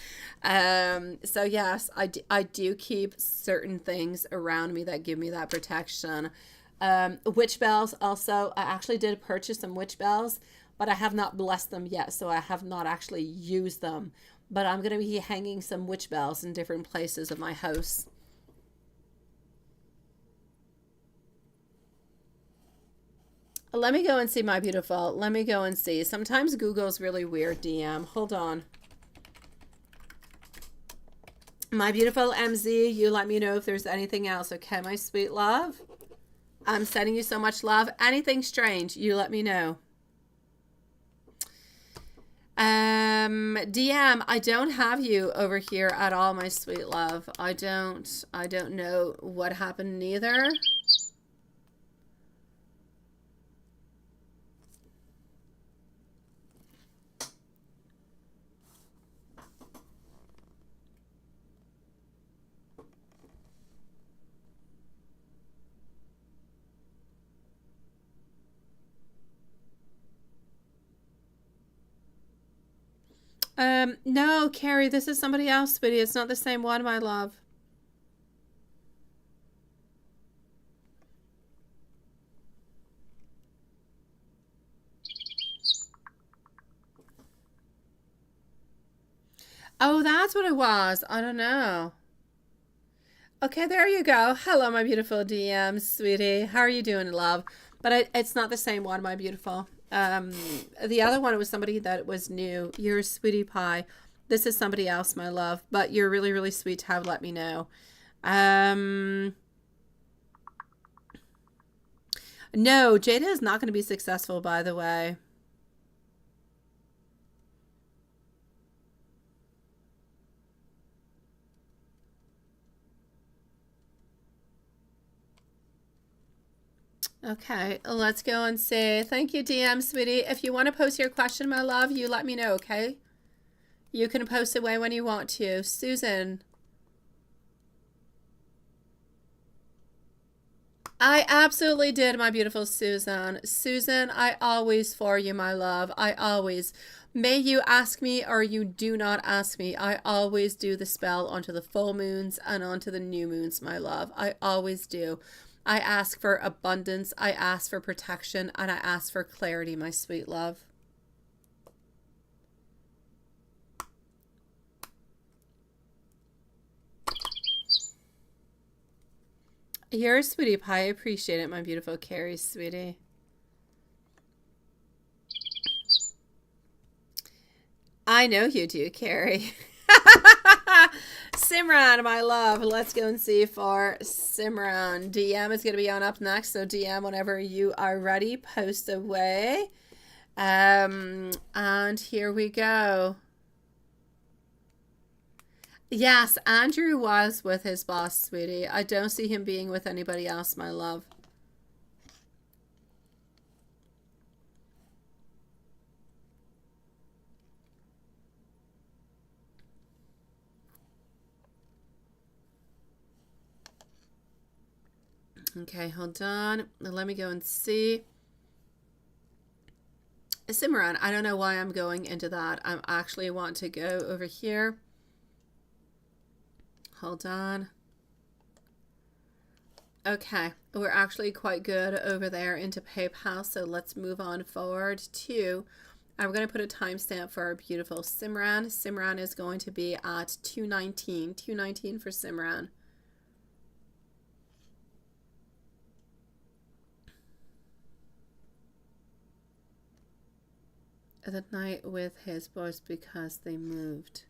So yes, I do keep certain things around me that give me that protection. Witch bells also. I actually did purchase some witch bells, but I have not blessed them yet, so I have not actually used them. But I'm going to be hanging some witch bells in different places of my house. Let me go and see, my beautiful. Let me go and see. Sometimes Google's really weird, DM. Hold on. My beautiful MZ, you let me know if there's anything else, okay, my sweet love? I'm sending you so much love. Anything strange, you let me know. DM, I don't have you over here at all, my sweet love. I don't know what happened neither. No, Carrie, this is somebody else, sweetie. It's not the same one, my love. Oh, that's what it was. I don't know. Okay, there you go. Hello, my beautiful DM, sweetie. How are you doing, love? But it's not the same one, my beautiful. The other one was somebody that was new. You're sweetie pie. This is somebody else, my love. But you're really, really sweet to have let me know. No, Jada is not going to be successful, by the way. Okay, let's go and say thank you, DM, sweetie. If you want to post your question, my love, you let me know, okay? You can post away when you want to. Susan. I absolutely did, my beautiful Susan. Susan, I always for you, my love. I always. May you ask me or you do not ask me. I always do the spell onto the full moons and onto the new moons, my love. I always do. I ask for abundance. I ask for protection. And I ask for clarity, my sweet love. You're a sweetie pie. I appreciate it, my beautiful Carrie, sweetie. I know you do, Carrie. Simran, my love. Let's go and see for Simran. DM is going to be on up next. So DM, whenever you are ready, post away. And here we go. Yes, Andrew was with his boss, sweetie. I don't see him being with anybody else, my love. Okay, hold on. Let me go and see. Simran, I don't know why I'm going into that. I actually want to go over here. Hold on. Okay, we're actually quite good over there into PayPal, so let's move on forward to, I'm going to put a timestamp for our beautiful Simran. Simran is going to be at 2:19, 2:19 for Simran. The night with his boys because they moved.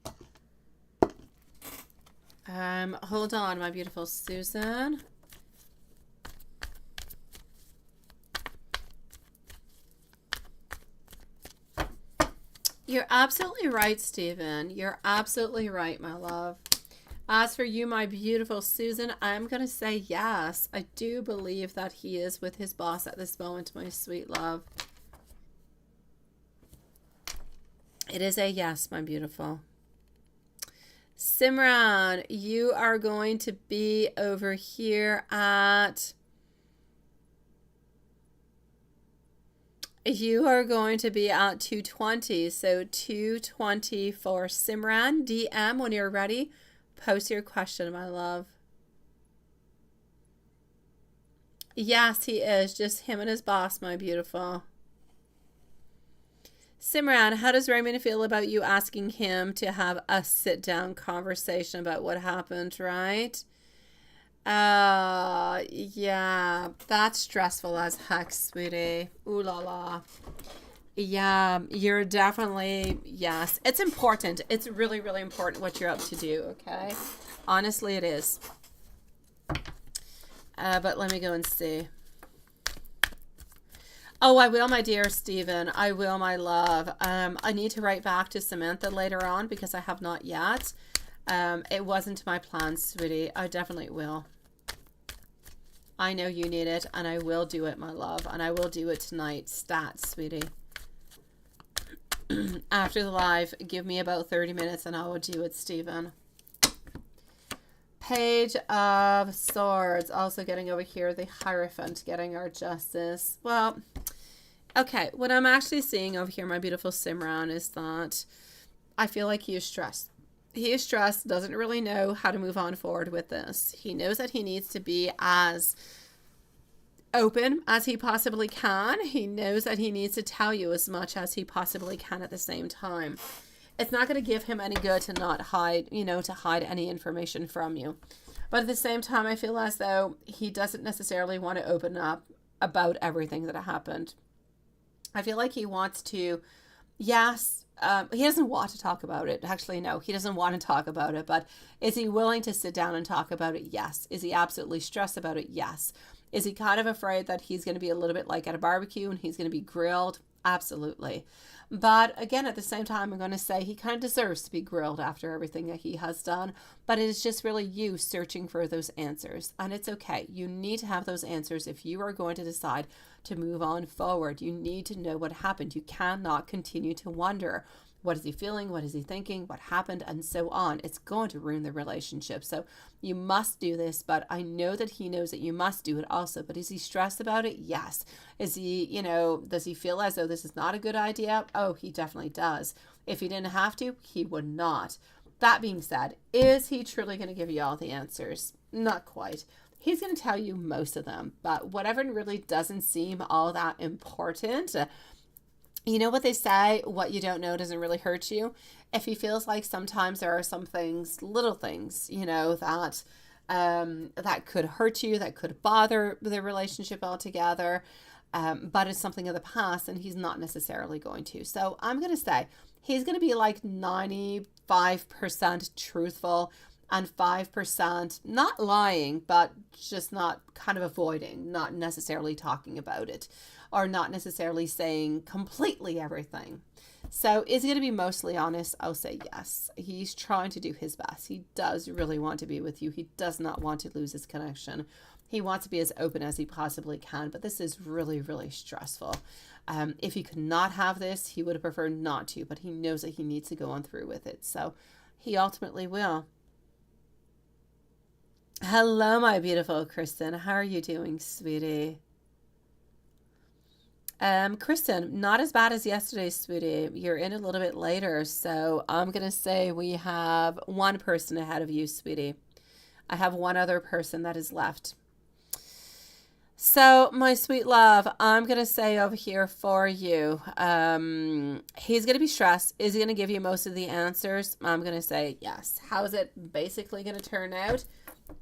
Hold on, my beautiful Susan. You're absolutely right, Stephen. You're absolutely right, my love. As for you, my beautiful Susan, I'm going to say yes. I do believe that he is with his boss at this moment, my sweet love. It is a yes, my beautiful. Simran, you are going to be over here at... You are going to be at 2:20, so 2:20 for Simran. DM when you're ready. Post your question, my love. Yes, he is. Just him and his boss, my beautiful. Simran, how does Raymond feel about you asking him to have a sit-down conversation about what happened, right? Yeah, that's stressful as heck, sweetie. Ooh la la. Yeah, you're definitely, yes. It's important. It's really, really important what you're up to do, okay? Honestly, it is. But let me go and see. Oh, I will, my dear Stephen. I will, my love. I need to write back to Samantha later on because I have not yet. It wasn't my plan, sweetie. I definitely will. I know you need it, and I will do it, my love. And I will do it tonight. Stat, sweetie. After the live, give me about 30 minutes, and I will do it, Stephen. Page of Swords. Also getting over here, the Hierophant, getting our justice. Well, okay. What I'm actually seeing over here, my beautiful Simran, is that I feel like he is stressed. He is stressed, doesn't really know how to move on forward with this. He knows that he needs to be as open as he possibly can. He knows that he needs to tell you as much as he possibly can at the same time. It's not going to give him any good to not hide, to hide any information from you. But at the same time, I feel as though he doesn't necessarily want to open up about everything that happened. I feel like he wants to, yes, he doesn't want to talk about it. Actually, no, he doesn't want to talk about it. But is he willing to sit down and talk about it? Yes. Is he absolutely stressed about it? Yes. Is he kind of afraid that he's going to be a little bit like at a barbecue and he's going to be grilled? Absolutely. But again, at the same time, I'm going to say he kind of deserves to be grilled after everything that he has done. But it is just really you searching for those answers. And it's okay. You need to have those answers if you are going to decide to move on forward. You need to know what happened. You cannot continue to wonder. What is he feeling? What is he thinking? What happened? And so on. It's going to ruin the relationship. So you must do this, but I know that he knows that you must do it also. But is he stressed about it? Yes. Is he, does he feel as though this is not a good idea? Oh, he definitely does. If he didn't have to, he would not. That being said, is he truly going to give you all the answers? Not quite. He's going to tell you most of them, but whatever really doesn't seem all that important, you know what they say, what you don't know doesn't really hurt you. If he feels like sometimes there are some things, little things, that that could hurt you, that could bother the relationship altogether, but it's something of the past and he's not necessarily going to. So I'm going to say he's going to be like 95% truthful and 5% not lying, but just not kind of avoiding, not necessarily talking about it or not necessarily saying completely everything. So is he going to be mostly honest? I'll say yes. He's trying to do his best. He does really want to be with you. He does not want to lose his connection. He wants to be as open as he possibly can, but this is really, really stressful. If he could not have this, he would have preferred not to, but he knows that he needs to go on through with it. So he ultimately will. Hello, my beautiful Kristen. How are you doing, sweetie? Kristen, not as bad as yesterday, sweetie. You're in a little bit later, so I'm gonna say we have one person ahead of you, sweetie. I have one other person that is left. So, my sweet love, I'm going to say over here for you, he's going to be stressed. Is he going to give you most of the answers? I'm going to say yes. How is it basically going to turn out?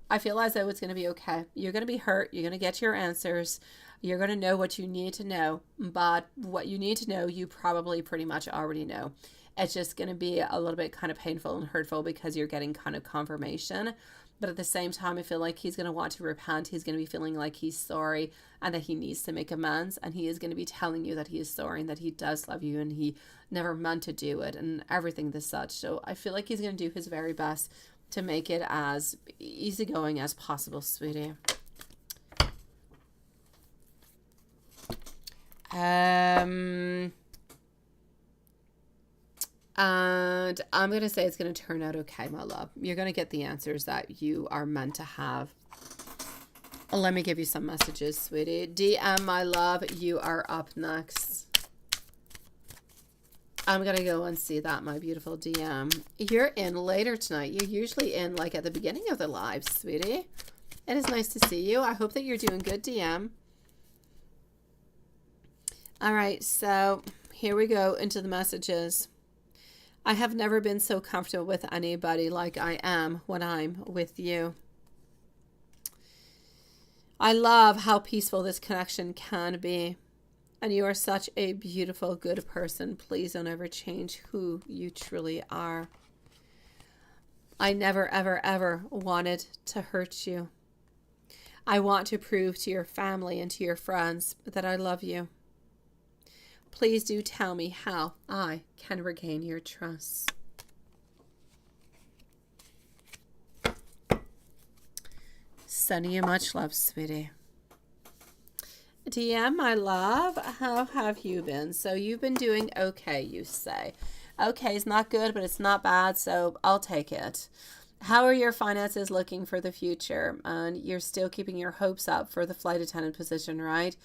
I feel as though it's going to be okay. You're going to be hurt. You're going to get your answers. You're going to know what you need to know. But what you need to know, you probably pretty much already know. It's just going to be a little bit kind of painful and hurtful because you're getting kind of confirmation. But at the same time, I feel like he's going to want to repent. He's going to be feeling like he's sorry and that he needs to make amends. And he is going to be telling you that he is sorry and that he does love you and he never meant to do it and everything this such. So I feel like he's going to do his very best to make it as easygoing as possible, sweetie. And I'm going to say it's going to turn out okay, my love. You're going to get the answers that you are meant to have. Let me give you some messages, sweetie. DM, my love, you are up next. I'm going to go and see that, my beautiful DM. You're in later tonight. You're usually in like at the beginning of the live, sweetie. It is nice to see you. I hope that you're doing good, DM. All right, so here we go into the messages. I have never been so comfortable with anybody like I am when I'm with you. I love how peaceful this connection can be. And you are such a beautiful, good person. Please don't ever change who you truly are. I never, ever, ever wanted to hurt you. I want to prove to your family and to your friends that I love you. Please do tell me how I can regain your trust. Sending you much love, sweetie. DM, my love, how have you been? So you've been doing okay, you say. Okay, it's not good, but it's not bad, so I'll take it. How are your finances looking for the future? And you're still keeping your hopes up for the flight attendant position, right?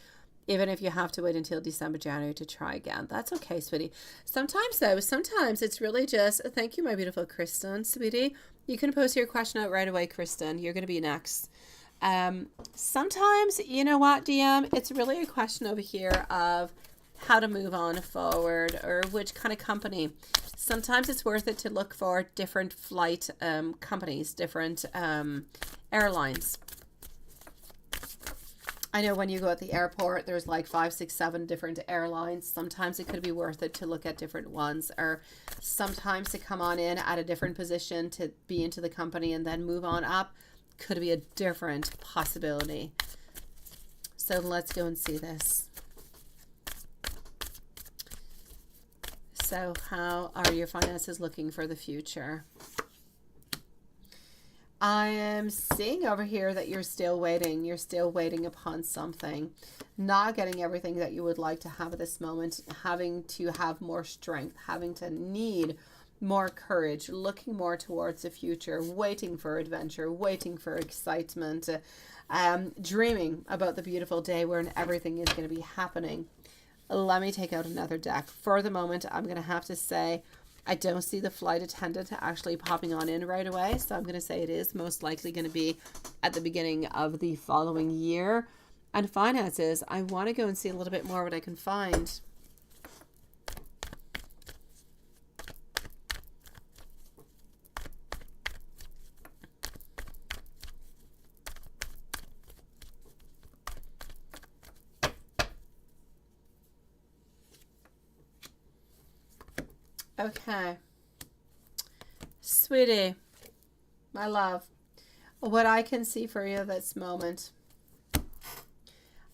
Even if you have to wait until December, January to try again. That's okay, sweetie. Sometimes, though, it's really just, thank you, my beautiful Kristen, sweetie. You can post your question out right away, Kristen. You're going to be next. Sometimes, you know what, DM? It's really a question over here of how to move on forward or which kind of company. Sometimes it's worth it to look for different flight companies, different airlines. I know when you go at the airport, there's like 5, 6, 7 different airlines. Sometimes it could be worth it to look at different ones, or sometimes to come on in at a different position to be into the company and then move on up could be a different possibility. So let's go and see this. So how are your finances looking for the future? I am seeing over here that you're still waiting. You're still waiting upon something. Not getting everything that you would like to have at this moment. Having to have more strength. Having to need more courage. Looking more towards the future. Waiting for adventure. Waiting for excitement. Dreaming about the beautiful day when everything is going to be happening. Let me take out another deck. For the moment, I'm going to have to say I don't see the flight attendant actually popping on in right away. So I'm going to say it is most likely going to be at the beginning of the following year. And finances, I want to go and see a little bit more what I can find. Okay. Sweetie, my love, what I can see for you this moment,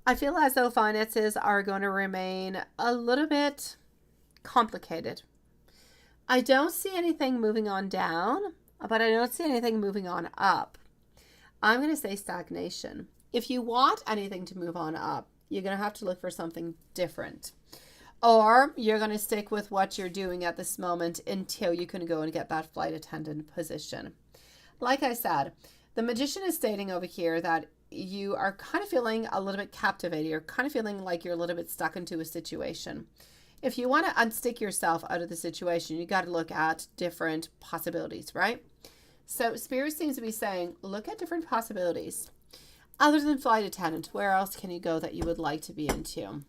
I feel as though finances are going to remain a little bit complicated. I don't see anything moving on down, but I don't see anything moving on up. I'm going to say stagnation. If you want anything to move on up, you're going to have to look for something different. Or you're going to stick with what you're doing at this moment until you can go and get that flight attendant position. Like I said, the magician is stating over here that you are kind of feeling a little bit captivated. You're kind of feeling like you're a little bit stuck into a situation. If you want to unstick yourself out of the situation, you got to look at different possibilities, right? So Spirit seems to be saying, look at different possibilities. Other than flight attendant, where else can you go that you would like to be into,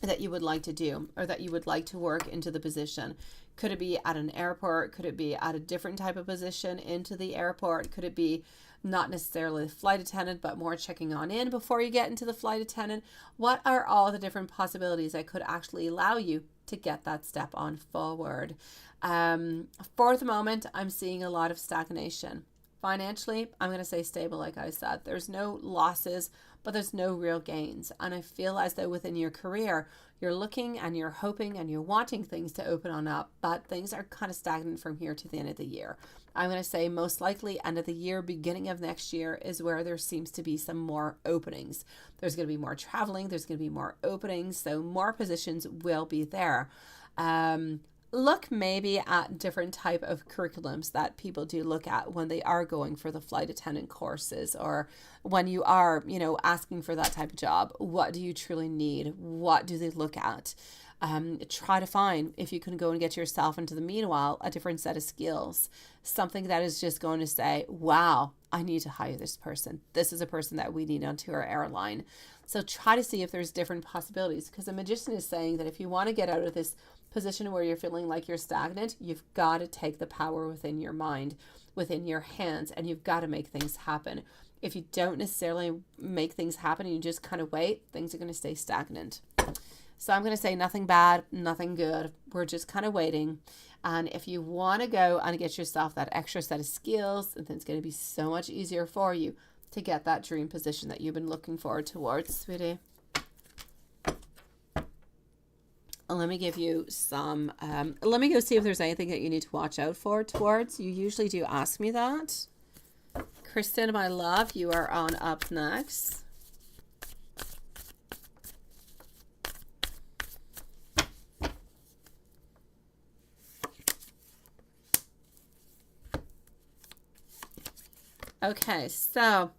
that you would like to do, or that you would like to work into the position? Could it be at an airport? Could it be at a different type of position into the airport? Could it be not necessarily the flight attendant, but more checking on in before you get into the flight attendant? What are all the different possibilities that could actually allow you to get that step on forward? For the moment, I'm seeing a lot of stagnation. Financially, I'm going to say stable, like I said. There's no losses, but there's no real gains. And I feel as though within your career, you're looking and you're hoping and you're wanting things to open on up, but things are kind of stagnant from here to the end of the year. I'm going to say most likely end of the year, beginning of next year is where there seems to be some more openings. There's going to be more traveling. There's going to be more openings. So more positions will be there. Look maybe at different type of curriculums that people do look at when they are going for the flight attendant courses, or when you are, asking for that type of job. What do you truly need? What do they look at? Try to find, if you can go and get yourself into the meanwhile, a different set of skills, something that is just going to say, wow, I need to hire this person. This is a person that we need onto our airline. So try to see if there's different possibilities, because the magician is saying that if you want to get out of this position where you're feeling like you're stagnant, you've got to take the power within your mind, within your hands, and you've got to make things happen. If you don't necessarily make things happen and you just kind of wait, things are going to stay stagnant. So I'm going to say nothing bad, nothing good. We're just kind of waiting. And if you want to go and get yourself that extra set of skills, then it's going to be so much easier for you to get that dream position that you've been looking forward towards, sweetie. Let me give you some, let me go see if there's anything that you need to watch out for towards. You usually do ask me that. Kristen, my love, you are on up next. Okay, so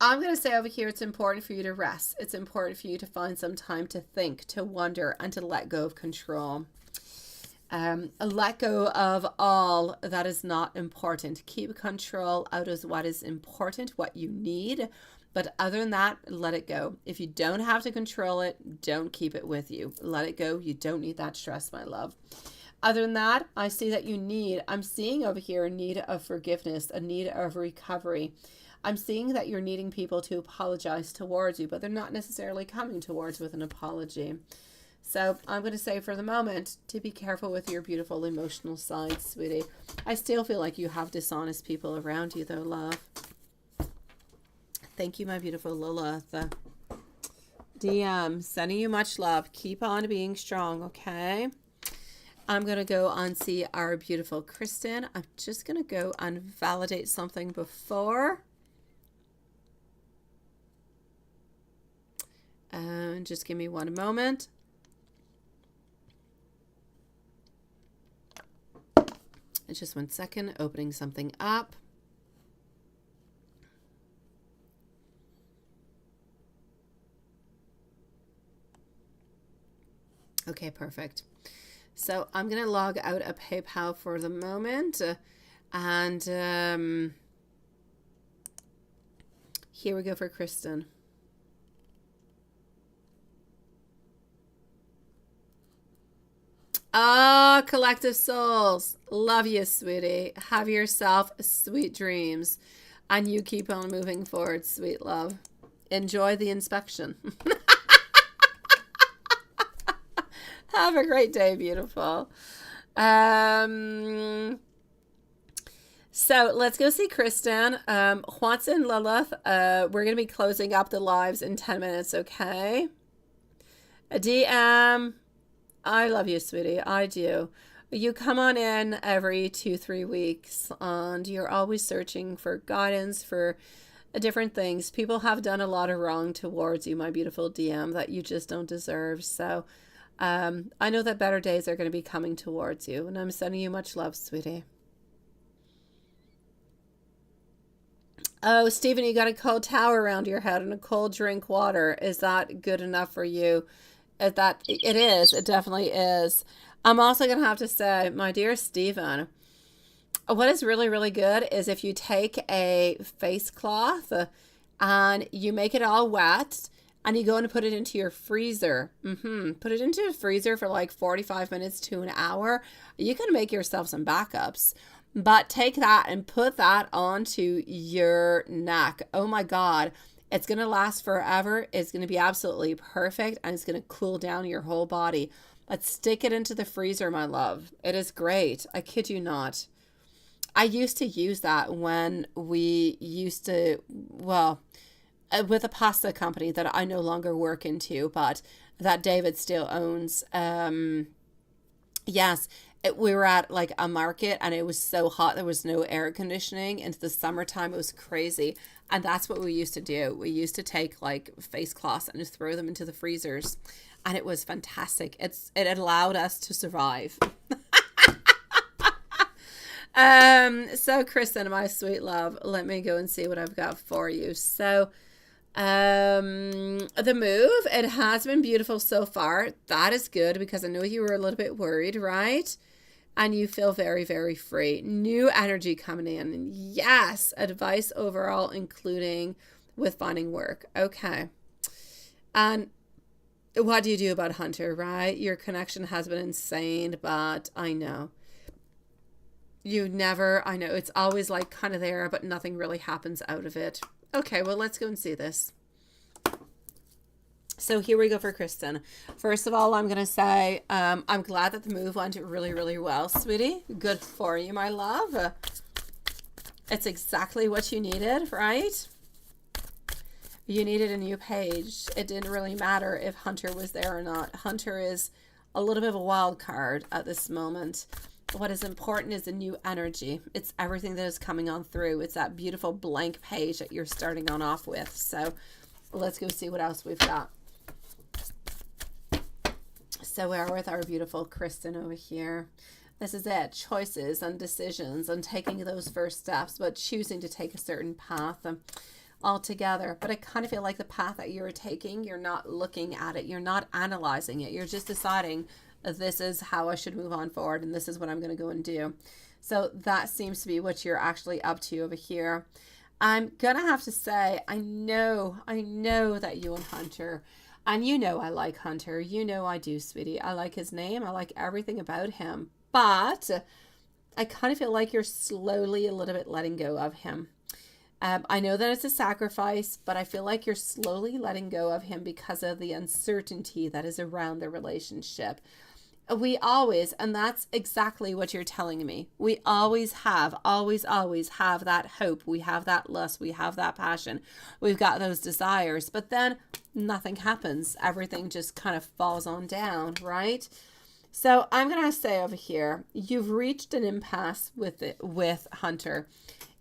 I'm going to say over here, it's important for you to rest. It's important for you to find some time to think, to wonder, and to let go of control. Let go of all that is not important. Keep control out of what is important, what you need. But other than that, let it go. If you don't have to control it, don't keep it with you. Let it go. You don't need that stress, my love. Other than that, I see that I'm seeing over here a need of forgiveness, a need of recovery. I'm seeing that you're needing people to apologize towards you, but they're not necessarily coming towards with an apology. So I'm going to say for the moment to be careful with your beautiful emotional side, sweetie. I still feel like you have dishonest people around you, though, love. Thank you, my beautiful Lilith. DM, sending you much love. Keep on being strong, okay? I'm going to go and see our beautiful Kristen. I'm just going to go and validate something before. And just give me one moment. Just 1 second, opening something up. Okay, perfect. So I'm going to log out of PayPal for the moment. And here we go for Kristen. Ah, collective souls. Love you, sweetie. Have yourself sweet dreams. And you keep on moving forward, sweet love. Enjoy the inspection. Have a great day, beautiful. So let's go see Kristen. Watson, Lilith, we're going to be closing up the lives in 10 minutes, okay? A DM. I love you, sweetie. I do. You come on in every 2-3 weeks, and you're always searching for guidance, for different things. People have done a lot of wrong towards you, my beautiful DM, that you just don't deserve. So I know that better days are going to be coming towards you, and I'm sending you much love, sweetie. Oh, Stephen, you got a cold towel around your head and a cold drink water. Is that good enough for you? That it is. It definitely is. I'm also going to have to say, my dear Stephen, what is really, really good is if you take a face cloth and you make it all wet, and you go and put it into your freezer. Put it into a freezer for like 45 minutes to an hour. You can make yourself some backups. But take that and put that onto your neck. Oh my God. It's going to last forever. It's going to be absolutely perfect, and it's going to cool down your whole body. Let's stick it into the freezer, my love. It is great. I kid you not. I used to use that when we used to, well, with a pasta company that I no longer work into, but that David still owns. Yes, we were at like a market, and it was so hot. There was no air conditioning. Into the summertime, it was crazy. And that's what we used to do. We used to take like face cloths and just throw them into the freezers. And it was fantastic. It allowed us to survive. So Kristen, my sweet love, let me go and see what I've got for you. So the move, it has been beautiful so far. That is good, because I know you were a little bit worried, right? And you feel very, very free. New energy coming in. And yes, advice overall, including with finding work. Okay. And what do you do about Hunter, right? Your connection has been insane, but I know. I know it's always like kind of there, but nothing really happens out of it. Okay, well, let's go and see this. So here we go for Kristen. First of all, I'm going to say I'm glad that the move went really, really well, sweetie. Good for you, my love. It's exactly what you needed, right? You needed a new page. It didn't really matter if Hunter was there or not. Hunter is a little bit of a wild card at this moment. What is important is the new energy. It's everything that is coming on through. It's that beautiful blank page that you're starting on off with. So let's go see what else we've got. So we're with our beautiful Kristen over here. This is it. Choices and decisions and taking those first steps, but choosing to take a certain path altogether. But I kind of feel like the path that you're taking, you're not looking at it. You're not analyzing it. You're just deciding this is how I should move on forward, and this is what I'm going to go and do. So that seems to be what you're actually up to over here. I'm going to have to say, I know that you and Hunter, and you know I like Hunter. You know I do, sweetie. I like his name. I like everything about him. But I kind of feel like you're slowly a little bit letting go of him. I know that it's a sacrifice, but I feel like you're slowly letting go of him because of the uncertainty that is around the relationship. We always, and that's exactly what you're telling me. We always have that hope. We have that lust. We have that passion. We've got those desires, but then nothing happens. Everything just kind of falls on down, right? So I'm going to say over here, you've reached an impasse with Hunter.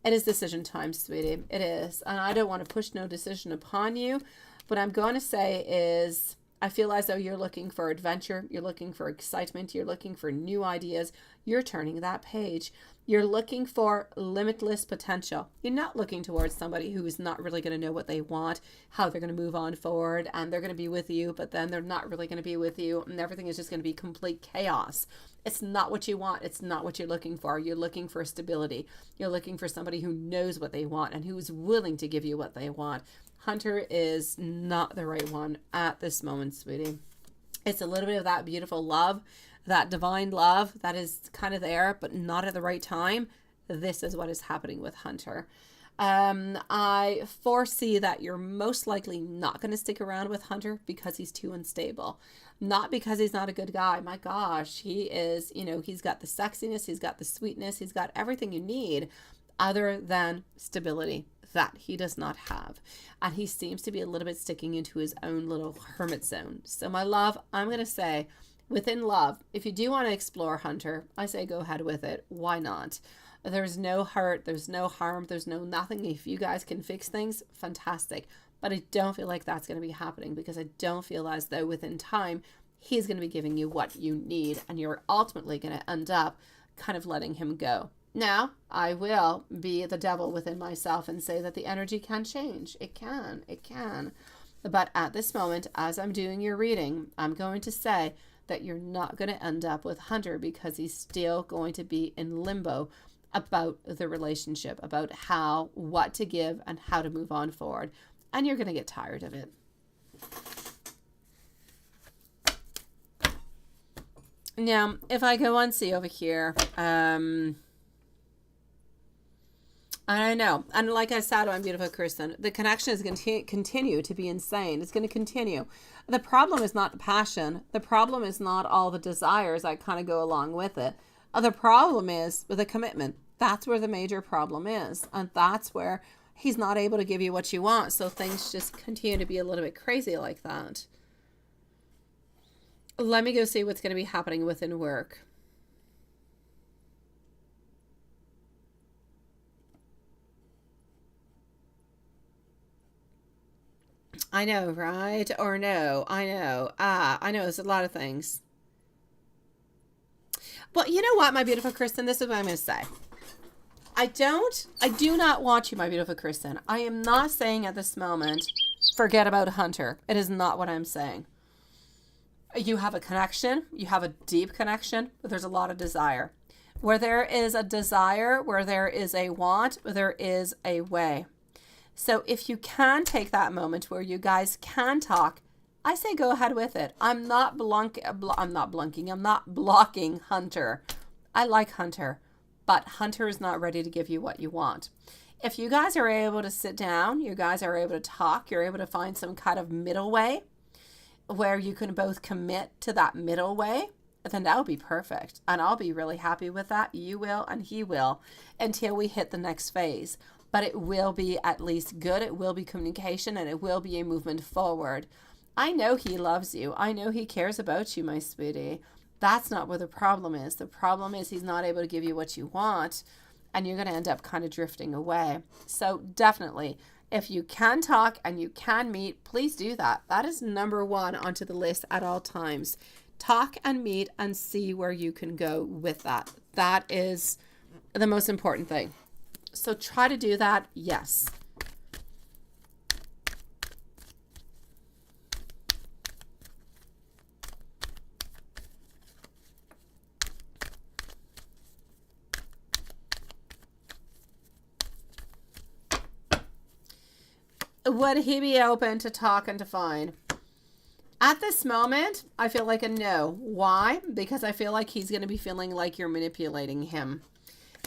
It is decision time, sweetie. It is. And I don't want to push no decision upon you. What I'm going to say is, I feel as though you're looking for adventure. You're looking for excitement. You're looking for new ideas. You're turning that page. You're looking for limitless potential. You're not looking towards somebody who is not really going to know what they want, how they're going to move on forward, and they're going to be with you, but then they're not really going to be with you, and everything is just going to be complete chaos. It's not what you want. It's not what you're looking for. You're looking for stability. You're looking for somebody who knows what they want and who's willing to give you what they want. Hunter is not the right one at this moment, sweetie. It's a little bit of that beautiful love, that divine love that is kind of there, but not at the right time. This is what is happening with Hunter. I foresee that you're most likely not going to stick around with Hunter because he's too unstable. Not because he's not a good guy. My gosh, he is, he's got the sexiness, he's got the sweetness, he's got everything you need other than stability that he does not have. And he seems to be a little bit sticking into his own little hermit zone. So my love, I'm going to say within love, if you do want to explore Hunter, I say go ahead with it. Why not? There's no hurt. There's no harm. There's no nothing. If you guys can fix things, fantastic. But I don't feel like that's going to be happening because I don't feel as though within time, he's going to be giving you what you need. And you're ultimately going to end up kind of letting him go. Now, I will be the devil within myself and say that the energy can change. It can. But at this moment, as I'm doing your reading, I'm going to say that you're not going to end up with Hunter because he's still going to be in limbo about the relationship, about what to give and how to move on forward. And you're going to get tired of it. Now, if I go on, see over here, I don't know. And like I said, my beautiful Kristen, the connection is going to continue to be insane. It's going to continue. The problem is not the passion. The problem is not all the desires that kind of go along with it. The problem is with the commitment. That's where the major problem is. And that's where he's not able to give you what you want. So things just continue to be a little bit crazy like that. Let me go see what's going to be happening within work. I know, right? Or no, I know. I know, there's a lot of things. But you know what, my beautiful Kristen? This is what I'm going to say. I do not want you, my beautiful Kristen. I am not saying at this moment, forget about Hunter. It is not what I'm saying. You have a connection. You have a deep connection, but there's a lot of desire. Where there is a desire, where there is a want, there is a way. So if you can take that moment where you guys can talk, I say go ahead with it. I'm not blocking Hunter. I like Hunter, but Hunter is not ready to give you what you want. If you guys are able to sit down, you guys are able to talk, you're able to find some kind of middle way where you can both commit to that middle way, then that would be perfect. And I'll be really happy with that. You will, and he will, until we hit the next phase. But it will be at least good. It will be communication, and it will be a movement forward. I know he loves you. I know he cares about you, my sweetie. That's not where the problem is. The problem is he's not able to give you what you want, and you're going to end up kind of drifting away. So definitely, if you can talk and you can meet, please do that. That is number one onto the list at all times. Talk and meet and see where you can go with that. That is the most important thing. So try to do that. Yes. Would he be open to talk and to find? At this moment, I feel like a no. Why? Because I feel like he's going to be feeling like you're manipulating him.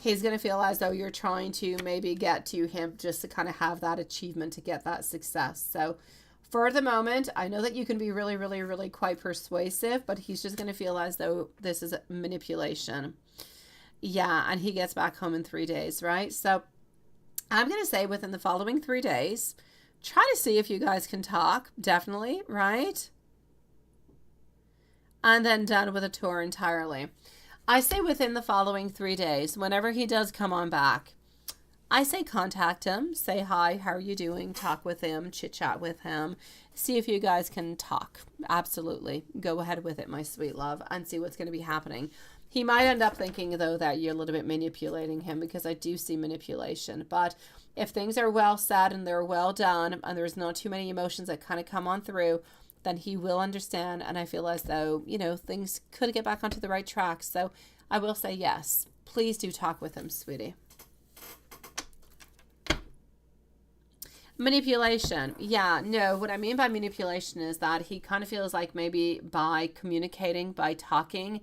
He's going to feel as though you're trying to maybe get to him just to kind of have that achievement, to get that success. So for the moment, I know that you can be really, really, really quite persuasive, but he's just going to feel as though this is manipulation. Yeah, and he gets back home in 3 days, right? So I'm going to say within the following 3 days, try to see if you guys can talk, definitely, right? And then done with a tour entirely. I say within the following 3 days, whenever he does come on back, I say contact him, say hi, how are you doing, talk with him, chit chat with him, see if you guys can talk. Absolutely. Go ahead with it, my sweet love, and see what's going to be happening. He might end up thinking, though, that you're a little bit manipulating him, because I do see manipulation. But if things are well said and they're well done and there's not too many emotions that kind of come on through, then he will understand. And I feel as though, you know, things could get back onto the right track. So I will say yes. Please do talk with him, sweetie. Manipulation. Yeah, no, what I mean by manipulation is that he kind of feels like maybe by communicating, by talking,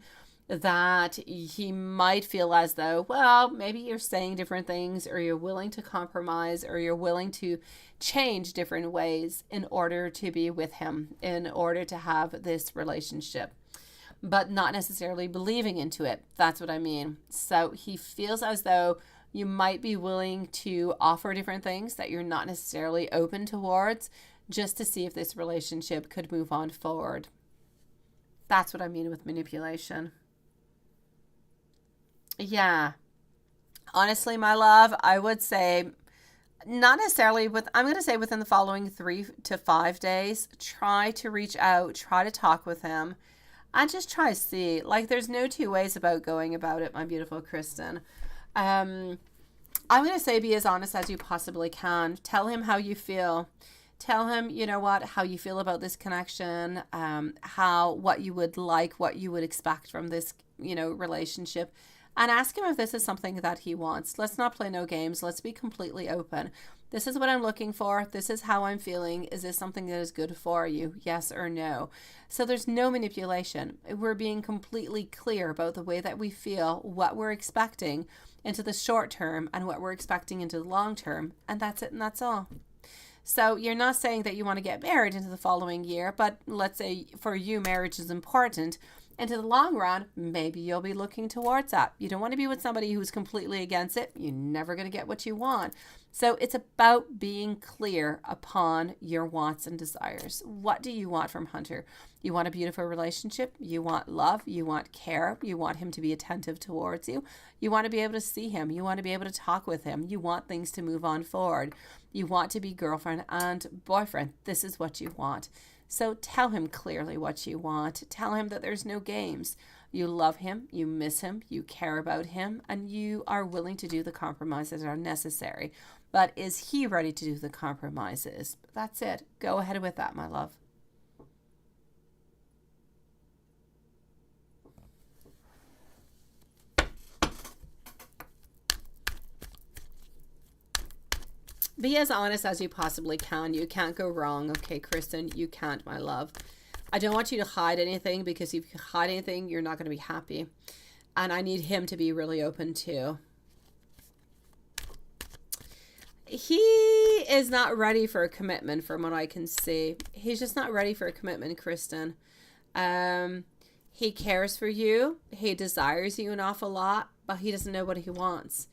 that he might feel as though, well, maybe you're saying different things, or you're willing to compromise, or you're willing to change different ways in order to be with him, in order to have this relationship, but not necessarily believing into it. That's what I mean. So he feels as though you might be willing to offer different things that you're not necessarily open towards, just to see if this relationship could move on forward. That's what I mean with manipulation. Yeah. Honestly, my love, I would say not necessarily I'm going to say within the following 3 to 5 days, try to reach out, try to talk with him, and just try to see. Like, there's no two ways about going about it, my beautiful Kristen. I'm going to say be as honest as you possibly can. Tell him how you feel. Tell him, you know what, how you feel about this connection, what you would like, what you would expect from this, relationship. and ask him if this is something that he wants. Let's not play no games. Let's be completely open. This is what I'm looking for. This is how I'm feeling. Is this something that is good for you? Yes or no? So there's no manipulation. We're being completely clear about the way that we feel, what we're expecting into the short term and what we're expecting into the long term. And that's it, and that's all. So you're not saying that you want to get married into the following year, but let's say for you, marriage is important. Into the long run, maybe you'll be looking towards that. You don't want to be with somebody who's completely against it. You're never going to get what you want. So it's about being clear upon your wants and desires. What do you want from Hunter? You want a beautiful relationship. You want love. You want care. You want him to be attentive towards you. You want to be able to see him. You want to be able to talk with him. You want things to move on forward. You want to be girlfriend and boyfriend. This is what you want. So tell him clearly what you want. Tell him that there's no games. You love him, you miss him, you care about him, and you are willing to do the compromises that are necessary. But is he ready to do the compromises? That's it. Go ahead with that, my love. Be as honest as you possibly can. You can't go wrong. Okay, Kristen, you can't, my love. I don't want you to hide anything, because if you hide anything, you're not going to be happy. And I need him to be really open too. He is not ready for a commitment from what I can see. He's just not ready for a commitment, Kristen. He cares for you. He desires you an awful lot, but he doesn't know what he wants.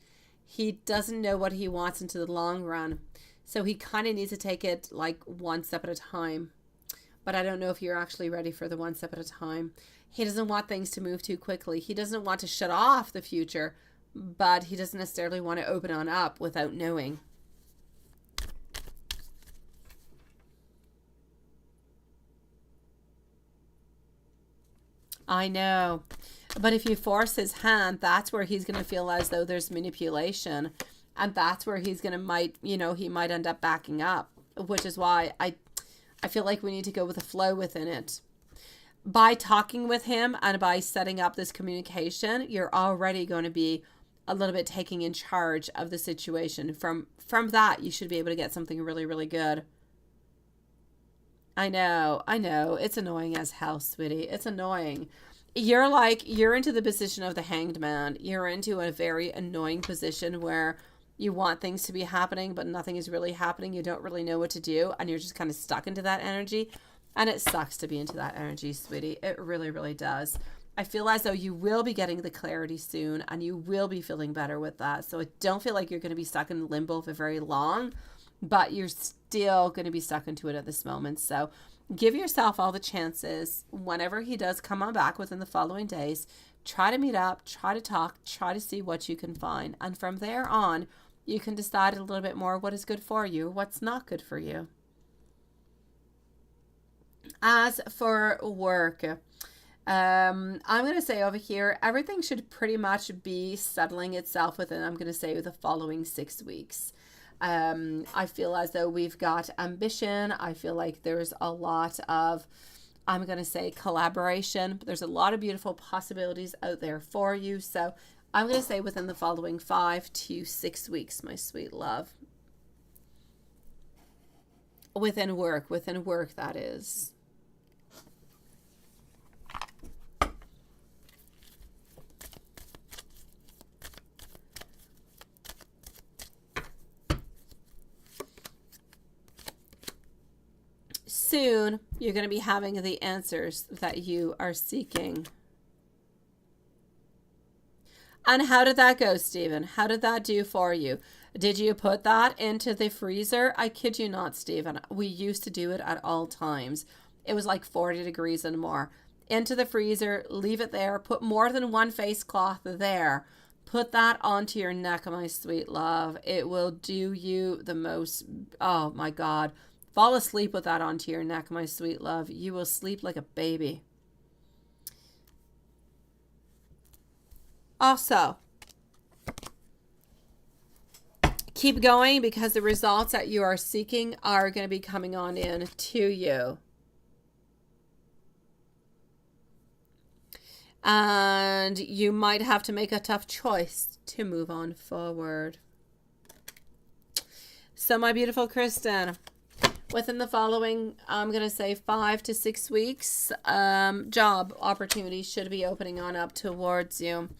He doesn't know what he wants into the long run. So he kind of needs to take it like one step at a time. But I don't know if you're actually ready for the one step at a time. He doesn't want things to move too quickly. He doesn't want to shut off the future, but he doesn't necessarily want to open on up without knowing. I know. But if you force his hand, that's where he's going to feel as though there's manipulation. And that's where he's going to he might end up backing up, which is why I feel like we need to go with the flow within it. By talking with him and by setting up this communication, you're already going to be a little bit taking in charge of the situation. From that, you should be able to get something really, really good. I know. It's annoying as hell, sweetie. It's annoying. You're into the position of the hanged man. You're into a very annoying position where you want things to be happening, but nothing is really happening. You don't really know what to do, and you're just kind of stuck into that energy. And it sucks to be into that energy, sweetie. It really, really does. I feel as though you will be getting the clarity soon, and you will be feeling better with that. So I don't feel like you're going to be stuck in limbo for very long, but you're still going to be stuck into it at this moment. So give yourself all the chances. Whenever he does come on back within the following days, try to meet up, try to talk, try to see what you can find. And from there on, you can decide a little bit more what is good for you, what's not good for you. As for work, I'm going to say over here, everything should pretty much be settling itself within, I'm going to say, the following 6 weeks. I feel as though we've got ambition. I feel like there's a lot of, I'm going to say, collaboration. There's a lot of beautiful possibilities out there for you. So I'm going to say within the following 5 to 6 weeks, my sweet love. Within work, that is. Soon, you're going to be having the answers that you are seeking. And how did that go, Stephen? How did that do for you? Did you put that into the freezer? I kid you not, Stephen. We used to do it at all times. It was like 40 degrees and more. Into the freezer, leave it there. Put more than one face cloth there. Put that onto your neck, my sweet love. It will do you the most, oh my God. Fall asleep with that onto your neck, my sweet love. You will sleep like a baby. Also, keep going, because the results that you are seeking are going to be coming on in to you. And you might have to make a tough choice to move on forward. So my beautiful Kristen, within the following, I'm going to say 5 to 6 weeks, job opportunities should be opening on up towards you.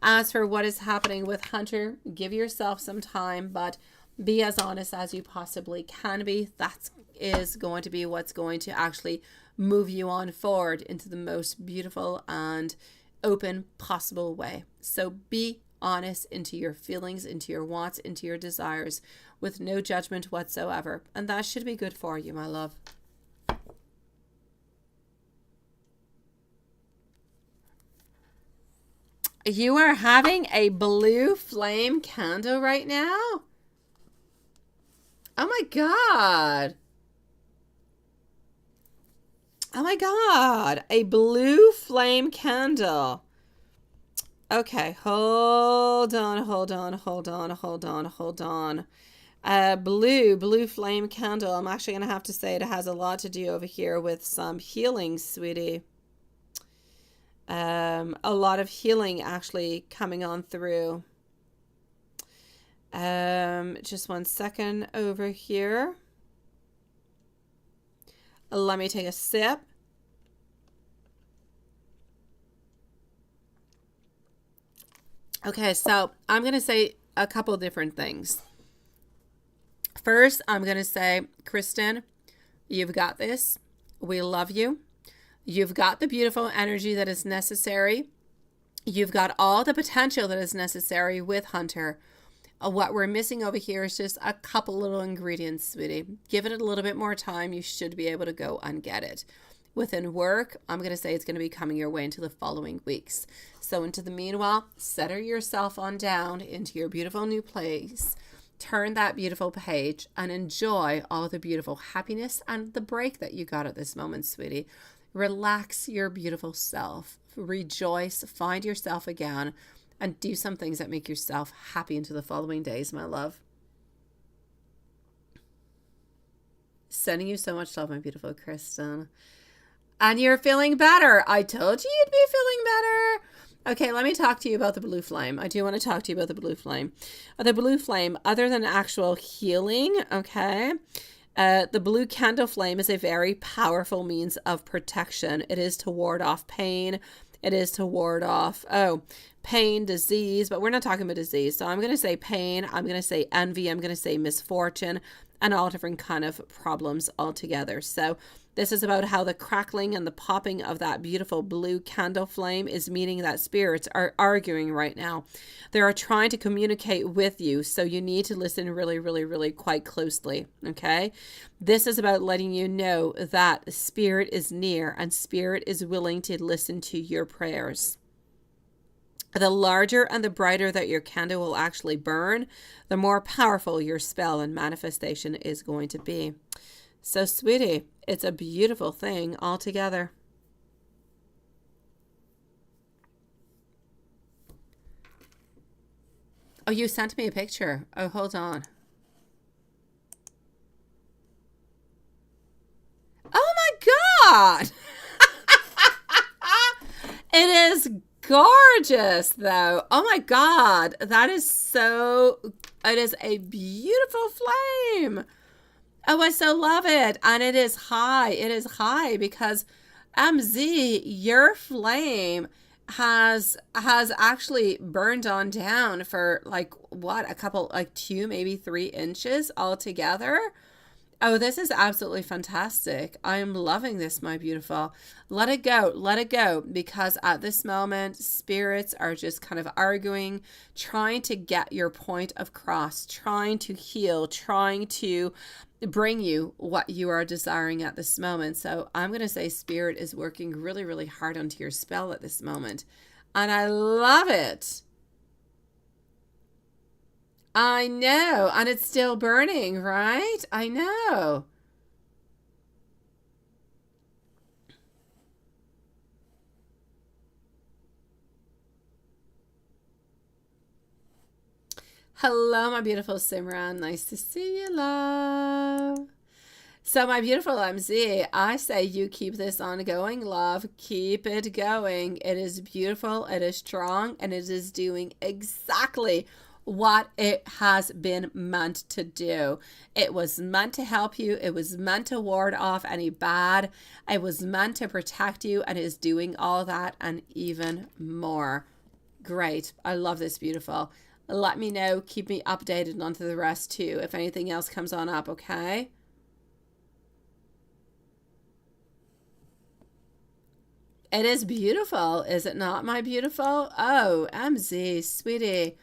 As for what is happening with Hunter, give yourself some time, but be as honest as you possibly can be. That is going to be what's going to actually move you on forward into the most beautiful and open possible way. So be honest into your feelings, into your wants, into your desires, with no judgment whatsoever. And that should be good for you, my love. You are having a blue flame candle right now? Oh my God. Oh my God. A blue flame candle. Okay, hold on. Blue flame candle. I'm actually going to have to say it has a lot to do over here with some healing, sweetie. A lot of healing actually coming on through. Just one second over here. Let me take a sip. Okay, so I'm going to say a couple different things. First, I'm going to say, Kristen, you've got this. We love you. You've got the beautiful energy that is necessary. You've got all the potential that is necessary with Hunter. What we're missing over here is just a couple little ingredients, sweetie. Give it a little bit more time. You should be able to go and get it. Within work, I'm going to say it's going to be coming your way into the following weeks. So into the meanwhile, settle yourself on down into your beautiful new place. Turn that beautiful page and enjoy all the beautiful happiness and the break that you got at this moment, sweetie. Relax your beautiful self. Rejoice. Find yourself again. And do some things that make yourself happy into the following days, my love. Sending you so much love, my beautiful Kristen. And you're feeling better. I told you you'd be feeling better. Okay, let me talk to you about the blue flame. I do want to talk to you about the blue flame. The blue flame, other than actual healing, okay, the blue candle flame is a very powerful means of protection. It is to ward off pain. It is to ward off, pain, disease, but we're not talking about disease. So I'm going to say pain. I'm going to say envy. I'm going to say misfortune and all different kind of problems altogether. So this is about how the crackling and the popping of that beautiful blue candle flame is meaning that spirits are arguing right now. They are trying to communicate with you. So you need to listen really, really, really quite closely. Okay. This is about letting you know that spirit is near and spirit is willing to listen to your prayers. The larger and the brighter that your candle will actually burn, the more powerful your spell and manifestation is going to be. So, sweetie, it's a beautiful thing altogether. Oh, you sent me a picture. Oh, hold on. Oh my God! It is gorgeous, though. Oh my God, that is so, it is a beautiful flame. Oh, I so love it. And it is high. It is high because MZ, your flame has actually burned on down for like what, a couple, like 2, maybe 3 inches altogether. Oh, this is absolutely fantastic. I am loving this, my beautiful. Let it go, because at this moment, spirits are just kind of arguing, trying to get your point across, trying to heal, trying to bring you what you are desiring at this moment. So I'm going to say spirit is working really, really hard onto your spell at this moment. And I love it. I know, and it's still burning, right? I know. Hello, my beautiful Simran. Nice to see you, love. So, my beautiful MZ, I say you keep this on going, love. Keep it going. It is beautiful, it is strong, and it is doing exactly what it has been meant to do. It was meant to help you. It was meant to ward off any bad. It was meant to protect you, and it is doing all that and even more. Great. I love this, beautiful. Let me know. Keep me updated onto the rest too if anything else comes on up, okay? It is beautiful, is it not, my beautiful? Oh, MZ, sweetie.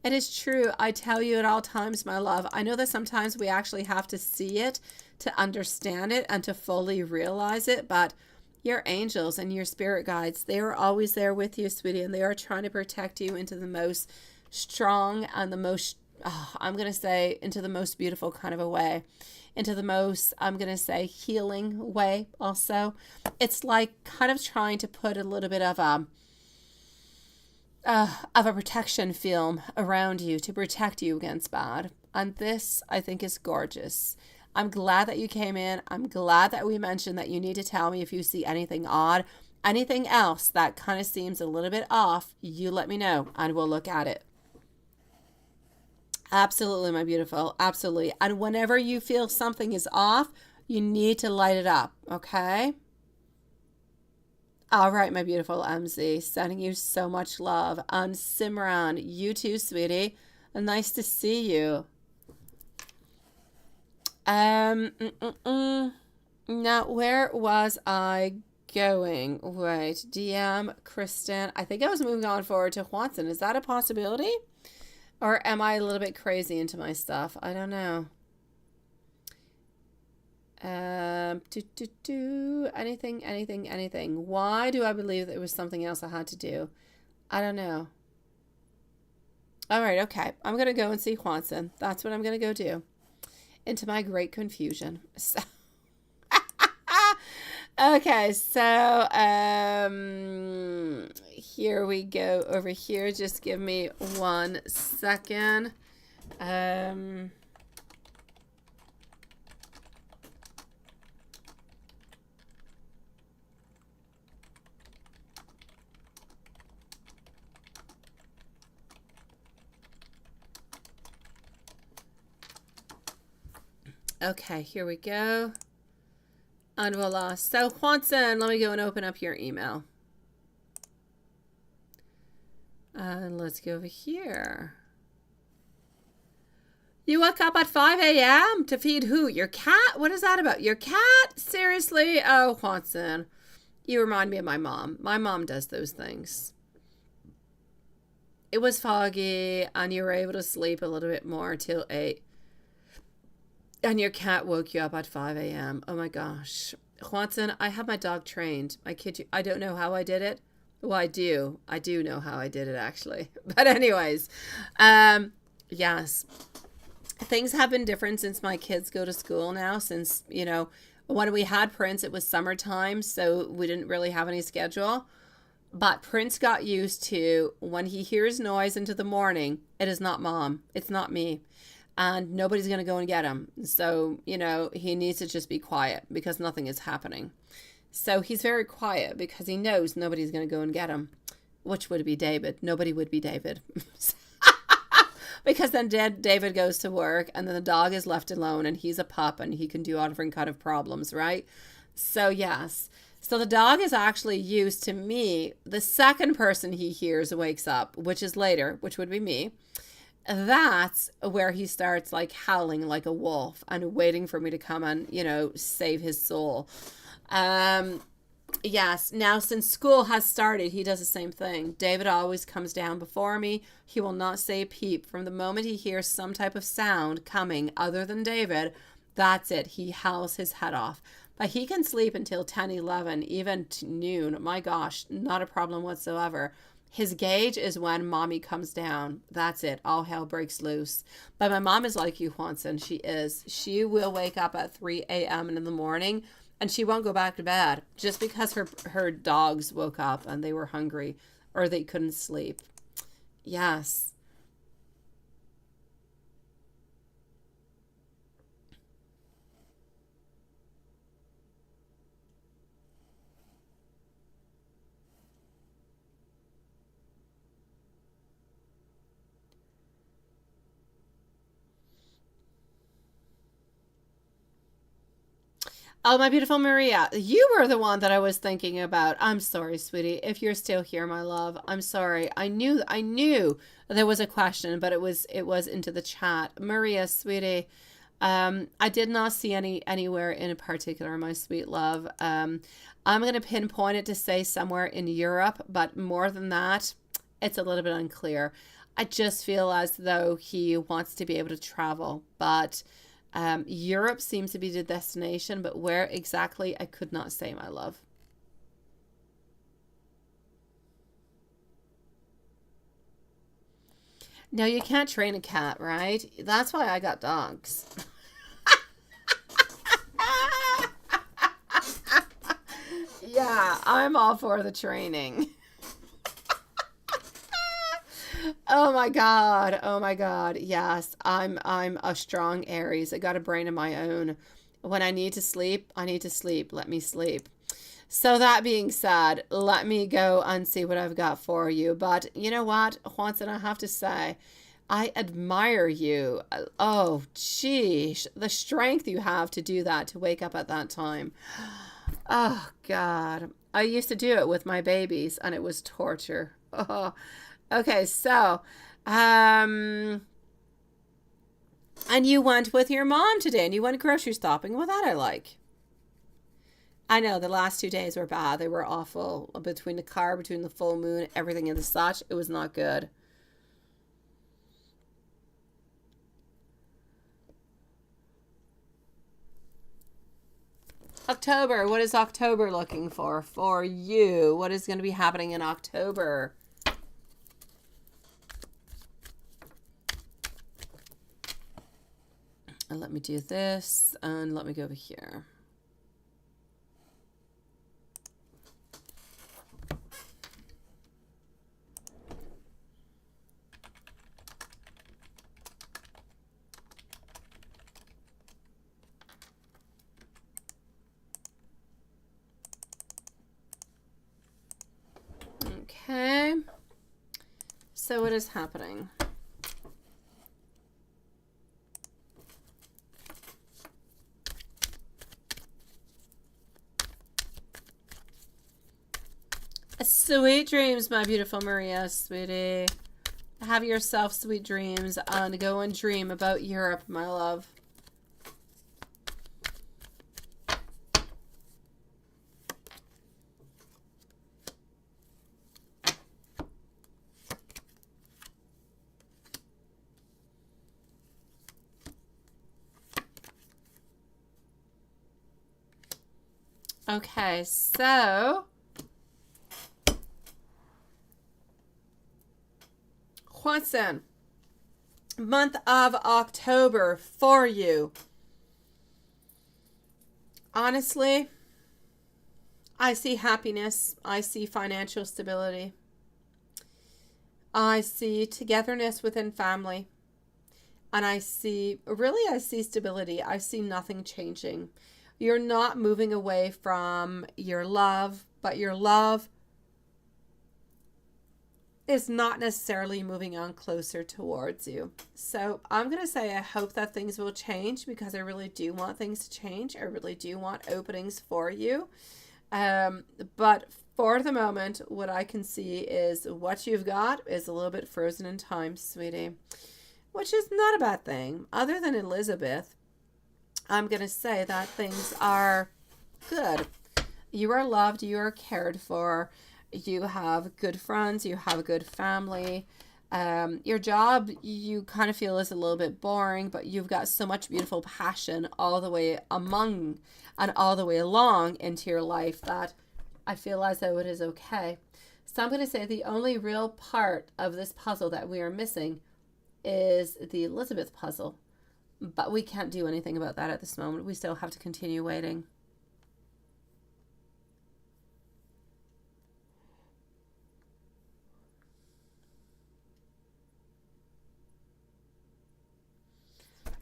It is true. I tell you at all times, my love. I know that sometimes we actually have to see it to understand it and to fully realize it, but your angels and your spirit guides, they are always there with you, sweetie, and they are trying to protect you into the most strong and the most, I'm going to say, into the most beautiful kind of a way. Into the most, I'm going to say, healing way also. It's like kind of trying to put a little bit of a protection film around you to protect you against bad. And this, I think, is gorgeous. I'm glad that you came in. I'm glad that we mentioned that you need to tell me if you see anything odd. Anything else that kind of seems a little bit off, you let me know and we'll look at it. Absolutely, my beautiful. Absolutely. And whenever you feel something is off, you need to light it up, okay? All right, my beautiful MZ. Sending you so much love. And Simran, you too, sweetie. Nice to see you. Now, where was I going? Wait, DM, Kristen. I think I was moving on forward to Watson. Is that a possibility? Or am I a little bit crazy into my stuff? I don't know. Anything. Why do I believe there was something else I had to do? I don't know. All right, okay. I'm going to go and see Watson. That's what I'm going to go do. Into my great confusion. So okay, so here we go over here. Just give me 1 second. Okay, here we go. And voila. So, Watson, let me go and open up your email. And let's go over here. You woke up at 5 a.m. to feed who? Your cat? What is that about? Your cat? Seriously? Oh, Watson. You remind me of my mom. My mom does those things. It was foggy, and you were able to sleep a little bit more till 8. And your cat woke you up at 5 a.m. Oh my gosh. Watson, I have my dog trained. I kid you. I don't know how I did it. Well, I do. I do know how I did it, actually. But anyways, yes. Things have been different since my kids go to school now. Since, you know, when we had Prince, it was summertime, so we didn't really have any schedule. But Prince got used to when he hears noise into the morning, it is not mom. It's not me. And nobody's going to go and get him. So, you know, he needs to just be quiet because nothing is happening. So he's very quiet because he knows nobody's going to go and get him, which would be David. Nobody would be David. Because then David goes to work and then the dog is left alone and he's a pup and he can do all different kind of problems, right? So, yes. So the dog is actually used to me. The second person he hears wakes up, which is later, which would be me. That's where he starts like howling like a wolf and waiting for me to come and, you know, save his soul. Yes. Now, since school has started, he does the same thing. David always comes down before me. He will not say a peep. From the moment he hears some type of sound coming other than David, that's it. He howls his head off. But he can sleep until 10, 11, even noon. My gosh, not a problem whatsoever. His gauge is when mommy comes down. That's it. All hell breaks loose. But my mom is like you, Watson. She is. She will wake up at 3 a.m. in the morning and she won't go back to bed just because her dogs woke up and they were hungry or they couldn't sleep. Yes. Oh, my beautiful Maria, you were the one that I was thinking about. I'm sorry, sweetie. If you're still here, my love, I'm sorry. I knew there was a question, but it was into the chat. Maria, sweetie, I did not see anywhere in particular, my sweet love. I'm going to pinpoint it to say somewhere in Europe, but more than that, it's a little bit unclear. I just feel as though he wants to be able to travel, but Europe seems to be the destination, but where exactly, I could not say, my love. No, you can't train a cat, right? That's why I got dogs. Yeah, I'm all for the training. Oh my God. Oh my God. Yes, I'm a strong Aries. I got a brain of my own. When I need to sleep, I need to sleep. Let me sleep. So that being said, let me go and see what I've got for you. But you know what, Juanson, I have to say, I admire you. Oh, geez, the strength you have to do that, to wake up at that time. Oh, God. I used to do it with my babies, and it was torture. Oh. Okay, so, and you went with your mom today, and you went grocery shopping. Well, that I like. I know the last 2 days were bad. They were awful. Between the car, between the full moon, everything and the such, it was not good. October. What is October looking for you? What is going to be happening in October? And let me do this, and let me go over here. Okay. So what is happening? Sweet dreams, my beautiful Maria, sweetie. Have yourself sweet dreams, and go and dream about Europe, my love. Okay, so Juanson, month of October for you. Honestly, I see happiness. I see financial stability. I see togetherness within family. And I see stability. I see nothing changing. You're not moving away from your love, but your love is not necessarily moving on closer towards you. So I'm going to say I hope that things will change, because I really do want things to change. I really do want openings for you. But for the moment, what I can see is what you've got is a little bit frozen in time, sweetie, which is not a bad thing. Other than Elizabeth, I'm going to say that things are good. You are loved. You are cared for. You have good friends. You have a good family. Your job, you kind of feel is a little bit boring, but you've got so much beautiful passion all the way among and all the way along into your life that I feel as though it is okay. So I'm going to say the only real part of this puzzle that we are missing is the Elizabeth puzzle. But we can't do anything about that at this moment. We still have to continue waiting.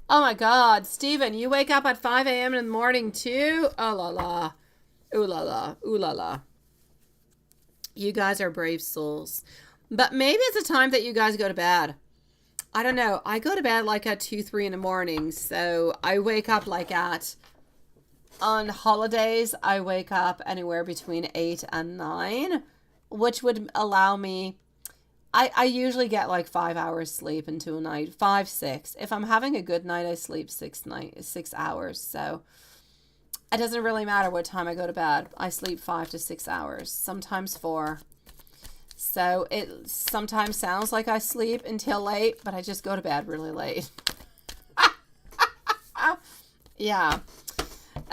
Oh my God, Stephen, you wake up at 5 a.m. in the morning too? Oh la la. Ooh la la. Ooh la la. You guys are brave souls. But maybe it's a time that you guys go to bed. I don't know. I go to bed like at 2, 3 in the morning. So I wake up like at On holidays, I wake up anywhere between 8 and 9, which would allow me, I usually get like 5 hours sleep into a night, 5, 6. If I'm having a good night, I sleep 6 hours. So it doesn't really matter what time I go to bed. I sleep 5 to 6 hours, sometimes 4. So it sometimes sounds like I sleep until late, but I just go to bed really late. Yeah.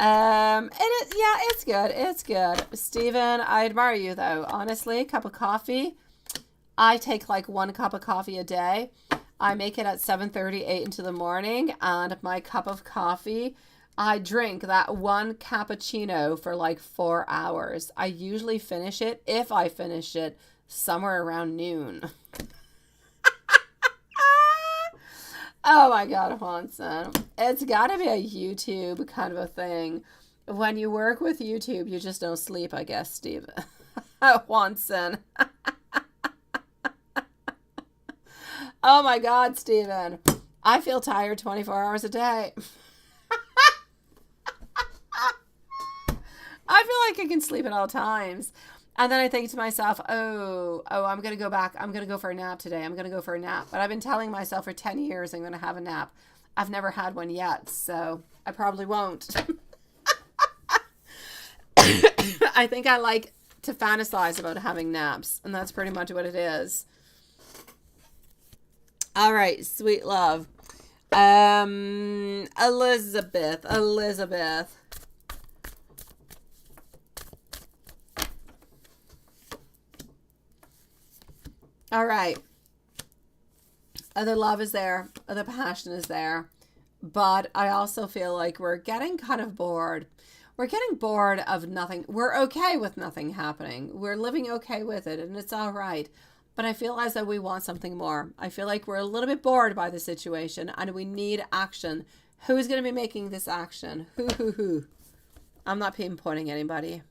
It's good. It's good. Stephen, I admire you though. Honestly, cup of coffee. I take like 1 cup of coffee a day. I make it at 7:30, 8 into the morning, and my cup of coffee, I drink that 1 cappuccino for like 4 hours. I usually finish it, if I finish it, somewhere around noon. Oh my God, Hanson. It's got to be a YouTube kind of a thing. When you work with YouTube, you just don't sleep, I guess, Steve. Hanson. Oh my God, Stephen. I feel tired 24 hours a day. I feel like I can sleep at all times. And then I think to myself, I'm going to go back. I'm going to go for a nap today. I'm going to go for a nap. But I've been telling myself for 10 years I'm going to have a nap. I've never had one yet, so I probably won't. I think I like to fantasize about having naps, and that's pretty much what it is. All right, sweet love. Elizabeth. All right. The love is there. The passion is there. But I also feel like we're getting kind of bored. We're getting bored of nothing. We're okay with nothing happening. We're living okay with it, and it's all right. But I feel as though we want something more. I feel like we're a little bit bored by the situation, and we need action. Who's going to be making this action? Who? I'm not pinpointing anybody.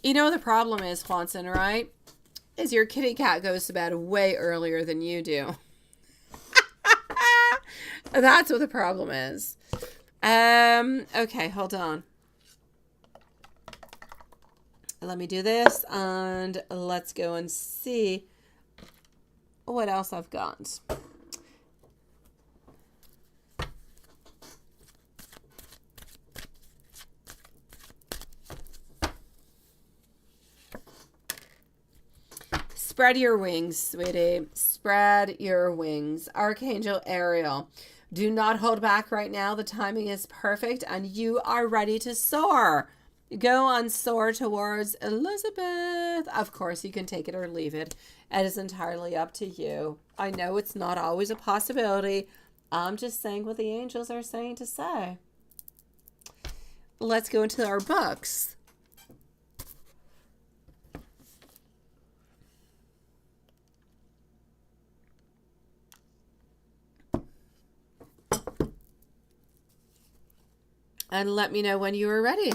You know the problem is, Swanson, right? Is your kitty cat goes to bed way earlier than you do. That's what the problem is. Okay, hold on. Let me do this, and let's go and see what else I've got. Spread your wings, sweetie. Spread your wings. Archangel Ariel. Do not hold back right now. The timing is perfect, and you are ready to soar. Go on, soar towards Elizabeth. Of course, you can take it or leave it. It is entirely up to you. I know it's not always a possibility. I'm just saying what the angels are saying to say. Let's go into our books. And let me know when you are ready.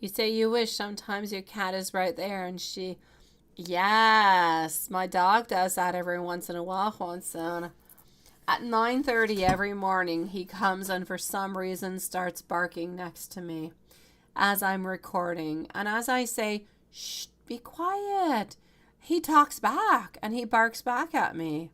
You say you wish sometimes your cat is right there, and she... Yes, my dog does that every once in a while, Juanson. At 9:30 every morning, he comes and for some reason starts barking next to me as I'm recording. And as I say, shh, be quiet, he talks back and he barks back at me.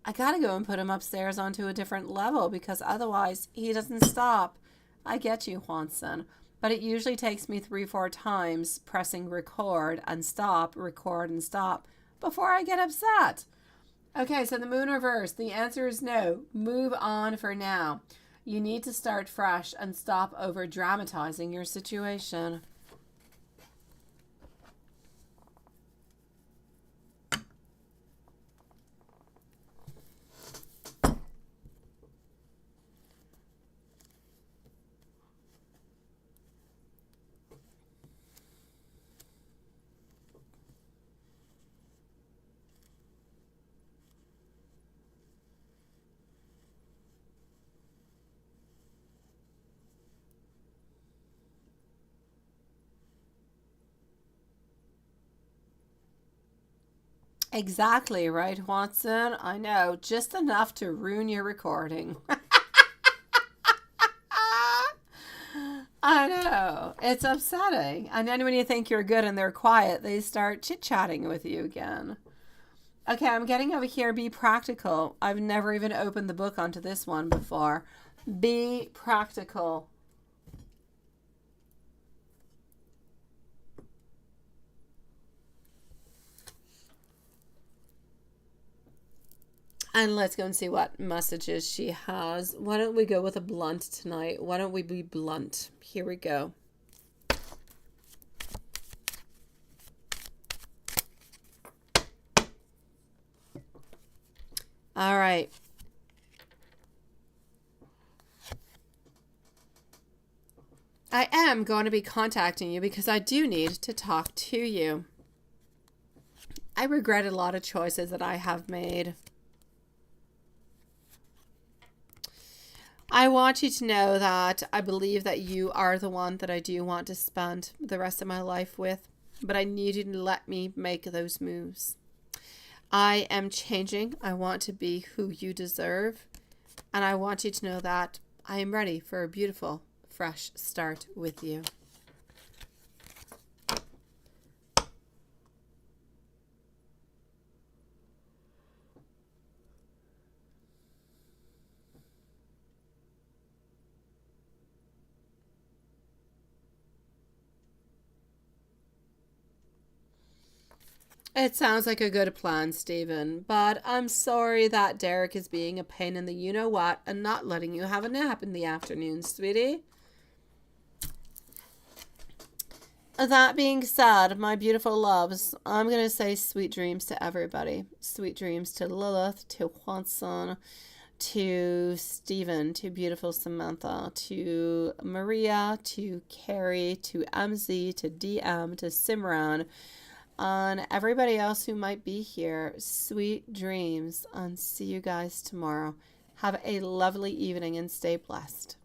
I gotta go and put him upstairs onto a different level because otherwise he doesn't stop. I get you, Juanson. But it usually takes me 3-4 times pressing record and stop, record and stop before I get upset. Okay, so the moon reverse. The answer is no. Move on for now. You need to start fresh and stop over dramatizing your situation. Exactly right, Watson. I know. Just enough to ruin your recording. I know. It's upsetting. And then when you think you're good and they're quiet, they start chit-chatting with you again. Okay, I'm getting over here. Be practical. I've never even opened the book onto this one before. Be practical. And let's go and see what messages she has. Why don't we go with a blunt tonight? Why don't we be blunt? Here we go. All right. I am going to be contacting you because I do need to talk to you. I regret a lot of choices that I have made. I want you to know that I believe that you are the one that I do want to spend the rest of my life with, but I need you to let me make those moves. I am changing. I want to be who you deserve, and I want you to know that I am ready for a beautiful, fresh start with you. It sounds like a good plan, Stephen, but I'm sorry that Derek is being a pain in the you-know-what and not letting you have a nap in the afternoon, sweetie. That being said, my beautiful loves, I'm going to say sweet dreams to everybody. Sweet dreams to Lilith, to Watson, to Stephen, to beautiful Samantha, to Maria, to Carrie, to MZ, to DM, to Simran, and everybody else who might be here. Sweet dreams, and see you guys tomorrow. Have a lovely evening and stay blessed.